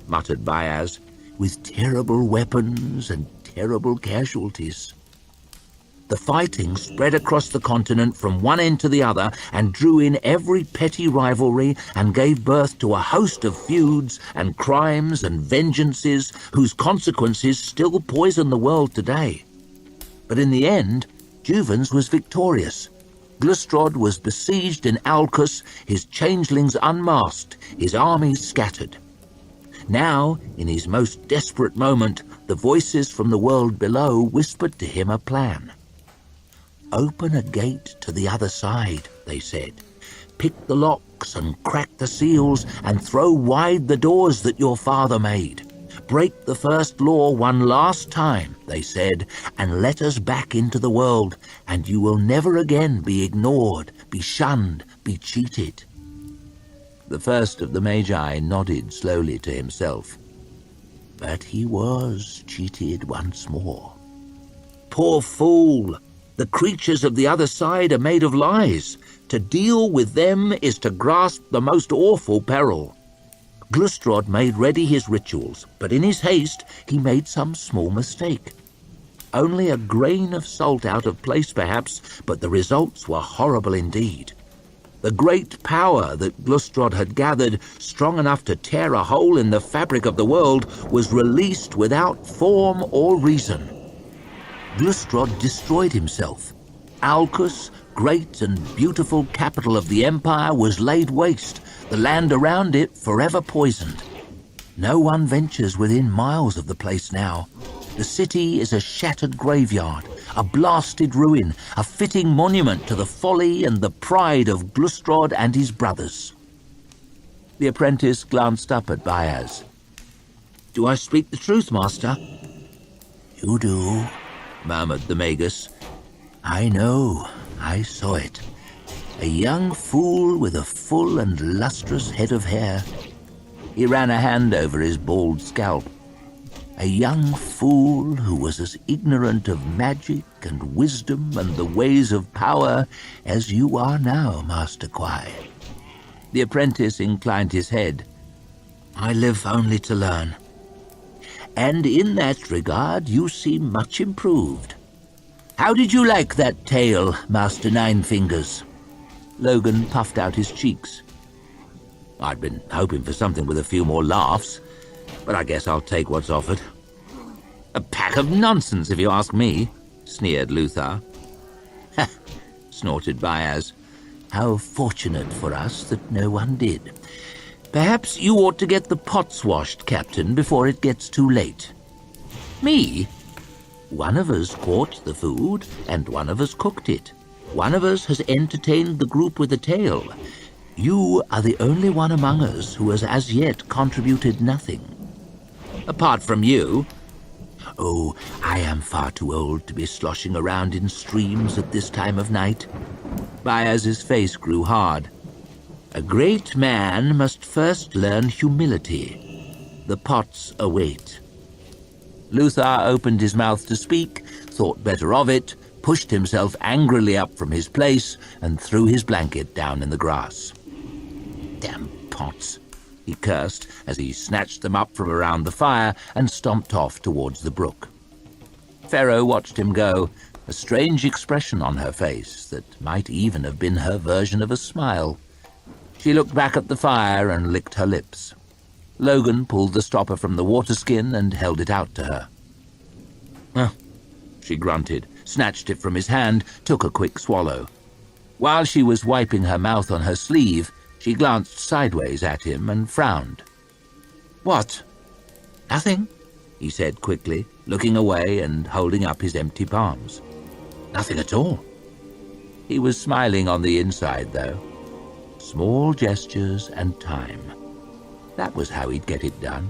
muttered Bayaz, "with terrible weapons and terrible casualties." The fighting spread across the continent from one end to the other and drew in every petty rivalry and gave birth to a host of feuds and crimes and vengeances whose consequences still poison the world today. But in the end, Juvens was victorious. Glustrod was besieged in Alcus, his changelings unmasked, his armies scattered. Now, in his most desperate moment, the voices from the world below whispered to him a plan. "Open a gate to the other side," they said. "Pick the locks and crack the seals and throw wide the doors that your father made. Break the first law one last time," they said, "and let us back into the world, and you will never again be ignored, be shunned, be cheated." The first of the Magi nodded slowly to himself. But he was cheated once more. Poor fool! The creatures of the other side are made of lies. To deal with them is to grasp the most awful peril. Glustrod made ready his rituals, but in his haste he made some small mistake. Only a grain of salt out of place perhaps, but the results were horrible indeed. The great power that Glustrod had gathered, strong enough to tear a hole in the fabric of the world, was released without form or reason. Glustrod destroyed himself. Alcus, great and beautiful capital of the empire, was laid waste, the land around it forever poisoned. No one ventures within miles of the place now. The city is a shattered graveyard, a blasted ruin, a fitting monument to the folly and the pride of Glustrod and his brothers. The apprentice glanced up at Bayaz. "Do I speak the truth, master?" "You do," murmured the Magus. "I know, I saw it. A young fool with a full and lustrous head of hair." He ran a hand over his bald scalp. "A young fool who was as ignorant of magic and wisdom and the ways of power as you are now, Master Quai." The apprentice inclined his head. "I live only to learn. And in that regard you seem much improved. How did you like that tale, Master Ninefingers?" Logan puffed out his cheeks. "I'd been hoping for something with a few more laughs, but I guess I'll take what's offered." "A pack of nonsense, if you ask me," sneered Luthar. "Ha!" snorted Bayaz. "How fortunate for us that no one did. Perhaps you ought to get the pots washed, Captain, before it gets too late." "Me?" "One of us caught the food, and one of us cooked it. One of us has entertained the group with a tale. You are the only one among us who has as yet contributed nothing." "Apart from you?" "Oh, I am far too old to be sloshing around in streams at this time of night." Bayaz's face grew hard. "A great man must first learn humility. The pots await." Luthar opened his mouth to speak, thought better of it, pushed himself angrily up from his place, and threw his blanket down in the grass. "Damn pots," he cursed as he snatched them up from around the fire and stomped off towards the brook. Pharaoh watched him go, a strange expression on her face that might even have been her version of a smile. She looked back at the fire and licked her lips. Logan pulled the stopper from the water skin and held it out to her. "Oh," she grunted, snatched it from his hand, took a quick swallow. While she was wiping her mouth on her sleeve, she glanced sideways at him and frowned. "What?" "Nothing," he said quickly, looking away and holding up his empty palms. "Nothing at all." He was smiling on the inside, though. Small gestures and time. That was how he'd get it done.